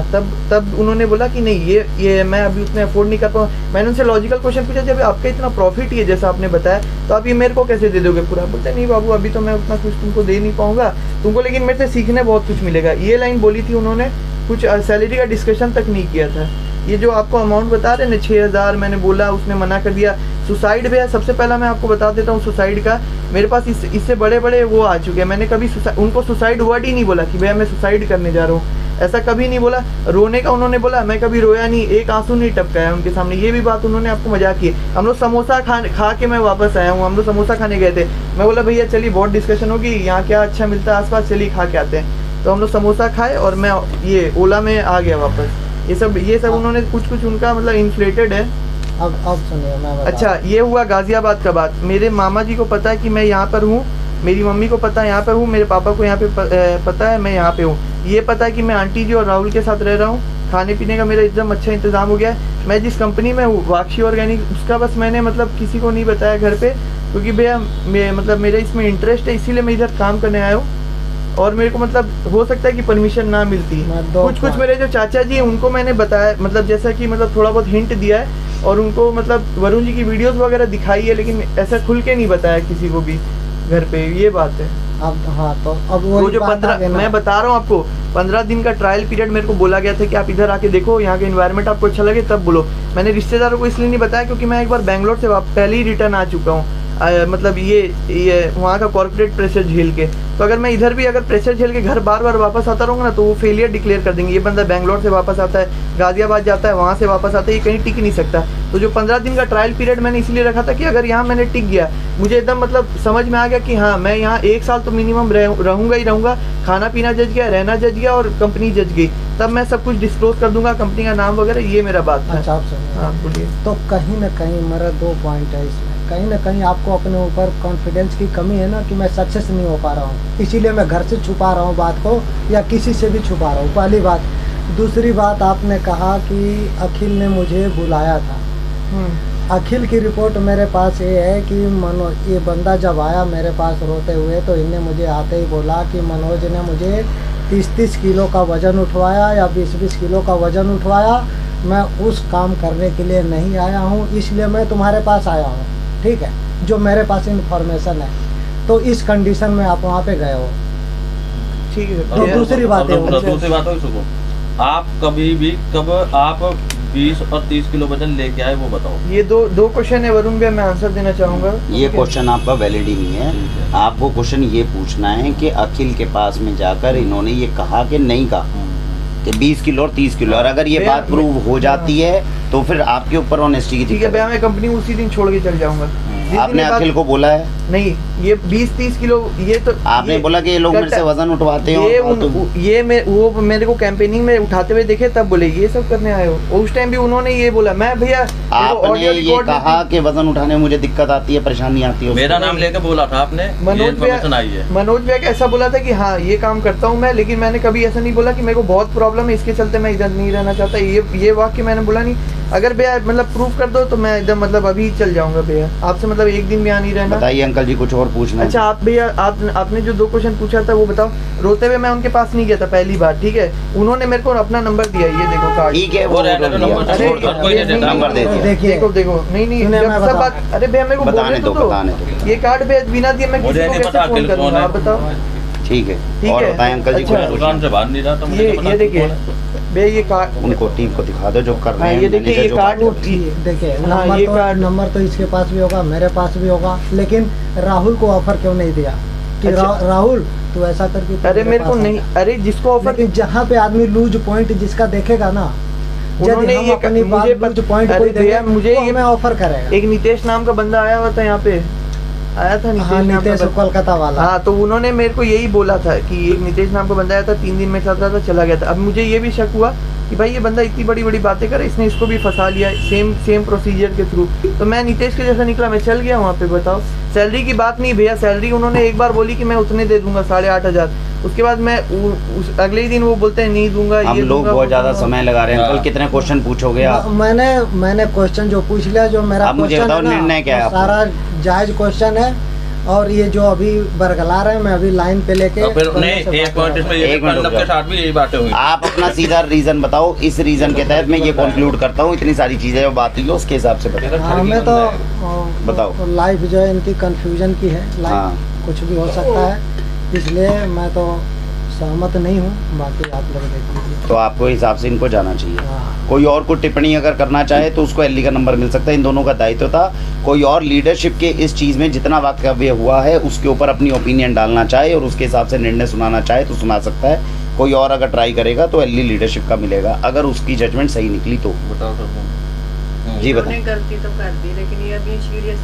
तब उन्होंने बोला कि नहीं ये मैं अभी उतने अफोर्ड नहीं कर पाऊँ। मैंने उनसे लॉजिकल क्वेश्चन पूछा, जब आपका इतना प्रॉफिट ही है जैसा आपने बताया, तो आप ये मेरे को कैसे दे दोगे पूरा? बोलते नहीं बाबू, अभी तो मैं उतना कुछ तुमको दे नहीं पाऊंगा, तुमको लेकिन मेरे से सीखने बहुत कुछ मिलेगा। ये लाइन बोली थी उन्होंने, कुछ सैलरी का डिस्कशन तक नहीं किया था। ये जो आपको अमाउंट बता रहे ना 6,000, मैंने बोला, उसने मना कर दिया। सुसाइड भैया, सबसे पहला मैं आपको बता देता हूँ सुसाइड का, मेरे पास इससे बड़े बड़े वो आ चुके हैं। मैंने कभी उनको सुसाइड वर्ड ही नहीं बोला कि भैया मैं सुसाइड करने जा रहा हूँ, ऐसा कभी नहीं बोला। रोने का उन्होंने बोला, मैं कभी रोया नहीं, एक आंसू नहीं टपकाया उनके सामने। ये भी बात उन्होंने आपको मजाक की। हम लोग समोसा खा के मैं वापस आया हूँ, हम लोग समोसा खाने गए थे। मैं बोला भैया चलिए बहुत डिस्कशन होगी, यहाँ क्या अच्छा मिलता है आसपास, चलिए खा के आते हैं। तो हम लोग समोसा खाए और मैं ये ओला में आ गया वापस। ये सब उन्होंने कुछ उनका मतलब इन्फ्लेटेड है। अब सुनिए मैं बता अच्छा, ये हुआ गाजियाबाद का बात। मेरे मामा जी को पता है कि मैं यहाँ पर हूँ, मेरी मम्मी को पता है यहाँ पर हूँ, मेरे पापा को यहाँ पे पता है मैं यहाँ पे हूँ। ये पता है कि मैं आंटी जी और राहुल के साथ रह रहा हूँ। खाने पीने का मेरा एकदम अच्छा इंतजाम हो गया है। मैं जिस कंपनी में हूँ वाक्षी ऑर्गेनिक, उसका बस मैंने मतलब किसी को नहीं बताया घर पे, क्योंकि भैया मतलब मेरा इसमें इंटरेस्ट है, इसीलिए मैं इधर काम करने आया हूँ। और मेरे को मतलब हो सकता है कि परमिशन ना मिलती। कुछ मेरे जो चाचा जी हैं उनको मैंने बताया, मतलब जैसा कि मतलब थोड़ा बहुत हिंट दिया है, और उनको मतलब वरुण जी की वीडियोस वगैरह दिखाई है, लेकिन ऐसा खुल के नहीं बताया किसी को भी घर पे। ये बात है। अब हाँ, तो अब वो जो 15 मैं बता रहा हूँ आपको, 15 दिन का ट्रायल पीरियड मेरे को बोला गया था कि आप इधर आके देखो, यहाँ के एनवायरनमेंट आपको अच्छा लगे तब बोलो। मैंने रिश्तेदारों को इसलिए नहीं बताया क्योंकि मैं एक बार बैंगलोर से पहले ही रिटर्न आ चुका हूँ, मतलब ये वहाँ का कॉर्पोरेट प्रेशर झेल के। तो अगर मैं इधर भी अगर प्रेशर झेल के घर बार बार वापस आता रहूँगा ना, तो वो फेलियर डिक्लेयर कर देंगे। ये बंदा बैंगलोर से वापस आता है, गाजियाबाद जाता है, वहाँ से वापस आता है, ये कहीं टिक नहीं सकता। तो जो 15 दिन का ट्रायल पीरियड मैंने इसलिए रखा था कि अगर यहाँ मैंने टिक गया, मुझे एकदम मतलब समझ में आ गया कि हाँ मैं यहाँ 1 साल तो मिनिमम रहूँगा ही रहूँगा, खाना पीना जज गया, रहना जज गया और कंपनी जज गई, तब मैं सब कुछ डिस्क्लोज कर दूंगा, कंपनी का नाम वगैरह। ये मेरा बात था। अच्छा, आप सुनिए। हाँ बोलिए। तो कहीं ना कहीं मेरा 2 पॉइंट है इसमें। कहीं ना कहीं आपको अपने ऊपर कॉन्फिडेंस की कमी है ना, कि मैं सक्सेस नहीं हो पा रहा हूँ, इसीलिए मैं घर से छुपा रहा हूँ बात को, या किसी से भी छुपा रहा हूँ, पहली बात। दूसरी बात, आपने कहा कि अखिल ने मुझे बुलाया था। अखिल की रिपोर्ट मेरे पास ये है कि ये बंदा जब आया मेरे पास रोते हुए, तो इनने मुझे आते ही बोला कि मनोज ने मुझे 30-30 किलो का वज़न उठवाया या 20-20 किलो का वज़न उठवाया, मैं उस काम करने के लिए नहीं आया हूँ, इसलिए मैं तुम्हारे पास आया हूँ। ठीक है, जो मेरे पास इन्फॉर्मेशन है। तो इस कंडीशन में आप वहाँ पे गए हो। ठीक है। तो दूसरी बात है, दूसरी बात हो सुको, आप कभी भी कब आप 20 और 30 किलो वजन लेके आए वो बताओ। ये दो क्वेश्चन है वरुण भैया, मैं आंसर देना चाहूँगा। ये क्वेश्चन आपका वैलिड ही नहीं है। आपको क्वेश्चन ये पूछना है कि अखिल के पास में जाकर इन्होंने ये कहा कि नहीं कहा कि 20 किलो और 30 किलो, और अगर ये बात प्रूव हो जाती है तो फिर आपके ऊपर ऑनेस्टी की ठीक है भैया, मैं कंपनी उसी दिन छोड़ के चल जाऊंगा। आपने अखिल को बोला है? नहीं, ये 20-30 किलो, ये तो आपने बोला कि ये लोग मेरे से वजन उठवाते हो, वो मेरे को कैंपेनिंग में उठाते हुए देखे तब बोले ये सब करने आए हो। उस टाइम भी उन्होंने ये बोला, मैं भैया आपने ये कहा कि वजन उठाने में मुझे दिक्कत आती है, परेशानी आती है, मेरा नाम लेके बोला था आपने। मनोज भैया ऐसा बोला था कि हाँ ये काम करता हूँ मैं, लेकिन मैंने कभी ऐसा नहीं बोला कि मेरे को बहुत प्रॉब्लम है इसके चलते मैं इधर नहीं रहना चाहता। ये वाक्य मैंने बोला नहीं। अगर भैया मतलब प्रूफ कर दो तो मैं एकदम मतलब अभी चल जाऊंगा भैया, आपसे मतलब एक दिन भी आ नहीं रहना। बताइए अंकल जी, कुछ और पूछना है? अच्छा, आप भैया आपने जो 2 क्वेश्चन पूछा था वो बताओ। रोते हुए मैं उनके पास नहीं गया था पहली बार, ठीक है। उन्होंने मेरे को अपना नंबर दिया, ये देखो कार्ड। ठीक है, वो नंबर दे दिया। देखो नहीं सब बात। अरे भैया मेरे को बताने दो। ये कार्ड भैया बिना दिए मैं किसी को कैसे फोन करूंगा, आप बताओ। ठीक है, और बताएं अंकल जी। दुकान से बाहर नहीं रहा तो ये देखिए भैया, ये कार्ड उनको टीम को दिखा दो जो कर रहे हैं। ये देखिए, ये कार्ड देखिए, नंबर तो इसके पास भी होगा, मेरे पास भी होगा, लेकिन राहुल को ऑफर क्यों नहीं दिया? कि राहुल तू ऐसा करके अरे मेरे को नहीं, अरे जिसको ऑफर, लेकिन जहाँ पे आदमी लूज पॉइंट जिसका देखेगा ना, उन्होंने यदि हम ये अपनी बात मुझे लूज पॉइंट अरे कोई भैया देगा, मुझे तो ये हमें ऑफर करेगा। एक नितेश नाम का बंदा आया हुआ था यहाँ पे, आया था हाँ, नाम का नितेश बंदा। कोलकाता वाला। हाँ, तो उन्होंने मेरे को यही बोला था कि एक नितेश नाम का बंदा आया था, 3 दिन में चल रहा था, चला गया था। अब मुझे ये भी शक हुआ कि भाई ये बंदा इतनी बड़ी बड़ी बातें करे, इसने इसको भी फंसा लिया सेम प्रोसीजर के थ्रू। तो मैं नितेश के जैसा निकला, मैं चल गया वहाँ पे। बताओ, सैलरी की बात नहीं भैया, सैलरी उन्होंने एक बार बोली कि मैं उतने दे दूंगा 8,500। उसके बाद मैं अगले ही दिन वो बोलते हैं नहीं दूंगा। हम ये लोग दूंगा, बहुत वो ज्यादा दूंगा। समय लगा रहे हैं अंकल, कितने क्वेश्चन पूछोगे आप? मैंने क्वेश्चन जो पूछ लिया, जो मेरा अब मुझे क्वेश्चन बताओ है ना, निर्णय क्या है वो आपका? सारा जायज क्वेश्चन है। और ये जो अभी बरगला रहे हैं, मैं अभी लाइन पे लेके तो फिर बंदे नहीं, से एक बात मिनट कर इसमें रहा ये एक मिनट मतलब रुक के जाओ। साथ भी यही बातें हुई। आप अपना सीधा रीजन बताओ, इस रीजन के तहत मैं ये कंक्लूड करता हूँ। इतनी सारी चीजें जो बात हुई है उसके हिसाब से बताओ। हूं। हमें तो बताओ। लाइफ जो है इनकी कंफ्यूजन की है, हाँ। लाइफ कुछ भी हो सकता है, इसलिए मैं तो सहमत नहीं हूँ। बाकी आप लोग देख लीजिए। तो आपको हिसाब से इनको जाना चाहिए। हाँ। कोई और कोई टिप्पणी अगर करना चाहे तो उसको एलई का नंबर मिल सकता है। इन दोनों का दायित्व था। कोई और लीडरशिप के इस चीज़ में जितना वक्तव्य हुआ है उसके ऊपर अपनी ओपिनियन डालना चाहे और उसके हिसाब से निर्णय सुनाना चाहे तो सुना सकता है। कोई और अगर ट्राई करेगा तो एलई लीडरशिप का मिलेगा, अगर उसकी जजमेंट सही निकली तो। बताओ सर। जी उन्होंने बताओ। गलती तो कर दी, लेकिन ये अभी सीरियस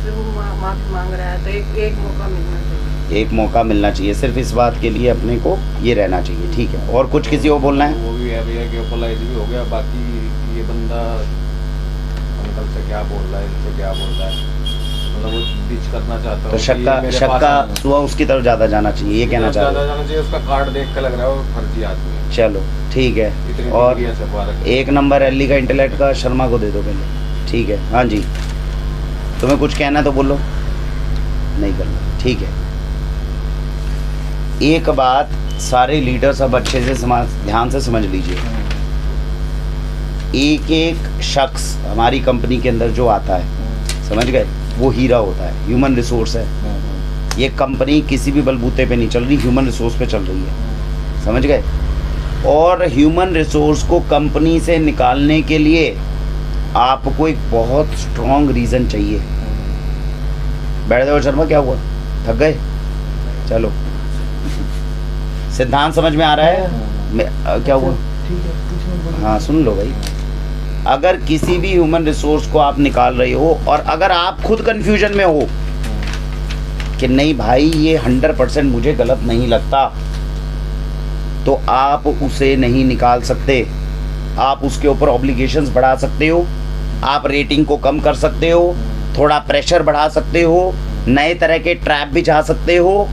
माफी मांग रहा है, तो एक मौका मिलना चाहिए। एक मौका मिलना चाहिए, सिर्फ इस बात के लिए अपने को ये रहना चाहिए। ठीक है, और कुछ किसी को बोलना है? वो भी है भैया कि अपोलाइज भी हो गया। बाकी ये बंदा अंकल से क्या बोल रहा है, इनसे क्या बोल रहा है, मतलब वो बीच करना चाहता तो हूँ शक कि ये मेरे पास का आना है। सुबह उसकी तरफ ज़्यादा जाना चाहिए, ये कहना चाह ज़्यादा रहे जाना चाहिए। उसका कार्ड देख कर लग रहा है वो फर्जी आदमी है। हो। चलो ठीक है। इतनी और डिग्रियां छपवा रखी है। एक नंबर एलई का इंटेलेक्ट का शर्मा को दे दो पहले। ठीक है, हाँ जी, तुम्हें कुछ कहना तो बोलो, नहीं करना। ठीक है, एक बात सारे लीडर्स अब अच्छे से ध्यान से समझ लीजिए। एक एक शख्स हमारी कंपनी के अंदर जो आता है, समझ गए, वो हीरा होता है, ह्यूमन रिसोर्स है। ये कंपनी किसी भी बलबूते पे नहीं चल रही, ह्यूमन रिसोर्स पे चल रही है, समझ गए। और ह्यूमन रिसोर्स को कंपनी से निकालने के लिए आपको एक बहुत स्ट्रॉन्ग रीज़न चाहिए। बैठ जाओ शर्मा, क्या हुआ, थक गए? चलो, सिद्धांत समझ में आ रहा है? क्या हुआ? ठीक है, कुछ नहीं बोलना। हाँ सुन लो भाई, अगर किसी भी ह्यूमन रिसोर्स को आप निकाल रहे हो और अगर आप खुद कंफ्यूजन में हो कि नहीं भाई ये 100% मुझे गलत नहीं लगता, तो आप उसे नहीं निकाल सकते। आप उसके ऊपर ऑब्लिगेशंस बढ़ा सकते हो, आप रेटिंग को कम कर सकते हो, थोड़ा प्रेशर बढ़ा सकते हो, नए तरह के ट्रैप भी जा सकते हो,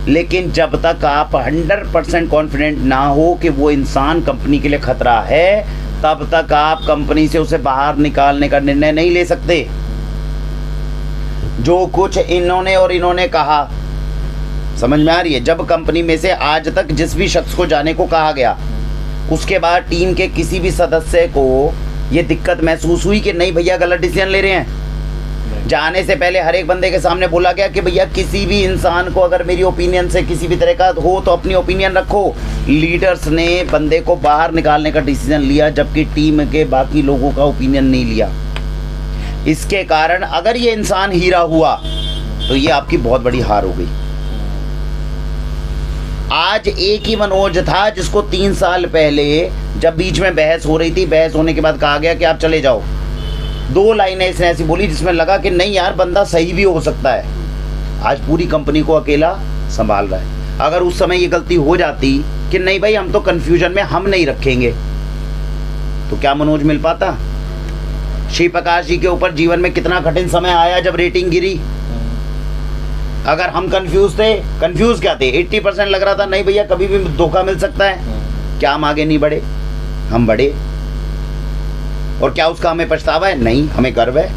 लेकिन जब तक आप 100% कॉन्फिडेंट ना हो कि वो इंसान कंपनी के लिए खतरा है, तब तक आप कंपनी से उसे बाहर निकालने का निर्णय नहीं ले सकते। जो कुछ इन्होंने कहा, समझ में आ रही है? जब कंपनी में से आज तक जिस भी शख्स को जाने को कहा गया, उसके बाद टीम के किसी भी सदस्य को ये दिक्कत महसूस हुई कि नहीं भैया गलत डिसीजन ले रहे हैं? जाने से पहले हर एक बंदे के सामने बोला गया कि भैया किसी भी इंसान को अगर मेरी ओपिनियन से किसी भी तरह का हो तो अपनी ओपिनियन रखो। लीडर्स ने बंदे को बाहर निकालने का डिसीजन लिया, जबकि टीम के बाकी लोगों का ओपिनियन नहीं लिया। इसके कारण अगर ये इंसान हीरा हुआ तो ये आपकी बहुत बड़ी हार हो गई। आज एक ही मनोज था जिसको 3 साल पहले जब बीच में बहस हो रही थी, बहस होने के बाद कहा गया कि आप चले जाओ, 2 लाइनें इसने ऐसी बोली जिसमें लगा कि नहीं यार बंदा सही भी हो सकता है। आज पूरी कंपनी को अकेला संभाल रहा है। अगर उस समय ये गलती हो जाती कि नहीं भाई हम तो कंफ्यूजन में हम नहीं रखेंगे, तो क्या मनोज मिल पाता? श्री प्रकाश जी के ऊपर जीवन में कितना कठिन समय आया जब रेटिंग गिरी। अगर हम कंफ्यूज थे, कंफ्यूज क्या थे, 80% लग रहा था नहीं भैया कभी भी धोखा मिल सकता है, क्या हम आगे नहीं बढ़े? हम बढ़े। और क्या उसका हमें पछतावा है? नहीं, हमें गर्व है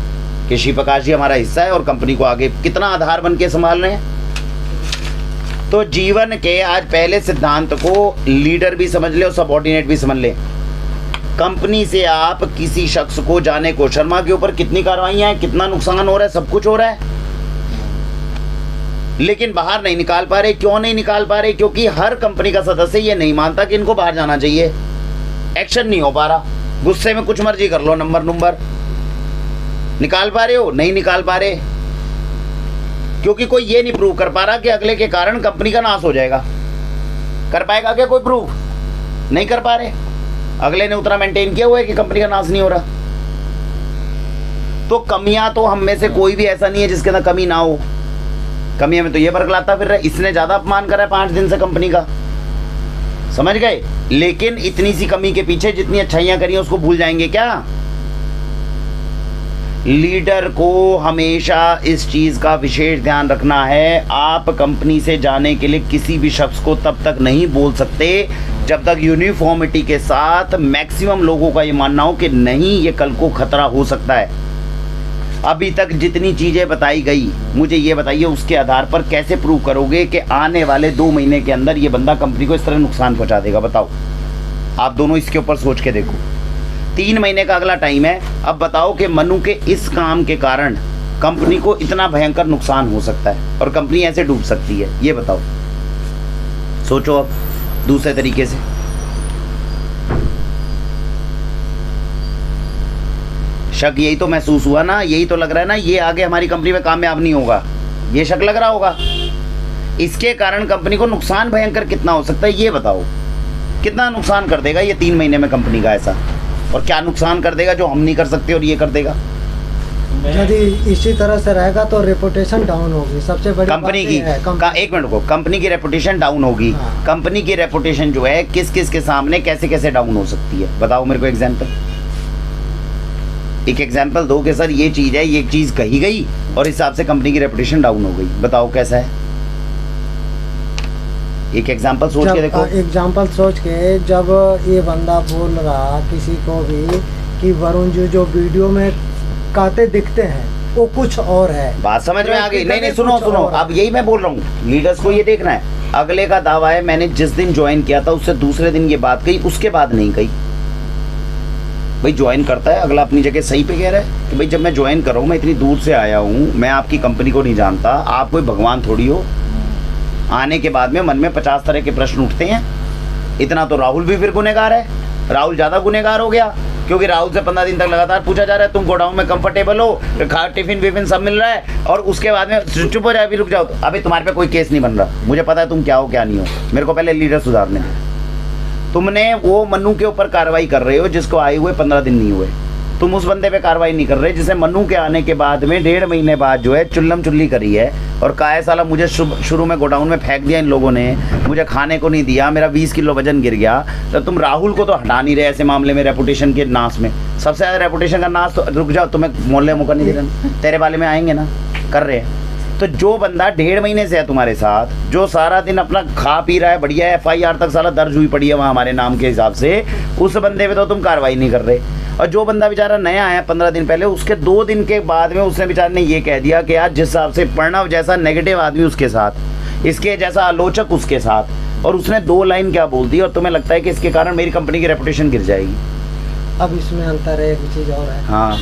कि श्री प्रकाश जी हमारा हिस्सा है और कंपनी को आगे कितना आधार बन के संभाल रहे हैं। तो जीवन के आज पहले सिद्धांत को लीडर भी समझ ले और सबऑर्डिनेट भी समझ ले। कंपनी से आप किसी शख्स को जाने को, शर्मा के ऊपर कितनी कार्रवाइयां हैं, कितना नुकसान हो रहा है, सब कुछ हो रहा है, लेकिन बाहर नहीं निकाल पा रहे। क्यों नहीं निकाल पा रहे? क्योंकि हर कंपनी का सदस्य ये नहीं मानता कि इनको बाहर जाना चाहिए। एक्शन नहीं हो पा रहा, गुस्से में कुछ मर्जी कर लो, नंबर निकाल पा रहे हो? नहीं निकाल पा रहे। क्योंकि कोई ये नहीं प्रूव कर पा रहा कि अगले के कारण कंपनी का नाश हो जाएगा। कर पाएगा क्या कोई प्रूव? नहीं कर पा रहे। अगले ने उतना मेंटेन किया हुआ है कि कंपनी का नाश नहीं हो रहा। तो कमियां तो हम में से कोई भी ऐसा नहीं है जिसके अंदर कमी ना हो। कमियां में तो ये बरगलाता फिर रहा है, इसने ज्यादा अपमान करा है 5 दिन से कंपनी का, समझ गए। लेकिन इतनी सी कमी के पीछे जितनी अच्छाइयां करी हैं उसको भूल जाएंगे क्या? लीडर को हमेशा इस चीज का विशेष ध्यान रखना है। आप कंपनी से जाने के लिए किसी भी शख्स को तब तक नहीं बोल सकते जब तक यूनिफॉर्मिटी के साथ मैक्सिमम लोगों का ये मानना हो कि नहीं, ये कल को खतरा हो सकता है। अभी तक जितनी चीजें बताई गई, मुझे ये बताइए उसके आधार पर कैसे प्रूव करोगे कि आने वाले 2 महीने के अंदर ये बंदा कंपनी को इस तरह नुकसान पहुंचा देगा? बताओ। आप दोनों इसके ऊपर सोच के देखो। 3 महीने का अगला टाइम है। अब बताओ कि मनु के इस काम के कारण कंपनी को इतना भयंकर नुकसान हो सकता है और कंपनी ऐसे डूब सकती है, ये बताओ। सोचो अब दूसरे तरीके से। शक यही तो महसूस हुआ ना, यही तो लग रहा है ना, ये आगे हमारी कंपनी में कामयाब नहीं होगा, ये शक लग रहा होगा। इसके कारण कंपनी को नुकसान भयंकर कितना हो सकता है, ये बताओ। कितना नुकसान कर देगा ये 3 महीने में कंपनी का ऐसा, और क्या नुकसान कर देगा जो हम नहीं कर सकते और ये कर देगा? यदि इसी तरह से रहेगा तो रेपुटेशन डाउन होगी। सबसे बड़ी कंपनी की एक मिनट को, कंपनी की रेपुटेशन डाउन होगी। हाँ। कंपनी की रेपुटेशन जो है किस किस के सामने कैसे कैसे डाउन हो सकती है, बताओ मेरे को एग्जांपल। एक एग्जांपल दो कि सर ये चीज है, ये चीज कही गई और इस हिसाब से कंपनी की रेपुटेशन डाउन हो गई, बताओ कैसा है? एक एग्जांपल सोच के देखो। एग्जांपल सोच के, जब ये बंदा बोल रहा किसी को भी कि वरुण जी जो वीडियो में कहते दिखते हैं वो कुछ और है, बात समझ में आ गई? नहीं, सुनो, अब यही मैं बोल रहा हूँ, लीडर्स को ये देखना है। अगले का दावा है मैंने जिस दिन ज्वाइन किया था उससे दूसरे दिन ये बात कही, उसके बाद नहीं कही। भाई ज्वाइन करता है अगला, अपनी जगह सही पे कह रहा है कि भाई जब मैं ज्वाइन कर रहा हूँ, मैं इतनी दूर से आया हूँ, मैं आपकी कंपनी को नहीं जानता, आप कोई भगवान थोड़ी हो। आने के बाद में मन में 50 तरह के प्रश्न उठते हैं। इतना तो राहुल भी फिर गुनहगार है, राहुल ज्यादा गुनहगार हो गया, क्योंकि राहुल से 15 दिन तक लगातार पूछा जा रहा है तुम गोडाउन में कंफर्टेबल हो, खा टिफिन विफिन सब मिल रहा है, और उसके बाद में चुप हो जाए, अभी रुक जाओ, अभी तुम्हारे पे कोई केस नहीं बन रहा, मुझे पता है तुम क्या हो क्या नहीं हो, मेरे को पहले लीडर सुधारने दो। तुमने वो मनु के ऊपर कार्रवाई कर रहे हो जिसको आए हुए 15 दिन नहीं हुए, तुम उस बंदे पे कार्रवाई नहीं कर रहे जिसे मनु के आने के बाद में 1.5 महीने बाद जो है चुल्लम चुल्ली करी है और कहा है साला मुझे शुरू में गोडाउन में फेंक दिया इन लोगों ने, मुझे खाने को नहीं दिया, मेरा 20 किलो वजन गिर गया। तो तुम राहुल को तो हटा नहीं रहे ऐसे मामले में, रेपुटेशन के नाश में। सबसे ज़्यादा रेपुटेशन का नाश तो, रुक जाओ, तुम्हें मोहल्ले मौका नहीं दे रहे, तेरे वाले में आएंगे ना, कर रहे हैं। तो जो बंदा 1.5 महीने से है तुम्हारे साथ, जो सारा दिन अपना खा पी रहा है, बढ़िया है, FIR तक साला दर्ज हुई पड़ी है वहाँ हमारे नाम के हिसाब से, उस बंदे पे तो तुम कार्रवाई नहीं कर रहे। और जो बंदा बेचारा नया आया 15 दिन पहले, उसके 2 दिन के बाद में उसने बेचारे ने ये कह दिया कि यार जिस हिसाब से प्रणव जैसा नेगेटिव आदमी उसके साथ, इसके जैसा आलोचक उसके साथ, और उसने 2 लाइन क्या बोल दी और तुम्हें लगता है कि इसके कारण मेरी कंपनी की रेपुटेशन गिर जाएगी। अब इसमें अंतर है, एक चीज़ और है, हाँ,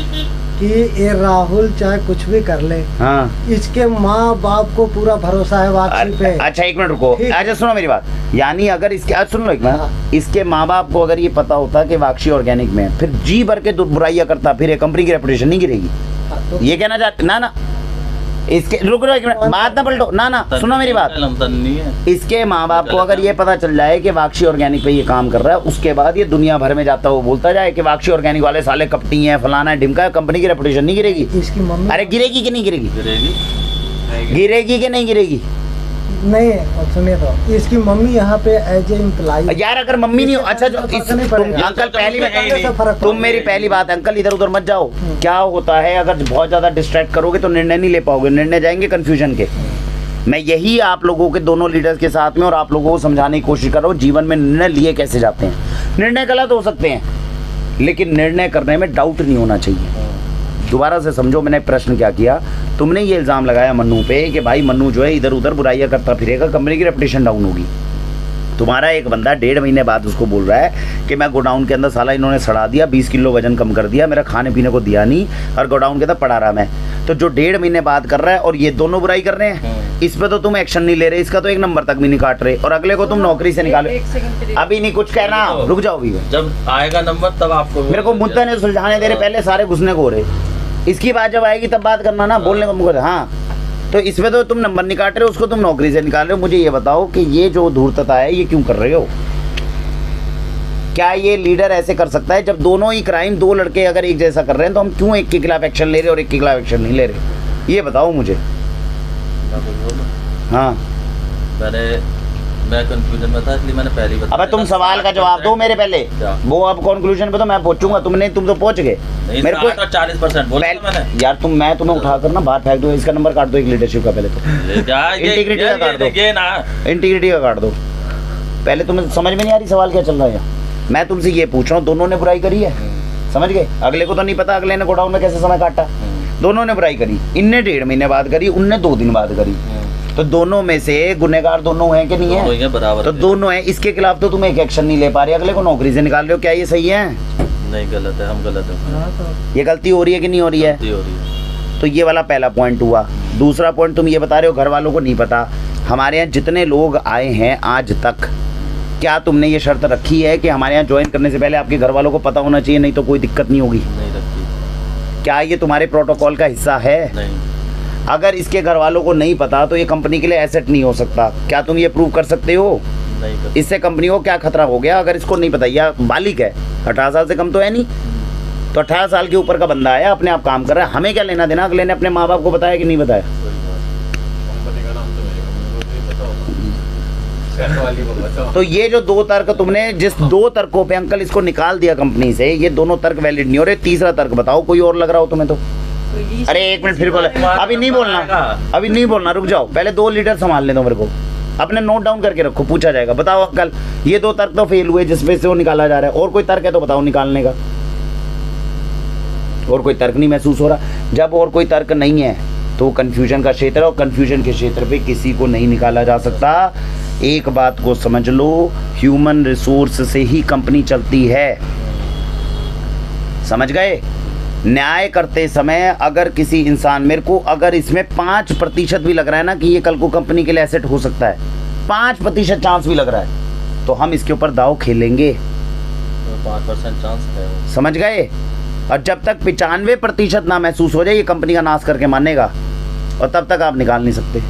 कि ये राहुल चाहे कुछ भी कर ले, हाँ, इसके माँ बाप को पूरा भरोसा है वापसी पे। अच्छा एक मिनट रुको, अच्छा सुनो मेरी बात, यानी अगर इसके, आज सुन लो एक मिनट, हाँ। इसके माँ बाप को अगर ये पता होता कि वाक्षी ऑर्गेनिक में है, फिर जी भर के बुराइयां करता, फिर ये कंपनी की रेपुटेशन नहीं गिरेगी। तो ये कहना चाहते ना, इसके रुक एक मिनट, बात ना पलटो, ना सुनो मेरी बात। इसके माँ बाप को अगर ये पता चल जाए कि वाक्षी ऑर्गेनिक पे ये काम कर रहा है, उसके बाद ये दुनिया भर में जाता हुआ बोलता जाए कि वाक्षी ऑर्गेनिक वाले साले कपटी हैं, फलाना है, ढिमका है, कंपनी की रेपुटेशन नहीं गिरेगी? इसकी मम्मी, अरे गिरेगी कि नहीं गिरेगी? गिरेगी कि नहीं गिरेगी? नहीं, सुनिए तो, इसकी मम्मी यहाँ पे एज ए एम्प्लॉय। यार अगर मम्मी नहीं हो, अच्छा जो अंकल पहली बात, तुम मेरी पहली बात, अंकल इधर उधर मत जाओ। क्या होता है अगर बहुत ज्यादा डिस्ट्रैक्ट करोगे तो निर्णय नहीं ले पाओगे, निर्णय जाएंगे कंफ्यूजन के। मैं यही आप लोगों के दोनों लीडर्स के साथ में और आप लोगों को समझाने की कोशिश कर रहा हूँ, जीवन में निर्णय लिए कैसे जाते हैं। निर्णय गलत हो सकते हैं, लेकिन निर्णय करने में डाउट नहीं होना चाहिए। दोबारा से समझो मैंने प्रश्न क्या किया, तुमने ये इल्ज़ाम लगाया मन्नू पे कि भाई मन्नू जो है इधर उधर बुराइयां करता फिरेगा, कंपनी की रेपुटेशन डाउन होगी। तुम्हारा एक बंदा 1.5 महीने बाद उसको बोल रहा है कि मैं गोडाउन के अंदर साला इन्होंने सड़ा दिया, 20 किलो वजन कम कर दिया, मेरा खाने पीने को दिया नहीं, और गोडाउन के अंदर पड़ा रहा मैं। तो जो 1.5 महीने बाद कर रहा है और ये दोनों बुराई कर रहे हैं, इस पे तो तुम एक्शन नहीं ले रहे, इसका तो 1 नंबर तक भी नहीं काट रहे, और अगले को तुम नौकरी से निकाले। अभी नहीं कुछ कहना, रुक जाओ, अभी जब आएगा नंबर तब आपको, मेरे को मुद्दा नहीं सुलझाने दे रहे, पहले सारे घुसने को हो रहे। इसकी बात जब आएगी तब बात करना ना, बोलने को मुझे। हाँ तो इसमें तो तुम नंबर नहीं काट रहे हो, उसको तुम नौकरी से निकाल रहे हो। मुझे ये बताओ कि ये जो धूर्तता है ये क्यों कर रहे हो? क्या ये लीडर ऐसे कर सकता है? जब दोनों ही क्राइम, दो लड़के अगर एक जैसा कर रहे हैं तो हम क्यों एक के खिलाफ एक्शन ले रहे हैं और एक के खिलाफ एक्शन नहीं ले रहे? ये बताओ मुझे। हाँ, मैं कंफ्यूजन में था इसलिए मैंने पहले ही बताया। अब तुम सवाल का जवाब दो मेरे पहले। वो अब कंक्लूजन पे तो मैं पहुंचूंगा, तुम तो पहुंच गए। मेरे को 40% बोला मैंने यार। मैं तुम्हें उठा कर ना बाहर फेंक दो। इसका नंबर काट दो एक लीडरशिप का पहले तो। इंटीग्रिटी का काट दो, इंटीग्रिटी का काट दो पहले। तुम्हें समझ में नहीं आ रही सवाल क्या चल रहा है? मैं तुमसे ये पूछ रहा हूँ, दोनों ने बुराई करी है, समझ गए? अगले को तो नहीं पता अगले ने गोडाउन में कैसे समय काटा। दोनों ने बुराई करी, इनने 1.5 महीने बाद करी, उनने 2 दिन बाद करी। तो दोनों में से गुनहगार दोनों हैं कि नहीं है? बराबर तो दोनों हैं। इसके खिलाफ तो तुम एक एक्शन नहीं ले पा रहे, अगले को नौकरी से निकाल रहे हो। क्या ये सही है? नहीं, गलत है, हम गलत है। ये गलती हो रही है कि नहीं हो रही है? तो ये वाला पहला पॉइंट हुआ। दूसरा पॉइंट तुम ये बता रहे हो घर वालों को नहीं पता। हमारे यहाँ जितने लोग आए हैं आज तक, क्या तुमने ये शर्त रखी है कि हमारे यहाँ ज्वाइन करने से पहले आपके घर वालों को पता होना चाहिए, नहीं तो कोई दिक्कत नहीं होगी? नहीं रखी। क्या ये तुम्हारे प्रोटोकॉल का हिस्सा है? नहीं। अगर इसके घर वालों को नहीं पता तो ये कंपनी के लिए एसेट नहीं हो सकता। क्या तुम ये प्रूव कर सकते हो? नहीं। इससे कंपनी को क्या खतरा हो गया अगर इसको नहीं पता? या बालिक है, 18 साल से कम तो है नहीं, तो 18 साल के ऊपर का बंदा है, अपने आप काम कर रहा है, हमें क्या लेना देना? अगले ने अपने माँ बाप को बताया कि नहीं बताया? तो ये जो 2 तर्क तुमने, जिस 2 तर्कों पे अंकल इसको निकाल दिया कंपनी से, ये दोनों तर्क वैलिड नहीं हो रहे। तीसरा तर्क बताओ कोई और लग रहा हो तुम्हें तो। अरे 1 मिनट फिर बोले, अभी नहीं बोलना, अभी नहीं बोलना, रुक जाओ। पहले 2 लीडर संभालने दो मेरे को, अपने नोट डाउन करके रखो, पूछा जाएगा। बताओ अंकल, ये 2 तर्क तो फेल हुए जिसमें से वो निकाला जा रहा है। और कोई तर्क है तो बताओ निकालने का। और कोई तर्क नहीं महसूस हो रहा। जब और कोई तर्क नहीं है तो कंफ्यूजन का क्षेत्र है, और कंफ्यूजन के क्षेत्र पे किसी को नहीं निकाला जा सकता। एक बात को समझ लो, ह्यूमन रिसोर्स से ही कंपनी चलती है, समझ गए? न्याय करते समय अगर किसी इंसान, मेरे को अगर इसमें 5% भी लग रहा है ना कि ये कल को कंपनी के लिए एसेट हो सकता है, 5% चांस भी लग रहा है, तो हम इसके ऊपर दाव खेलेंगे। 5% चांस है, समझ गए? और जब तक 95% ना महसूस हो जाए, ये कंपनी का नाश करके मानेगा, और तब तक आप निकाल नहीं सकते।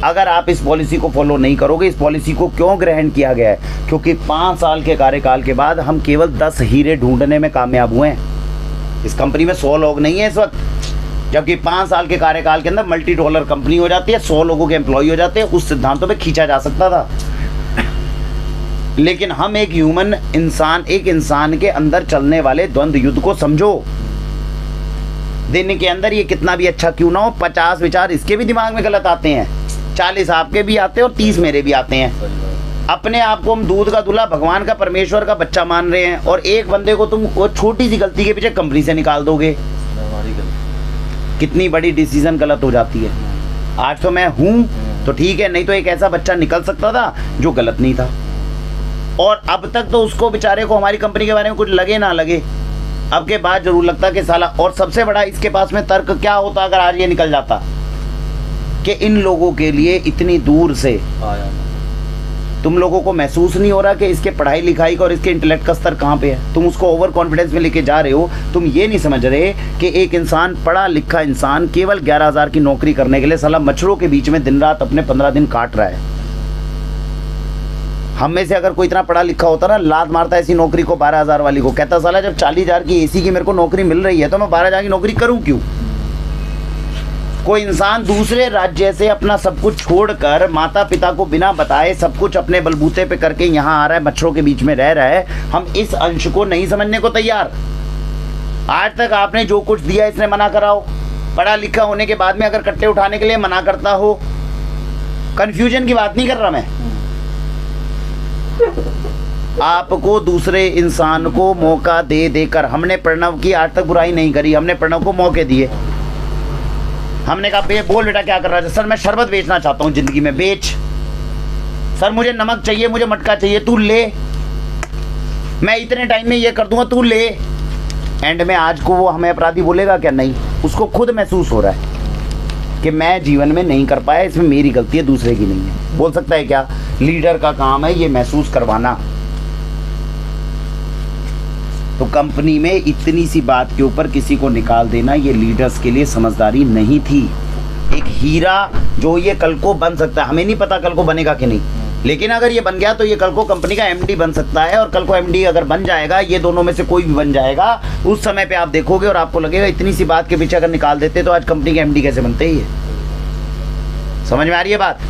अगर आप इस पॉलिसी को फॉलो नहीं करोगे, इस पॉलिसी को क्यों ग्रहण किया गया है? क्योंकि 5 साल के कार्यकाल के बाद हम केवल 10 हीरे ढूंढने में कामयाब हुए हैं। इस कंपनी में 100 लोग नहीं है इस वक्त, जबकि 5 साल के कार्यकाल के अंदर $multi कंपनी हो जाती है, 100 लोगों के एम्प्लॉय हो जाते हैं। उस सिद्धांतों पे खींचा जा सकता था, लेकिन हम एक ह्यूमन इंसान, एक इंसान के अंदर चलने वाले द्वंद्व युद्ध को समझो। दिन के अंदर ये कितना भी अच्छा क्यों ना हो, 50 विचार इसके भी दिमाग में गलत आते हैं, 40 आपके भी आते हैं और 30 मेरे भी आते हैं। अपने आप को हम दूध का दूल्हा, भगवान का, परमेश्वर का बच्चा मान रहे हैं, और एक बंदे को तुम वो छोटी सी गलती के पीछे कंपनी से निकाल दोगे। कितनी बड़ी डिसीजन गलत हो जाती है। आज तो मैं हूं तो ठीक है, नहीं तो एक ऐसा बच्चा निकल सकता था जो गलत नहीं था, और अब तक तो उसको बेचारे को हमारी कंपनी के बारे में कुछ लगे ना लगे, अब के बाद जरूर लगता कि साला। और सबसे बड़ा इसके पास में तर्क क्या होता अगर आज ये निकल जाता कि इन लोगों के लिए इतनी दूर से आया। तुम लोगों को महसूस नहीं हो रहा कि इसके पढ़ाई लिखाई का और इसके इंटेलेक्ट का स्तर कहाँ पे है? तुम उसको ओवर कॉन्फिडेंस में लेके जा रहे हो। तुम ये नहीं समझ रहे कि एक इंसान, पढ़ा लिखा इंसान, केवल 11,000 की नौकरी करने के लिए साला मच्छरों के बीच में दिन रात अपने 15 दिन काट रहा है। हम में से अगर कोई इतना पढ़ा लिखा होता ना, लात मारता ऐसी नौकरी को 12,000 वाली को, कहता साला जब 40,000 की AC की मेरे को नौकरी मिल रही है तो मैं 12,000 की नौकरी करूँ क्यों? कोई इंसान दूसरे राज्य से अपना सब कुछ छोड़कर, माता पिता को बिना बताए सब कुछ अपने बलबूते पे करके यहाँ आ रहा है, मच्छरों के बीच में रह रहा है। हम इस अंश को नहीं समझने को तैयार। आज तक आपने जो कुछ दिया इसने मना कराओ, पढ़ा लिखा होने के बाद में अगर कट्टे उठाने के लिए मना करता हो। कंफ्यूजन की बात नहीं कर रहा मैं, आपको दूसरे इंसान को मौका दे देकर। हमने प्रणव की आज तक बुराई नहीं करी, हमने प्रणव को मौके दिए। हमने कहा बोल बेटा क्या कर रहा है? सर मैं शरबत बेचना चाहता हूँ, जिंदगी में बेच। सर मुझे नमक चाहिए, मुझे मटका चाहिए, तू ले, मैं इतने टाइम में ये कर दूंगा, तू ले। एंड में आज को वो हमें अपराधी बोलेगा क्या? नहीं, उसको खुद महसूस हो रहा है कि मैं जीवन में नहीं कर पाया, इसमें मेरी गलती है, दूसरे की नहीं है। बोल सकता है क्या? लीडर का काम है ये महसूस करवाना। तो कंपनी में इतनी सी बात के ऊपर किसी को निकाल देना, ये लीडर्स के लिए समझदारी नहीं थी। एक हीरा जो ये कल को बन सकता है, हमें नहीं पता कल को बनेगा कि नहीं, लेकिन अगर ये बन गया तो ये कल को कंपनी का एमडी बन सकता है, और कल को एमडी अगर बन जाएगा, ये दोनों में से कोई भी बन जाएगा, उस समय पे आप देखोगे और आपको लगेगा इतनी सी बात के पीछे अगर निकाल देते तो आज कंपनी के एमडी कैसे बनते ही है। समझ में आ रही है बात?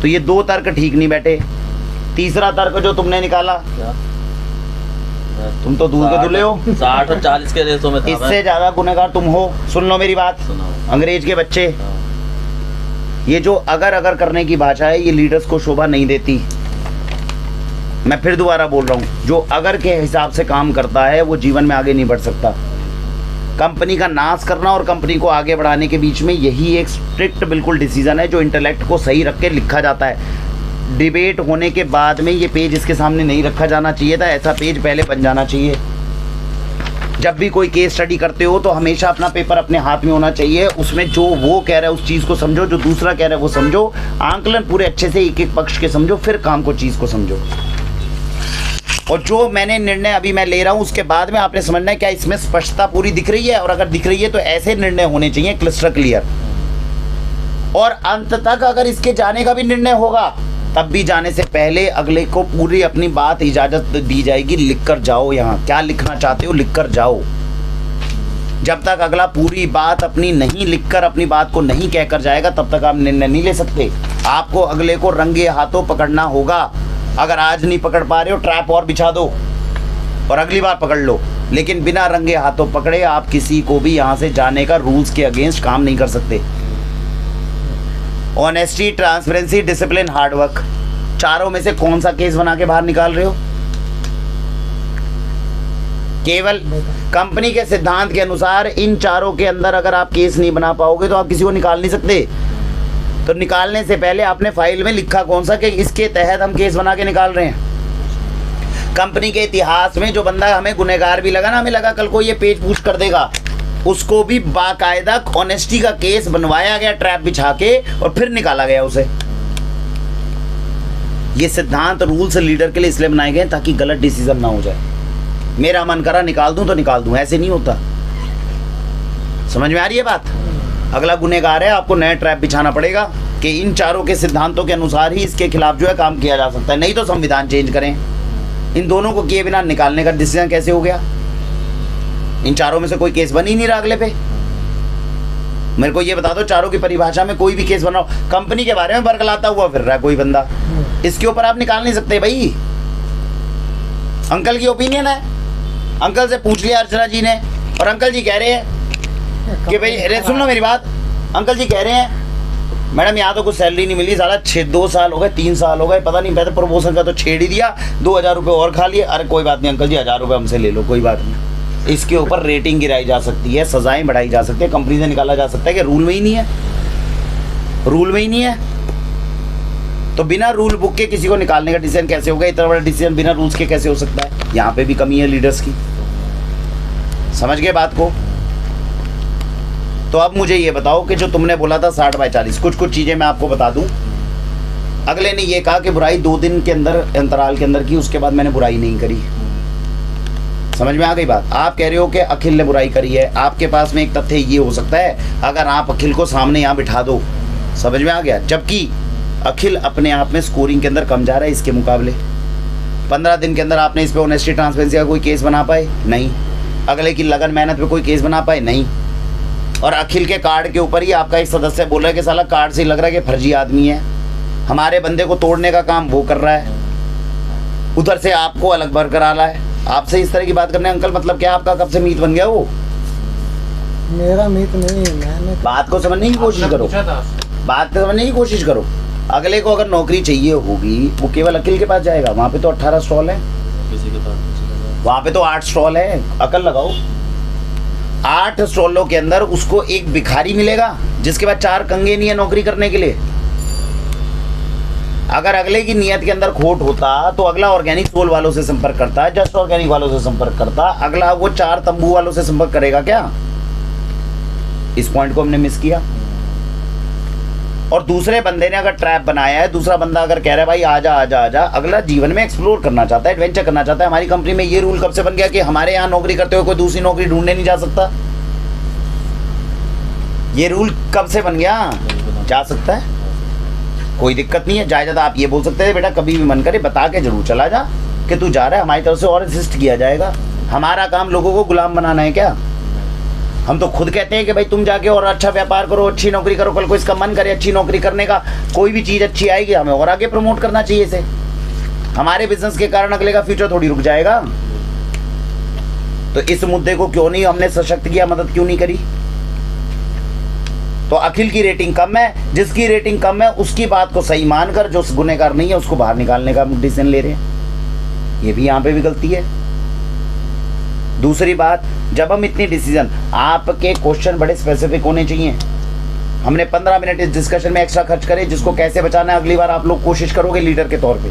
तो ये दो तर्क ठीक नहीं बैठे। तीसरा तर्क जो तुमने निकाला, तुम तो दूर के दुल्हे हो, 60 और 40 के रेसों में था। इससे ज्यादा गुनहगार तुम हो। सुन लो मेरी बात, अंग्रेज के बच्चे, ये जो अगर करने की भाषा है ये लीडर्स को शोभा नहीं देती। मैं फिर दोबारा बोल रहा हूँ, जो अगर के हिसाब से काम करता है वो जीवन में आगे नहीं बढ़ सकता। कंपनी का नाश करना और कंपनी को आगे बढ़ाने के बीच में यही एक स्ट्रिक्ट बिल्कुल डिसीजन है जो इंटेलेक्ट को सही रख के लिखा जाता है। डिबेट होने के बाद में ये पेज इसके सामने नहीं रखा जाना चाहिए था, ऐसा पेज पहले बन जाना चाहिए। जब भी कोई केस स्टडी करते हो तो हमेशा अपना पेपर अपने हाथ में होना चाहिए, उसमें जो वो कह रहा है उस चीज़ को समझो, जो दूसरा कह रहा है वो समझो, आंकलन पूरे अच्छे से एक एक पक्ष के समझो, फिर काम को चीज़ को समझो। और जो मैंने निर्णय अभी मैं ले रहा हूँ उसके बाद में आपने समझना है क्या इसमें स्पष्टता पूरी दिख रही है, और अगर दिख रही है तो ऐसे निर्णय होने चाहिए क्लिस्टर क्लियर। और अंत तक अगर इसके जाने का भी निर्णय होगा तब भी जाने से पहले अगले को पूरी अपनी बात इजाजत दी जाएगी, लिख कर जाओ, यहाँ क्या लिखना चाहते हो लिख कर जाओ। जब तक अगला पूरी बात अपनी नहीं लिखकर अपनी बात को नहीं कहकर जाएगा तब तक आप निर्णय नहीं ले सकते। आपको अगले को रंगे हाथों पकड़ना होगा। अगर आज नहीं पकड़ पा रहे हो ट्रैप और बिछा दो और अगली बार पकड़ लो, लेकिन बिना रंगे हाथों पकड़े आप किसी को भी यहाँ से जाने का रूल्स के अगेंस्ट काम नहीं कर सकते। ऑनेस्टी, ट्रांसपेरेंसी, डिसिप्लिन, हार्डवर्क, चारों में से कौन सा केस बना के बाहर निकाल रहे हो? केवल कंपनी के सिद्धांत के अनुसार इन चारों के अंदर अगर आप केस नहीं बना पाओगे तो आप किसी को निकाल नहीं सकते। तो निकालने से पहले आपने फाइल में लिखा कौन सा कि इसके तहत हम केस बना के निकाल रहे हैं। कंपनी के इतिहास में जो बंदा हमें गुनहगार भी लगा ना, हमें लगा कल को ये पेज पूछ कर देगा, उसको भी बाकायदा ऑनेस्टी का केस बनवाया गया ट्रैप बिछा के और फिर निकाला गया उसे। ये सिद्धांत रूल्स लीडर के लिए इसलिए बनाए गए ताकि गलत डिसीजन ना हो जाए। मेरा मन करा निकाल दूं तो निकाल दूं, ऐसे नहीं होता। समझ में आ रही है बात? अगला गुनहगार है, आपको नया ट्रैप बिछाना पड़ेगा कि इन चारों के सिद्धांतों के अनुसार ही इसके खिलाफ जो है काम किया जा सकता है, नहीं तो संविधान चेंज करें। इन दोनों को किए बिना निकालने का डिसीजन कैसे हो गया? इन चारों में से कोई केस बन ही नहीं रहा अगले पे। मेरे को ये बता दो, चारों की परिभाषा में कोई भी केस बनाओ, कंपनी के बारे में बरगलाता हुआ फिर रहा है कोई बंदा, इसके ऊपर आप निकाल नहीं सकते भाई। अंकल की ओपिनियन है, अंकल से पूछ लिया अर्चना जी ने, और अंकल जी कह रहे हैं कि भाई सुन लो मेरी बात, अंकल जी कह रहे हैं मैडम यहाँ तो कुछ सैलरी नहीं मिली, साला 2 साल हो गए 3 साल हो गए, पता नहीं, पहले प्रमोशन का तो छेड़ ही दिया, 2000 रुपये और खा लिए। अरे कोई बात नहीं अंकल जी, 1000 रुपये हमसे ले लो, कोई बात नहीं। इसके ऊपर रेटिंग गिराई जा सकती है, सजाएं बढ़ाई जा सकती है, कंपनी से निकाला जा सकता है कि रूल में ही नहीं है, रूल में ही नहीं है। तो बिना रूल बुक के किसी को निकालने का डिसीजन कैसे होगा? इतना बड़ा डिसीजन बिना रूल्स के कैसे हो सकता है? यहाँ पे भी कमी है लीडर्स की। समझ गए बात को? तो अब मुझे ये बताओ कि जो तुमने बोला था 60/40, कुछ चीज़ें मैं आपको बता दूं। अगले ने ये कहा कि बुराई 2 दिन के अंदर अंतराल के अंदर की, उसके बाद मैंने बुराई नहीं करी। समझ में आ गई बात? आप कह रहे हो कि अखिल ने बुराई करी है, आपके पास में एक तथ्य ये हो सकता है अगर आप अखिल को सामने यहाँ बिठा दो, समझ में आ गया, जबकि अखिल अपने आप में स्कोरिंग के अंदर कम जा रहा है इसके मुकाबले। 15 दिन के अंदर आपने इस पे ऑनेस्टी ट्रांसपेरेंसी का कोई केस बना पाए? नहीं। अगले की लगन मेहनत पे कोई केस बना पाए? नहीं। और अखिल के कार्ड के ऊपर ही आपका एक सदस्य बोल रहा है कि साला कार्ड से लग रहा है कि फर्जी आदमी है, हमारे बंदे को तोड़ने का काम वो कर रहा है, उधर से आपको अलग बरकरार रहा है। आपसे इस तरह की बात करने अंकल मतलब क्या आपका कब से मीत बन गया? वो मेरा मीत नहीं, मैंने बात को समझने की कोशिश करो, बात समझने की कोशिश करो। अगले को अगर नौकरी चाहिए होगी वो केवल अखिल के पास जाएगा, वहाँ पे तो 18 स्टॉल है, वहाँ पे तो 8 स्टॉल है, अकल लगाओ। 8 स्टॉलों के अंदर उसको एक भिखारी मिलेगा जिसके बाद 4 कंगे नहीं है नौकरी करने के लिए। अगर अगले की नियत के अंदर खोट होता तो अगला ऑर्गेनिक सोल वालों से संपर्क करता, जस्ट ऑर्गेनिक वालों से संपर्क करता, अगला वो 4 तंबू वालों से संपर्क करेगा क्या? इस पॉइंट को हमने मिस किया। और दूसरे बंदे ने अगर ट्रैप बनाया है, दूसरा बंदा अगर कह रहा है भाई आजा आजा आजा, अगला जीवन में एक्सप्लोर करना चाहता है, एडवेंचर करना चाहता है। हमारी कंपनी में ये रूल कब से बन गया कि हमारे यहाँ नौकरी करते हुए कोई दूसरी नौकरी ढूंढने नहीं जा सकता? ये रूल कब से बन गया? जा सकता है, कोई दिक्कत नहीं है, जायज़ा आप ये बोल सकते हैं बेटा कभी भी मन करे बता के जरूर चला जा कि तू जा रहा है, हमारी तरफ से और असिस्ट किया जाएगा। हमारा काम लोगों को गुलाम बनाना है क्या? हम तो खुद कहते हैं कि भाई तुम जाके और अच्छा व्यापार करो, अच्छी नौकरी करो, कल को इसका मन करे अच्छी नौकरी करने का, कोई भी चीज़ अच्छी आएगी हमें और आगे प्रमोट करना चाहिए इसे। हमारे बिजनेस के कारण अगले का फ्यूचर थोड़ी रुक जाएगा। तो इस मुद्दे को क्यों नहीं हमने सशक्त किया, मदद क्यों नहीं करी? तो अखिल की रेटिंग कम है, जिसकी रेटिंग कम है उसकी बात को सही मानकर जो गुनहगार नहीं है उसको बाहर निकालने का डिसीजन ले रहे हैं, ये भी यहाँ पे भी गलती है। दूसरी बात, जब हम इतनी डिसीजन, आपके क्वेश्चन बड़े स्पेसिफिक होने चाहिए। हमने 15 मिनट इस डिस्कशन में एक्स्ट्रा खर्च करे, जिसको कैसे बचाना है अगली बार आप लोग कोशिश करोगे लीडर के तौर पे।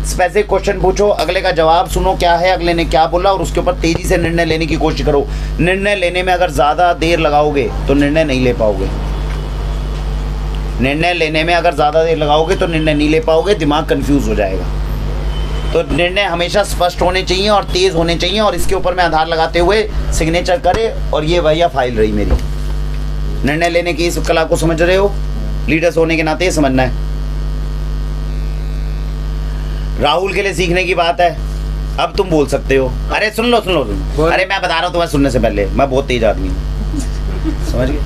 स्पेसिफिक क्वेश्चन पूछो, अगले का जवाब सुनो क्या है, अगले ने क्या बोला, और उसके ऊपर तेजी से निर्णय लेने की कोशिश करो। निर्णय लेने में अगर ज़्यादा देर लगाओगे तो निर्णय नहीं ले पाओगे। निर्णय लेने में अगर ज़्यादा देर लगाओगे तो निर्णय नहीं ले पाओगे, दिमाग कंफ्यूज हो जाएगा। तो निर्णय हमेशा स्पष्ट होने चाहिए और तेज़ होने चाहिए, और इसके ऊपर मैं आधार लगाते हुए सिग्नेचर करे, और ये भैया फाइल रही मेरी। निर्णय लेने की इस कला को समझ रहे हो, लीडर्स होने के नाते समझना है। राहुल के लिए सीखने की बात है, अब तुम बोल सकते हो। अरे सुन लो। अरे मैं बता रहा हूँ तुम्हें सुनने से पहले, मैं बहुत तेज आदमी हूँ, समझ गए?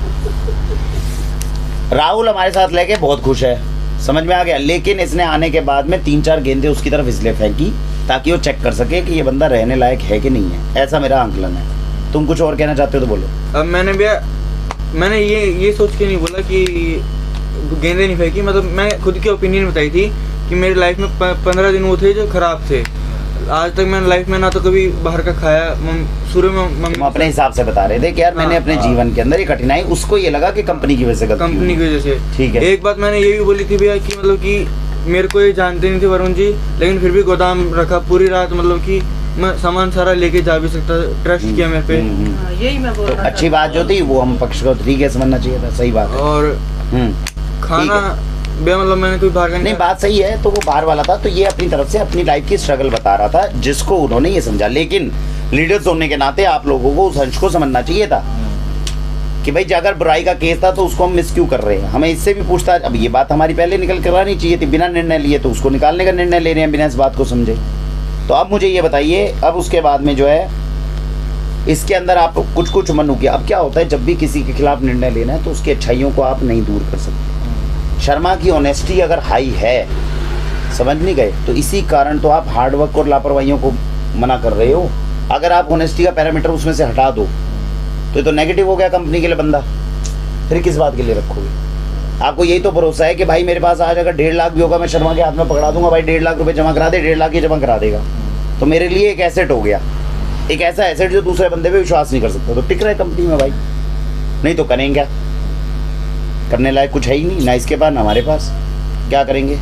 राहुल हमारे साथ लेके बहुत खुश है, समझ में आ गया, लेकिन इसने आने के बाद में 3-4 गेंदें उसकी तरफ इसलिए फेंकी ताकि वो चेक कर सके कि ये बंदा रहने लायक है कि नहीं है। ऐसा मेरा आंकलन है। तुम कुछ और कहना चाहते हो तो बोलो। अब मैंने ये सोच के नहीं बोला कि गेंदें नहीं फेंकी, मतलब मैं खुद की ओपिनियन बताई थी कि मेरी लाइफ में 15 दिन वो थे जो खराब थे। आज तक मैंने लाइफ में ना तो कभी बाहर का खाया, शुरू में तुम अपने हिसाब से बता रहे थे कि यार मैंने अपने जीवन के अंदर ये कठिनाई, उसको ये लगा कि कंपनी की वजह से, कंपनी की वजह से। ठीक है, एक बात मैंने ये भी बोली थी भैया कि मतलब कि मेरे को ये जानते नहीं थे वरुण जी, लेकिन फिर भी गोदाम रखा पूरी रात, मतलब कि मैं सामान सारा लेके जा भी सकता, ट्रस्ट किया मेरे पे। यही मैं बोल रहा था। अच्छी बात जो थी वो हम पक्ष को ठीक है समझना चाहिए था, सही बात है। और खाना भैया मतलब मैंने कोई बाहर नहीं, बात सही है। तो वो बाहर वाला था, तो ये अपनी तरफ से अपनी लाइफ की स्ट्रगल बता रहा था, जिसको उन्होंने ये समझा। लेकिन लीडर्स होने के नाते आप लोगों को उस अंश को समझना चाहिए था कि भाई अगर बुराई का केस था तो उसको हम मिस क्यों कर रहे हैं, हमें इससे भी पूछता। अब ये बात हमारी पहले निकल कर आनी चाहिए थी, बिना निर्णय लिए तो उसको निकालने का निर्णय ले रहे हैं बिना इस बात को समझे। तो अब मुझे ये बताइए, अब उसके बाद में जो है इसके अंदर आप कुछ मनु किया। अब क्या होता है, जब भी किसी के खिलाफ निर्णय लेना है तो उसकी अच्छाइयों को आप नहीं दूर कर सकते। शर्मा की ऑनेस्टी अगर हाई है, समझ नहीं गए, तो इसी कारण तो आप हार्डवर्क और लापरवाहियों को मना कर रहे हो। अगर आप ऑनेस्टी का पैरामीटर उसमें से हटा दो तो ये तो नेगेटिव हो गया कंपनी के लिए बंदा, फिर किस बात के लिए रखोगे? आपको यही तो भरोसा है कि भाई मेरे पास आज अगर 1.5 लाख भी होगा मैं शर्मा के हाथ में पकड़ा दूंगा, भाई 1.5 लाख रुपए जमा करा दे, 1.5 लाख ही जमा करा देगा, तो मेरे लिए एक एसेट हो गया, एक ऐसा एसेट जो दूसरे बंदे पे विश्वास नहीं कर सकता, तो टिक रहे कंपनी में भाई। नहीं तो करेंगे क्या? करने लायक कुछ है ही नहीं, ना इसके पास ना हमारे पास, क्या करेंगे?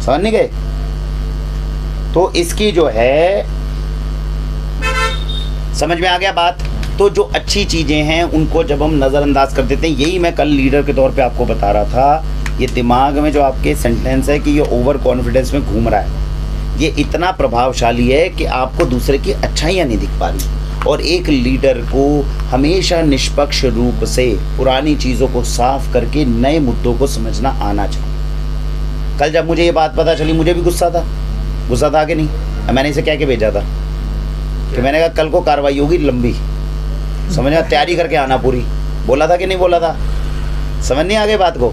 समझ नहीं गए? तो इसकी जो है समझ में आ गया बात। तो जो अच्छी चीज़ें हैं उनको जब हम नज़रअंदाज कर देते हैं, यही मैं कल लीडर के तौर पे आपको बता रहा था, ये दिमाग में जो आपके सेंटेंस है कि ये ओवर कॉन्फिडेंस में घूम रहा है, ये इतना प्रभावशाली है कि आपको दूसरे की अच्छाइयाँ नहीं दिख पा रही। और एक लीडर को हमेशा निष्पक्ष रूप से पुरानी चीज़ों को साफ करके नए मुद्दों को समझना आना चाहिए। कल जब मुझे ये बात पता चली मुझे भी गुस्सा था कि नहीं? मैंने इसे कह के भेजा था कि मैंने कहा कल को कार्रवाई होगी लंबी, समझ में, तैयारी करके आना पूरी। बोला था कि नहीं बोला था? समझ नहीं आ गई बात को?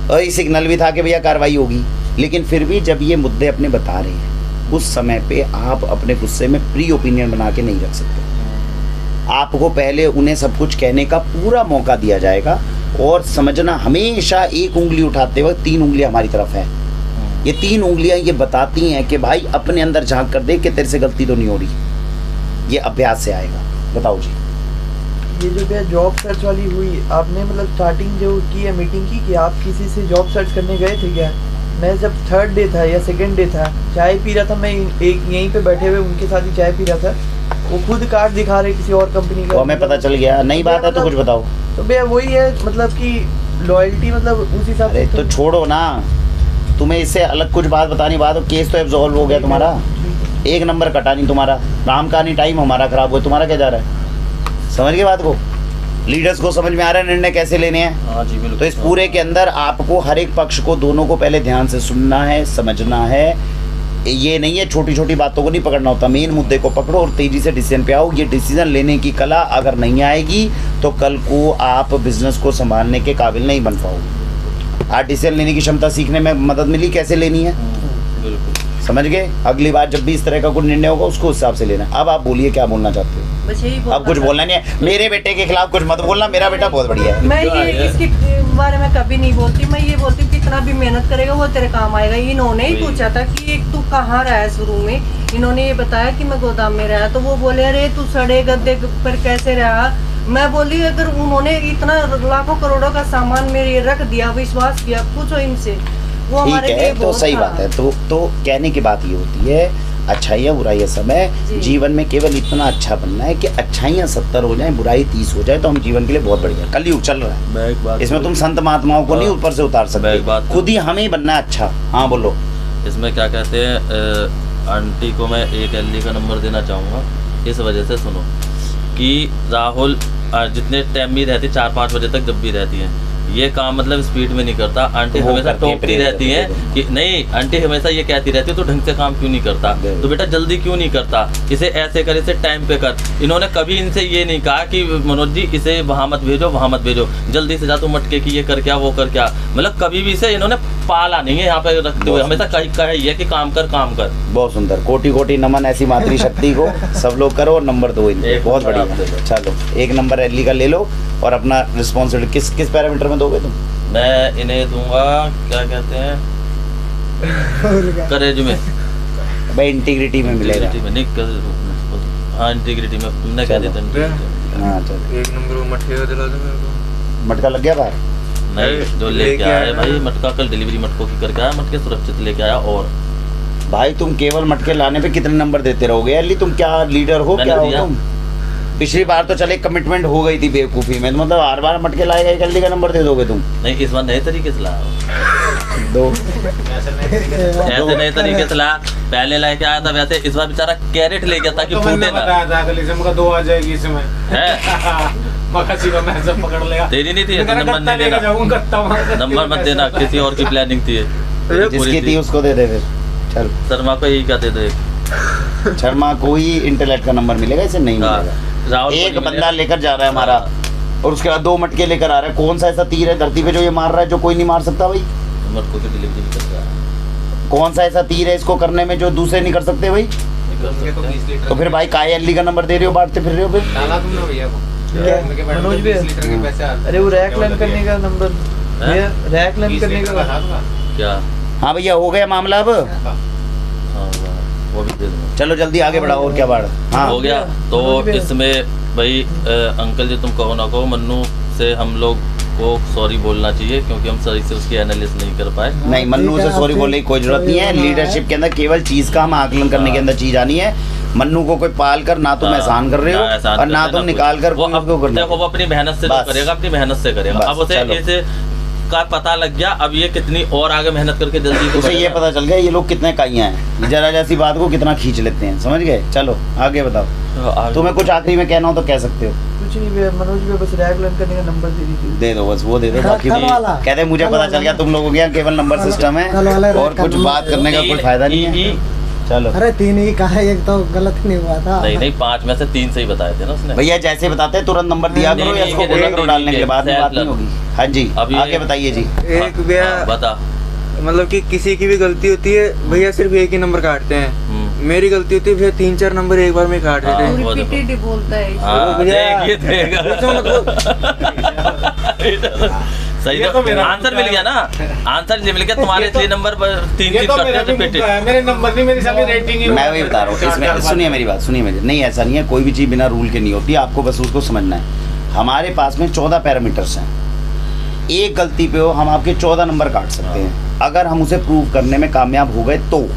और ये सिग्नल भी था कि भैया कार्रवाई होगी, लेकिन फिर भी जब ये मुद्दे अपने बता रहे हैं उस समय पे आप अपने गुस्से में प्री ओपिनियन बना के नहीं रख सकते। आपको पहले उन्हें सब कुछ कहने का पूरा मौका दिया जाएगा, और समझना हमेशा एक उंगली उठाते वक्त 3 उंगलियां हमारी तरफ है। ये 3 उंगलियां ये बताती हैं कि भाई अपने अंदर झांक कर देख कि तेरे से गलती तो नहीं हो रही। ये अभ्यास से आएगा। बताओ जी। ये जो भैया जॉब सर्च वाली हुई, आपने मतलब स्टार्टिंग जो की है मीटिंग की कि आप किसी से जॉब सर्च करने गए थे क्या? मैं जब 3rd डे था या 2nd डे था, चाय पी रहा था, मैं एक यहीं पे बैठे हुए उनके साथ ही चाय पी रहा था, वो खुद कार्ड दिखा रहे किसी और कंपनी का। तो हमें पता चल गया, नई बात है तो कुछ बताओ। तो भैया वही है, मतलब कि लॉयल्टी मतलब उस हिसाब से। तो छोड़ो ना, तुम्हें इससे अलग कुछ बात बतानी, बात केस तो एब्जॉल्व हो गया तुम्हारा, 1 नंबर कटा नहीं तुम्हारा, काम का नहीं, टाइम हमारा खराब हुआ, तुम्हारा क्या जा रहा है? समझ गए बात को? लीडर्स को समझ में आ रहा है निर्णय कैसे लेने हैं। हाँ जी बिल्कुल। तो इस पूरे के अंदर आपको हर एक पक्ष को, दोनों को पहले ध्यान से सुनना है, समझना है। ये नहीं है छोटी छोटी बातों को नहीं पकड़ना होता, मेन मुद्दे को पकड़ो और तेजी से डिसीजन पे आओ। ये डिसीजन लेने की कला अगर नहीं आएगी तो कल को आप बिजनेस को संभालने के काबिल नहीं बन पाओगे। आज डिसीजन लेने की क्षमता सीखने में मदद मिली, कैसे लेनी है बिल्कुल समझ गए। अगली बार जब भी इस तरह का कोई निर्णय होगा उसको हिसाब से लेना। अब आप बोलिए क्या बोलना चाहते हो। बस यही अब कुछ बोलना नहीं है, मेरे बेटे के खिलाफ कुछ मत बोलना, मेरा बेटा बहुत बढ़िया है। मैं ये इसके बारे में कभी नहीं बोलती। मैं ये बोलती हूँ कितना भी मेहनत करेगा वो तेरे काम आएगा। इन्होंने ही पूछा था कि एक तू कहाँ रहा है शुरू में, इन्होंने ये बताया कि मैं गोदाम में रहा। तो वो बोले अरे तू सड़े गद्दे पर कैसे रहा। मैं बोली अगर उन्होंने इतना लाखों करोड़ों का सामान मेरे रख दिया, विश्वास किया, पूछो इनसे, वो हमारे ठीक लिए है तो बहुत सही था। बात है। तो कहने की बात ये होती है, अच्छाइयाँ बुराइयाँ समय जी। जीवन में केवल इतना अच्छा बनना है कि अच्छाइयाँ 70 हो जाएं, बुराई 30 हो जाए, तो हम जीवन के लिए बहुत बढ़िया। कलयुग चल रहा है, मैं एक बात इसमें तुम संत महात्माओं को नहीं ऊपर से उतार मैं सकते, एक बात खुद ही हमें ही बनना है अच्छा। हाँ बोलो। इसमें क्या कहते हैं, आंटी को मैं एक एलडी का नंबर देना चाहूँगा इस वजह से, सुनो कि राहुल जितने टाइम भी रहती 4-5 बजे तक जब भी रहती हैं, ये काम मतलब स्पीड में नहीं करता। आंटी वो हमेशा करती है, टोकती रहती है कि नहीं, आंटी हमेशा ये कहती रहती है तो ढंग से काम क्यों नहीं करता, तो बेटा जल्दी क्यों नहीं करता, इसे ऐसे कर, इसे टाइम पे कर। इन्होंने कभी इनसे ये नहीं कहा कि मनोज जी इसे वहाँ मत भेजो, वहाँ मत भेजो, जल्दी से जा तू मटके की ये कर क्या वो कर क्या, मतलब कभी भी इसे इन्होंने पाला नहीं है यहाँ पे रखते हुए, हमेशा कहा ही है कि काम कर काम कर। बहुत सुंदर, कोटि कोटि नमन ऐसी मातृशक्ति को सब लोग करो और नंबर दो इनको, बहुत बढ़िया। चलो एक नंबर एलई का ले लो और अपना रिस्पॉन्सिबिलिटी किस पैरामीटर में दोगे तुम। मैं इन्हें दूंगा क्या कहते हैं, करेज में, भाई इंटीग्रिटी में मिलेगा। इंटीग्रिटी में नहीं, हाँ इंटीग्रिटी में तुमने क्या दिया था। हाँ चलो एक नंबर वो मटके का दिला दो मेरे को। मटका लग गया बाहर। नहीं जो लेके आया भाई मटका, कल डिलीवरी मटकों की करके आया, मटके सुरक्षित लेके आया। और भाई तुम केवल मटके लाने पे कितने नंबर देते रहोगे एलई, तुम क्या लीडर हो, मैंने क्या हो दिया। तुम। पिछली बार तो चले कमिटमेंट हो गई थी बेवकूफ़ी में, तो मतलब हर बार मटके लाएगा एक एलई का नंबर दे दोगे तुम। नहीं इस बार नए तरीके से लाया, दो ऐसे नए तरीके से लाया। पहले लेके आया था वैसे, इस बार बेचारा कैरेट ले गया था कि फूटे ना था दो आ जाएगी इसमें है। मकासी का मैं सब पकड़ लेगा। तेरी नहीं थी, नंबर नहीं देना, नंबर मत देना, किसी और की प्लानिंग थी। जिसकी थी उसको दे दे फिर। चल शर्मा को यही कहते थे, शर्मा को ही इंटरनेट का नंबर मिलेगा, इसे नहीं मिलेगा। राहुल को एक नहीं बंदा मिलेगा। लेकर जा रहा है हमारा और उसके बाद 2 मटके लेकर आ रहा है। कौन सा ऐसा तीर है धरती पे जो ये मार रहा है जो कोई नहीं मार सकता भाई। मटकों की डिलीवरी भी करता है, कौन सा ऐसा तीर है इसको करने में जो दूसरे नहीं कर सकते भाई। नहीं कर सकते। तो फिर भाई काय एलई का नंबर दे रहे हो, बांटते फिर रहे हो फिर। डाला तुमने भैया को मनोज भी 20 लीटर के पैसे आते अरे वो रैक लैंड करने का नंबर, हैं? ये रैक लैंड 20 करने लीटर का का था। क्या हाँ भैया हो गया मामला अब। हाँ वो भी दे दूंगा। चलो जल्दी आगे बढ़ाओ और क्या बाढ़। हाँ हो गया। तो इसमें भाई अंकल जी तुम कहो ना कहो, मन्नू से हम लोग को सॉरी बोलना चाहिए क्योंकि हम सही से उसकी एनालिसिस नहीं कर पाए। नहीं मन्नू से सॉरी बोलने की कोई जरूरत नहीं है। लीडरशिप के अंदर केवल चीज का हम आकलन करने के अंदर चीज आनी है। मन्नू को कोई पाल कर ना तुम एहसान कर रहे हो और ना तुम निकाल कर वो करना। देखो वो अपनी मेहनत से जो बस। करेगा, अपनी मेहनत से करेगा। बस, अब उसे चलो। इसे का पता लग गया, अब ये कितनी और आगे मेहनत करके जल्दी से उसे ये करेगा। पता चल गया ये लोग कितने काइयां हैं, जरा जैसी बात को कितना खींच लेते हैं, समझ गए। चलो आगे बताओ, तो आगे- तुम्हें कुछ आखिरी में कहना हो तो कह सकते हो। कुछ नहीं भैया, मनोज भी बस रैक लैंड करने का नंबर दे दीजिए। दे दो बस, वो दे दो। बाकी कल वाला। कहते मुझे कल पता वाला। चल गया तुम लोगों के यहाँ केवल नंबर सिस्टम है कल वाला और कुछ कल बात करने का कोई फायदा नहीं है। चलो अरे 3 ही कहा, एक तो गलत नहीं हुआ था। नहीं नहीं 5 में से 3 सही बताए थे ना उसने। भैया जैसे बताते हैं तुरंत नंबर दिया नहीं, करो या नहीं, इसको नहीं, बोला नहीं, करो नहीं, डालने के नहीं, बाद में बात नहीं नहीं, होगी। हाँ जी अब ये- आगे बताइए जी। एक भैया हाँ, बता। मतलब कि किसी की भी गलती होती है भैया, सिर्फ एक ही नंबर काटते हैं। मेरी गलती होती है भैया 3-4 नंबर एक बार में काट देते हाँ, हैं। वो देखो। रिपीटेड बोलता है। हाँ, भैया, देख, ये देगा। सही ये तो मेरा आंसर मिल गया ना, आंसर ये मिल गया तुम्हारे ये तो- इसलिए नंबर 3 ये तो करते मेरा हैं भी रिपीटेड। मुद्दा है, मेरे नंबर नहीं, मेरी सारी रेटिंग ही मैं वही बता रहा हूँ इसमें, सुनिए मेरी बात, सुनिए मेरी। नहीं ऐसा नहीं है, कोई भी चीज़ बिना रूल के नहीं होती, आपको बस उसको समझना है। हमारे पास में 14 पैरामीटर्स हैं, एक गलती पे हो हम आपके 14 नंबर काट सकते हैं अगर हम उसे प्रूव करने में कामयाब हो गए तो।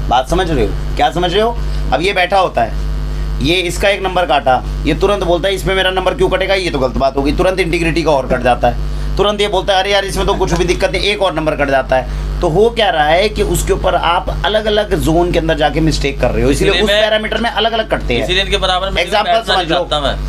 बात समझ रहे हो, क्या समझ रहे हो। अब ये बैठा होता है, ये इसका एक नंबर काटा, ये तुरंत बोलता है इसमें मेरा नंबर क्यों कटेगा, ये तो गलत बात होगी। तुरंत इंटीग्रिटी का और कट जाता है, तुरंत ये बोलता है अरे यार इसमें तो कुछ भी दिक्कत नहीं, एक और नंबर कट जाता है। तो हो क्या रहा है कि उसके ऊपर आप अलग अलग जोन के अंदर जाके मिस्टेक कर रहे हो, इसलिए उस पैरामीटर में अलग अलग कटते हैं। इसीलिए इनके बराबर में एग्जाम्पल समझ लो,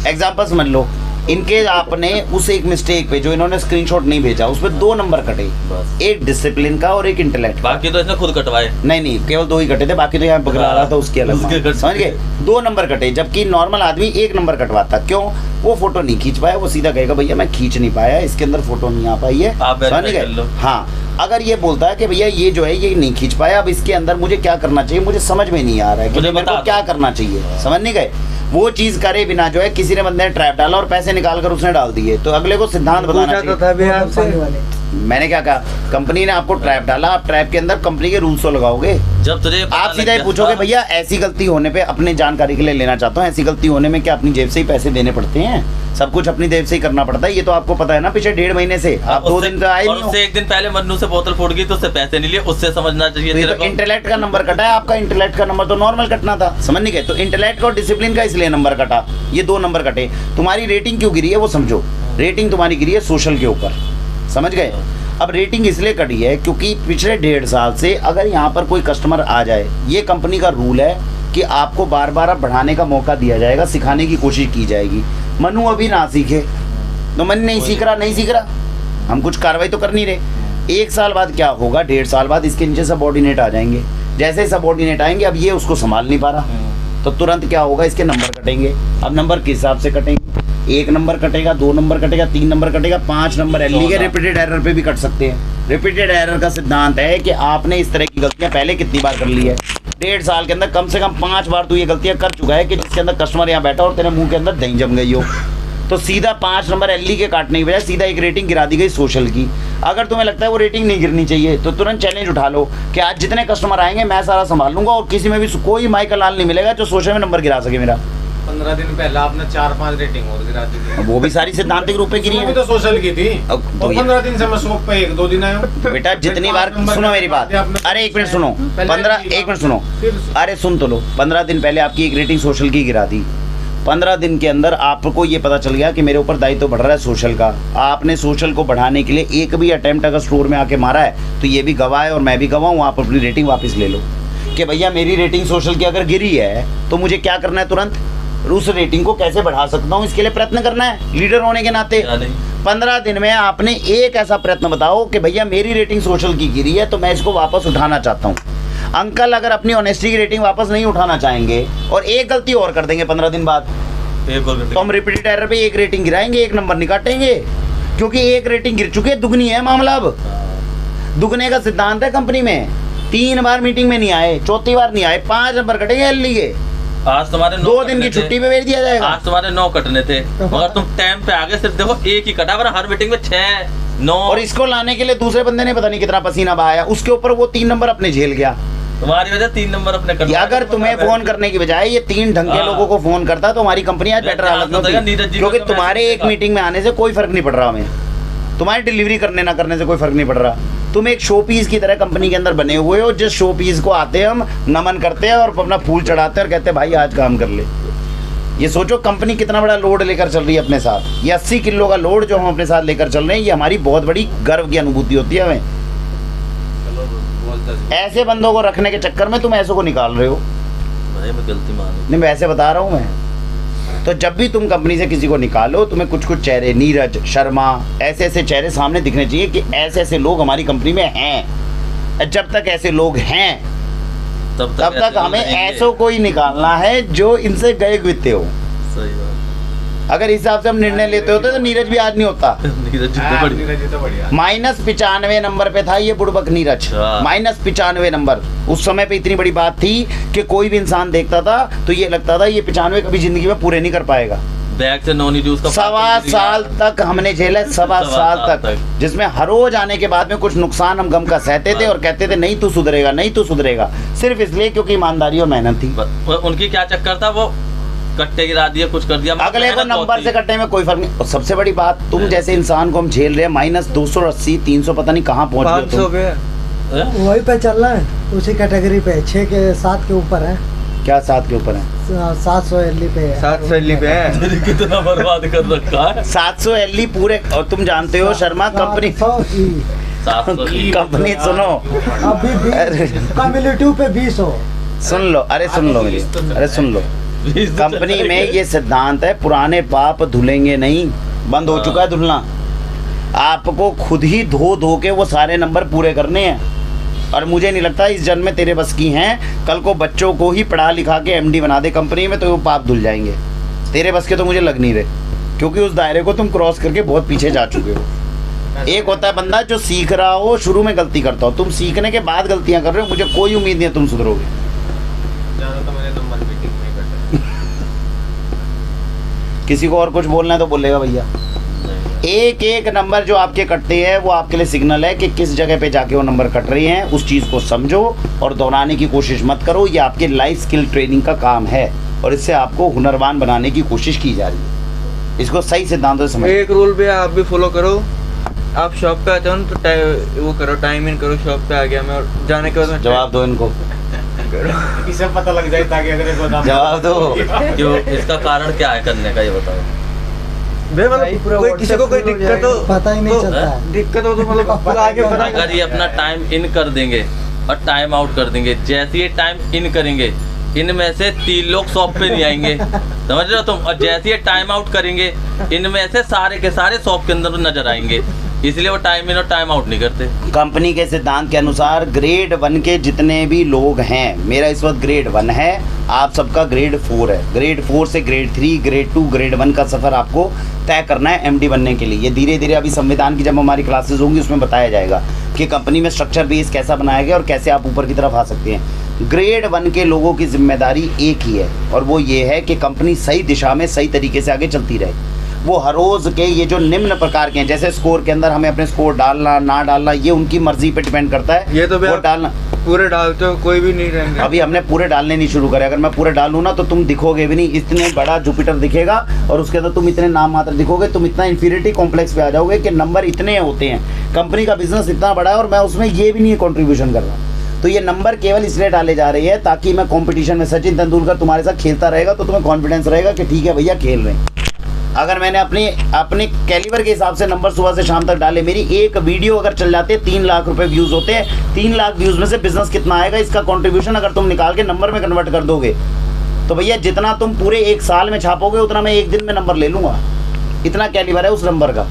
एग्जाम्पल समझ लो। इनके आपने उस एक मिस्टेक पे जो इन्होंने स्क्रीनशॉट नहीं भेजा उस पे 2 नंबर कटे, बस। एक डिसिप्लिन का और एक इंटेलेक्ट का। बाकी तो इसने खुद कटवाए। नहीं केवल 2 ही कटे थे, बाकी तो यहाँ पकड़ा रहा था उसके अलग उसके बात। कट- समझ गए, 2 नंबर कटे, जबकि नॉर्मल आदमी 1 नंबर कटवाता। क्यों? वो फोटो नहीं खींच पाया, वो सीधा कहेगा भैया मैं खींच नहीं पाया, इसके अंदर फोटो नहीं आ पाई है। आप समझ verify कर लो। गए? हाँ, अगर ये बोलता है कि भैया ये जो है ये नहीं खींच पाया, अब इसके अंदर मुझे क्या करना चाहिए, मुझे समझ में नहीं आ रहा है कि मुझे मेरे बता को क्या दो। करना चाहिए, समझ नहीं गए? वो चीज करे बिना जो है किसी ने बंदे ने ट्रैप डाला और पैसे निकाल कर उसने डाल दिए, तो अगले को सिद्धांत बताना पूछा तो चाहिए। था भी आपसे। पानी वाले मैंने क्या कहा, कंपनी ने आपको ट्रैप डाला, आप ट्रैप के अंदर कंपनी के रूल्स तो लगाओगे। जब तुझे पता आप लग सीधा ही गया- पूछोगे भैया ऐसी गलती होने पे, अपने जानकारी के लिए लेना चाहता हूँ, ऐसी गलती होने में क्या अपनी जेब से ही पैसे देने पड़ते हैं? सब कुछ अपनी जेब से ही करना पड़ता है, ये तो आपको पता है ना। पिछले 1.5 महीने से आप 2 उससे- दिन तो आए और नहीं हो। उससे एक दिन पहले मन्नू से बोतल फूट गई तो उससे पैसे नहीं लिए, उससे समझना चाहिए तो ये तेरे तो को। इंटेलेक्ट का नंबर कटा है आपका, इंटेलेक्ट का नंबर तो नॉर्मल कटना था, समझ नहीं गए? तो इंटेलेक्ट और डिसिप्लिन का इसलिए नंबर कटा, ये 2 नंबर कटे। तुम्हारी रेटिंग क्यों गिरी है वो समझो, रेटिंग तुम्हारी गिरी है सोशल के ऊपर, समझ गए? अब रेटिंग इसलिए कटी है क्योंकि पिछले 1.5 साल से अगर यहाँ पर कोई कस्टमर आ जाए, ये कंपनी का रूल है कि आपको बार बार अब बढ़ाने का मौका दिया जाएगा, सिखाने की कोशिश की जाएगी। मनु अभी ना सीखे तो मन नहीं सीख रहा, नहीं सीख रहा, हम कुछ कार्रवाई तो कर नहीं रहे। 1 साल बाद क्या होगा, 1.5 साल बाद इसके नीचे सबऑर्डिनेट आ जाएंगे, जैसे सबऑर्डिनेट आएंगे अब ये उसको संभाल नहीं पा रहा, तो तुरंत क्या होगा, इसके नंबर कटेंगे। अब नंबर किस हिसाब से कटेंगे? 1 नंबर कटेगा, 2 नंबर कटेगा, 3 नंबर कटेगा, 5 नंबर एलई के रिपीटेड एरर पे भी कट सकते हैं। रिपीटेड एरर का सिद्धांत है कि आपने इस तरह की गलतियां पहले कितनी बार कर ली है, 1.5 साल के अंदर कम से कम 5 बार तू ये गलतियां कर चुका है कि जिसके अंदर कस्टमर यहाँ बैठा और तेरे मुंह के अंदर दही जम गई हो, तो सीधा 5 नंबर एलई के काटने की बजाय सीधा एक रेटिंग गिरा दी गई सोशल की। अगर तुम्हें लगता है वो रेटिंग नहीं गिरनी चाहिए तो तुरंत चैलेंज उठा लो कि आज जितने कस्टमर आएंगे मैं सारा संभाल लूंगा और किसी में भी कोई माई का लाल नहीं मिलेगा जो सोशल में नंबर गिरा सके मेरा। 15 दिन पहले आपने 4-5 रेटिंग और गिरा दी थी। अब वो भी सारी सिद्धांतिक रूप में गिरी उसमें है। भी तो सोशल की थी। अब तो और ये- 15 दिन से मैं शॉप पे 1-2 दिन आया हूँ। बेटा जितनी बार सुनो मेरी बात, अरे 1 मिनट सुनो, 1 मिनट सुनो, अरे सुन तो लो। 15 दिन पहले आपकी एक रेटिंग सोशल की गिरा दी, 15 दिन के अंदर आपको ये पता चल गया कि मेरे ऊपर दायित्व बढ़ रहा है सोशल का। आपने सोशल को बढ़ाने के लिए एक भी अटेम्प्ट अगर स्टोर में आके मारा है तो ये भी गवाह है और मैं भी गवाह हूँ। आप अपनी रेटिंग वापस ले लो कि भैया मेरी रेटिंग सोशल की अगर गिरी है तो मुझे क्या करना है, तुरंत उस रेटिंग को कैसे बढ़ा सकता हूँ, इसके लिए प्रयत्न करना है लीडर होने के नाते। 15 दिन में आपने एक ऐसा प्रयत्न बताओ कि भैया मेरी रेटिंग सोशल की गिरी है तो मैं इसको वापस उठाना चाहता हूँ। अंकल अगर अपनी ऑनेस्टी की रेटिंग वापस नहीं उठाना चाहेंगे और एक गलती और कर देंगे 15 दिन बाद, तो हम रिपीटेड एरर पे एक रेटिंग गिराएंगे, 1 नंबर नहीं काटेंगे, क्योंकि एक रेटिंग गिर चुकी है, दुगनी है मामला। अब दुगने का सिद्धांत है कंपनी में। 3 बार मीटिंग में नहीं आए, 4थी बार नहीं आए, 5 नंबर कटेंगे एलई के। आज तुम्हारे 2 दिन की छुट्टी पे भेज दिया जाएगा। आज तुम्हारे 9 कटने थे मगर तुम टाइम पे आ गए, सिर्फ देखो एक ही कटा, वरना हर मीटिंग में 6-9। और इसको लाने के लिए दूसरे बंदे ने पता नहीं कितना पसीना बहाया, उसके ऊपर वो 3 नंबर अपने झेल गया। तुम्हारी वजह 3 नंबर अपने कट। अगर तुम्हें फोन करने की बजाय ये 3 ढंग के हाँ। लोगों को फोन करता तो हमारी कंपनी आज बेटर हालत में नीरज होती, जी क्योंकि को तो तुम्हारे मैसेज एक देगा। मीटिंग में आने से कोई फर्क नहीं पड़ रहा हमें, तुम्हारी डिलीवरी करने ना करने से कोई फर्क नहीं पड़ रहा। तुम एक शो पीस की तरह कंपनी के अंदर बने हुए हो, जिस शो पीस को आते हैं हम नमन करते हैं और अपना फूल चढ़ाते हैं और कहते हैं भाई आज काम कर ले। ये सोचो कंपनी कितना बड़ा लोड लेकर चल रही है अपने साथ। ये 80 किलो का लोड जो हम अपने साथ लेकर चल रहे हैं, ये हमारी बहुत बड़ी गर्व की अनुभूति होती है हमें। चलो बोल 10 ऐसे बंदों को रखने के चक्कर में तुम ऐसे को निकाल रहे हो। भाई मैं गलती मान नहीं मैं ऐसे बता रहा हूँ मैं। तो जब भी तुम कंपनी से किसी को निकालो, तुम्हें कुछ कुछ चेहरे, नीरज शर्मा, ऐसे ऐसे चेहरे सामने दिखने चाहिए कि ऐसे ऐसे लोग हमारी कंपनी में हैं। जब तक ऐसे लोग हैं तब तक ऐसे हमें लोग रहेंगे। ऐसो को ही निकालना है जो इनसे गए गुजरे हो। सही बात। अगर इस हिसाब से हम निर्णय लेते होते तो नीरज भी आज नहीं होता। नीरज जी तो हाँ, बढ़िया। नीरज जी तो बढ़िया। -95 नंबर पे था ये बुड़बक नीरज। अच्छा। -95 नंबर उस समय पे इतनी बड़ी बात थी कि कोई भी इंसान देखता था तो ये लगता था ये 95 कभी जिंदगी में पूरे नहीं कर पाएगा। बैग से नॉन यूज का 1.25 साल तक हमने झेला, 1.25 साल तक, जिसमें हर रोज आने के बाद में कुछ नुकसान हम गम का सहते थे और कहते थे नहीं तू सुधरेगा, नहीं तू सुधरेगा, सिर्फ इसलिए क्योंकि ईमानदारी और मेहनत थी। उनकी क्या चक्कर था, वो कट्टे गिरा दिया, कुछ कर दिया, अगले को नंबर से कटने में कोई फर्क नहीं। और सबसे बड़ी बात, तुम जैसे इंसान को हम झेल रहे हैं, -280 300 पता नहीं कहाँ पहुंच गए 500 तुम। पे वही पे चल रहा है, उसी कैटेगरी पे 6 के 7 के ऊपर है, क्या 7 के ऊपर है? 700 एलई पे है। 700 एलई पे है। कितना बर्बाद कर रखा है। 700 एलई पूरे। और तुम जानते हो शर्मा कंपनी 700 ई। कंपनी सुनो, अभी अरे। कम्युनिटी पे 20 हो। सुन लो, अरे सुन लो मेरी, अरे सुन लो, कंपनी में ये सिद्धांत है, पुराने पाप धुलेंगे नहीं, बंद हो चुका है धुलना। आपको खुद ही धो धो के वो सारे नंबर पूरे करने हैं। और मुझे नहीं लगता इस जन्म में तेरे बस की हैं। कल को बच्चों को ही पढ़ा लिखा के एमडी बना दे कंपनी में, तो वो पाप धुल जाएंगे। तेरे बस के तो मुझे लग नहीं रहे, क्योंकि उस दायरे को तुम क्रॉस करके बहुत पीछे जा चुके हो। एक होता है बंदा जो सीख रहा हो, शुरू में गलती करता हो, तुम सीखने के बाद गलतियां कर रहे हो। मुझे कोई उम्मीद नहीं है तुम सुधरोगे। किसी को और कुछ बोलना है तो बोलेगा भैया। एक एक नंबर जो आपके कटते हैं वो आपके लिए सिग्नल है कि किस जगह पे जाके वो नंबर कट रहे हैं। उस चीज़ को समझो और दोहराने की कोशिश मत करो। ये आपके लाइफ स्किल ट्रेनिंग का काम है और इससे आपको हुनरवान बनाने की कोशिश की जा रही है। इसको सही सिद्धांतों से समझो। एक रूल भी आप भी फॉलो करो। आप शॉप पे आते हो ना तो वो करो, टाइम इन करो। शॉप पे आ गया मैं और जाने के बाद मैं जवाब दो इनको, इसे पता लग जाए ताकि अगर इसको जवाब दो। क्यों, इसका कारण क्या है करने का, ये बताओ। भाई मतलब कोई किसी को कोई दिक्कत हो, पता ही नहीं चलता है। दिक्कत हो तो मतलब आगे पता। अगर ये अपना टाइम इन कर देंगे और टाइम आउट कर देंगे, जैसे ये टाइम इन करेंगे इनमें से 3 लोग शॉप पे नहीं आएंगे, समझ रहे हो तुम। और जैसे ये टाइम आउट करेंगे इनमें से सारे के सारे शॉप के अंदर नजर आएंगे, इसलिए वो टाइम इन और टाइम आउट नहीं करते। कंपनी के सिद्धांत के अनुसार ग्रेड 1 के जितने भी लोग हैं, मेरा इस वक्त ग्रेड 1 है, आप सबका ग्रेड 4 है। ग्रेड 4 से ग्रेड 3, ग्रेड 2, ग्रेड 1 का सफ़र आपको तय करना है एमडी बनने के लिए। ये धीरे धीरे अभी संविधान की जब हमारी क्लासेस होंगी उसमें बताया जाएगा कि कंपनी में स्ट्रक्चर बेस कैसा बनाया गया और कैसे आप ऊपर की तरफ आ सकते हैं। ग्रेड 1 के लोगों की जिम्मेदारी एक ही है और वो ये है कि कंपनी सही दिशा में सही तरीके से आगे चलती रहे। वो हर रोज़ के ये जो निम्न प्रकार के हैं, जैसे स्कोर के अंदर हमें अपने स्कोर डालना ना डालना, ये उनकी मर्जी पे डिपेंड करता है। ये तो वो डालना पूरे डालते हो, कोई भी नहीं रहेंगे। अभी हमने पूरे डालने नहीं शुरू करे। अगर मैं पूरे डालूँ ना तो तुम दिखोगे भी नहीं। इतने बड़ा जुपिटर दिखेगा और उसके अंदर तुम इतने नाम मात्र दिखोगे। तुम इतना इन्फीरियरिटी कॉम्प्लेक्स पे आ जाओगे कि नंबर इतने होते हैं, कंपनी का बिजनेस इतना बड़ा है और मैं उसमें ये भी नहीं कॉन्ट्रीब्यूशन कर रहा। तो ये नंबर केवल इसलिए डाले जा रहे हैं ताकि मैं कंपटीशन में सचिन तेंदुलकर तुम्हारे साथ खेलता रहेगा तो तुम्हें कॉन्फिडेंस रहेगा कि ठीक है भैया खेल रहे हैं। अगर मैंने अपने कैलिबर के हिसाब से नंबर सुबह से शाम तक डाले, मेरी एक वीडियो अगर चल जाते 3 लाख रुपए व्यूज़ होते हैं। 3 लाख व्यूज़ में से बिजनेस कितना आएगा, इसका कंट्रीब्यूशन अगर तुम निकाल के नंबर में कन्वर्ट कर दोगे तो भैया जितना तुम पूरे 1 साल में छापोगे उतना मैं 1 दिन में नंबर ले लूँगा। इतना कैलिबर है उस नंबर का।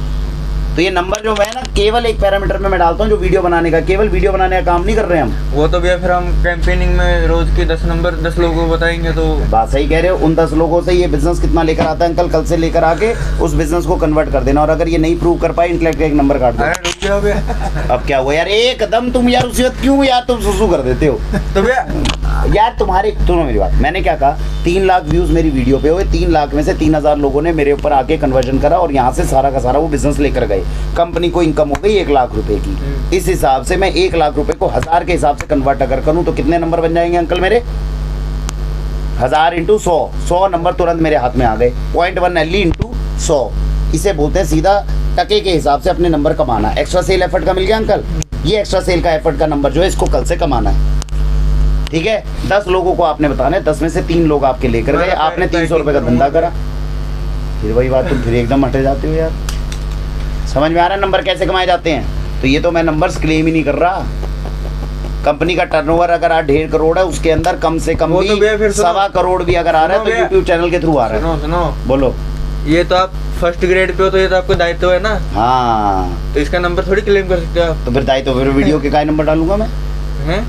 तो ये नंबर जो है ना केवल एक पैरामीटर में मैं डालता हूँ जो वीडियो बनाने का, केवल वीडियो बनाने का काम नहीं कर रहे हम। वो तो भैया फिर हम कैंपेनिंग में रोज के 10 नंबर 10 लोगों को बताएंगे तो बात सही कह रहे हो। उन 10 लोगों से ये बिजनेस कितना लेकर आता है अंकल, कल से लेकर आके उस बिजनेस को कन्वर्ट कर देना। और अगर ये नहीं प्रूव कर पाए इंटेलेक्ट का 1 नंबर काट दो। अरे रुक जाओ भैया। अब क्या हुआ यार, एकदम तुम यार उसी वक्त क्यों यार तुम सुसु कर देते हो। तो भैया यार तुम्हारे, सुनो मेरी बात, मैंने क्या कहा, 3 लाख व्यूज मेरी वीडियो पे हुए, 3 लाख में से 3000 लोगों ने मेरे ऊपर आके कन्वर्जन करा और यहाँ से सारा का सारा वो बिजनेस लेकर गए। कंपनी को इनकम हो गई 1 लाख रुपए की। इस हिसाब से मैं 1 लाख रुपए को 1000 के हिसाब से कन्वर्ट अगर करूँ तो कितने नंबर बन जाएंगे अंकल मेरे? 1000 × 100 नंबर तुरंत मेरे हाथ में आ गए। 0.1 LE इंटू 100, इसे बोलते हैं सीधा टके के हिसाब से अपने नंबर कमाना। एक्स्ट्रा सेल एफर्ट का मिल गया अंकल, ये एक्स्ट्रा सेल का एफर्ट का नंबर जो है इसको कल से कमाना है। ठीक है, 10 लोगों को आपने बताना है, 10 में से 3 लोग आपके लेकर गए, आपने 300 रुपए का धंधा करा। फिर वही बात, तुम फिर एकदम हटे जाते हो यार। समझ में आ रहा है नंबर कैसे कमाए जाते हैं? तो ये तो मैं नंबर्स क्लेम ही नहीं कर रहा। कंपनी का टर्नओवर अगर आज 1.5 करोड़ है, उसके अंदर कम से कम भी 1.25 करोड़ भी अगर आ रहा है तो यूट्यूब चैनल के थ्रू आ रहा है। सुनो बोलो। ये तो आप फर्स्ट ग्रेड पे हो तो ये तो आपको दायित्व है ना। हाँ, तो इसका नंबर थोड़ी क्लेम कर सकते हो आप। तो फिर दायित्व, फिर वीडियो के काय नंबर डालूंगा मैं?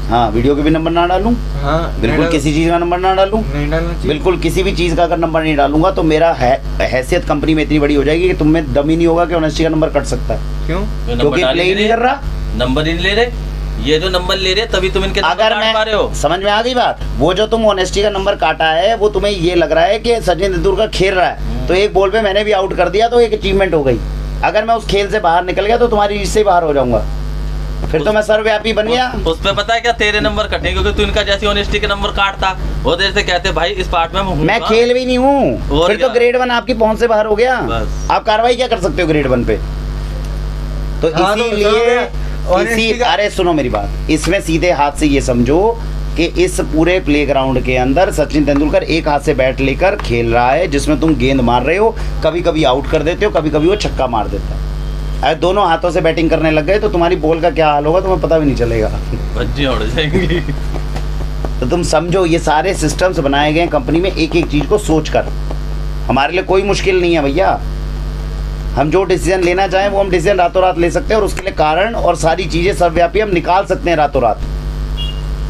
हाँ, वीडियो के भी नंबर ना डालूं? हाँ, बिल्कुल किसी चीज का नंबर ना डालूं? नहीं डालना चाहिए। बिल्कुल किसी भी चीज का अगर नंबर नहीं डालूंगा तो मेरा हैसियत कंपनी में इतनी बड़ी हो जाएगी कि तुम में दम ही नहीं होगा कि ऑनेस्टी का नंबर कट सकता है। क्यों? क्योंकि प्ले ही नहीं कर रहा, नंबर ही नहीं ले रहे। ये जो नंबर ले रहे तभी तुम इनके अगर मैं पा रहे हो। समझ में आ गई बात? वो जो तुम ऑनेस्टी का नंबर काटा है वो तुम्हें ये लग रहा है कि सचिन तेंदुलकर खेल रहा है तो एक बॉल पे मैंने भी आउट कर दिया तो एक अचीवमेंट हो गई। अगर मैं उस खेल से बाहर निकल गया तो तुम्हारी रीच से बाहर हो जाऊंगा, फिर तो मैं सर्वव्यापी बन गया। उस पे पता है क्या, तेरे नंबर कटे क्योंकि तू इनका जैसी ऑनेस्टी के नंबर काटता वो देर से कहते भाई इस पार्ट में मैं खेल भी नहीं हूँ, फिर तो ग्रेड 1 आपकी पहुंच से बाहर हो गया। आप कार्रवाई क्या कर सकते हो ग्रेड 1 पे? तो इसीलिए अरे सुनो मेरी बात, इसमें सीधे हाथ से ये समझो कि इस पूरे प्लेग्राउंड के अंदर सचिन तेंदुलकर एक हाथ से बैट लेकर खेल रहा है जिसमें तुम गेंद मार रहे हो, कभी कभी आउट कर देते हो, कभी कभी वो छक्का मार देता है। अरे दोनों हाथों से बैटिंग करने लग गए तो तुम्हारी बॉल का क्या हाल होगा तुम्हें पता भी नहीं चलेगा। बच्चे उड़ जाएंगी। तो तुम समझो ये सारे सिस्टम्स बनाए गए हैं कंपनी में एक एक चीज़ को सोच कर। हमारे लिए कोई मुश्किल नहीं है भैया, हम जो डिसीजन लेना चाहें वो हम डिसीजन रातों रात ले सकते हैं और उसके लिए कारण और सारी चीज़ें सर्वव्यापी हम निकाल सकते हैं रातों रात।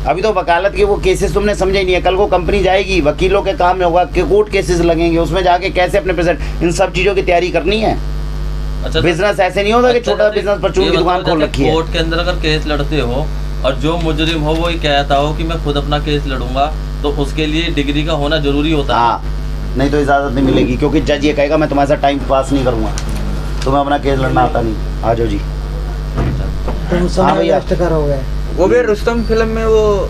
अभी तो वकालत के वो केसेस तुमने समझे ही नहीं है। कल को कंपनी जाएगी, वकीलों के काम में होगा कि कोर्ट केसेस लगेंगे, उसमें जाके कैसे अपने प्रेजेंट इन सब चीज़ों की तैयारी करनी है। अच्छा, बिजनेस ऐसे नहीं होता कि छोटा बिजनेस परचून की दुकान खोल रखी है। कोर्ट के अंदर अगर केस लड़ते हो और जो मुजरिम हो वो ये कहता हो कि मैं खुद अपना केस लड़ूंगा, तो उसके लिए डिग्री का होना जरूरी होता है। हाँ, नहीं तो इजाज़त नहीं मिलेगी, क्योंकि जज ये कहेगा मैं तुम्हारे साथ टाइम पास नहीं करूँगा, तुम्हें अपना केस लड़ना आता नहीं। आ जाओ जी, तुम समय भैया। वेस्ट करोगे। वो भी रुस्तम फिल्म में वो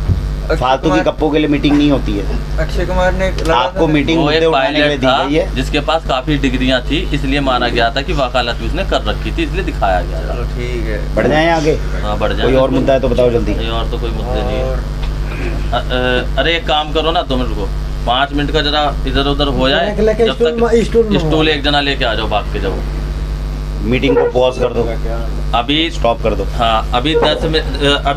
फालतू की गप्पों के लिए मीटिंग नहीं होती है। अक्षय कुमार ने लड़ा आपको था। मीटिंग वो मुद्दे एक उठाने के लिए पायलट दी था गई है। जिसके पास काफी डिग्रियां थी, इसलिए माना गया था कि वकालत भी उसने कर रखी थी, इसलिए दिखाया गया था। चलो ठीक है, बढ़ जाएं आगे। हाँ, बढ़ जाए। कोई और मुद्दा है तो बताओ जल्दी। नहीं, और तो कोई मुद्दे नहीं है। अरे एक काम करो ना, तुम रुको 5 मिनट का, जरा इधर उधर हो जाए, लेके जब स्टूल में स्टूल एक जना लेके आ जाओ भाग के। जब मीटिंग को पॉज कर दो, अभी स्टॉप कर दो। हाँ, अभी 10 मिनट अभी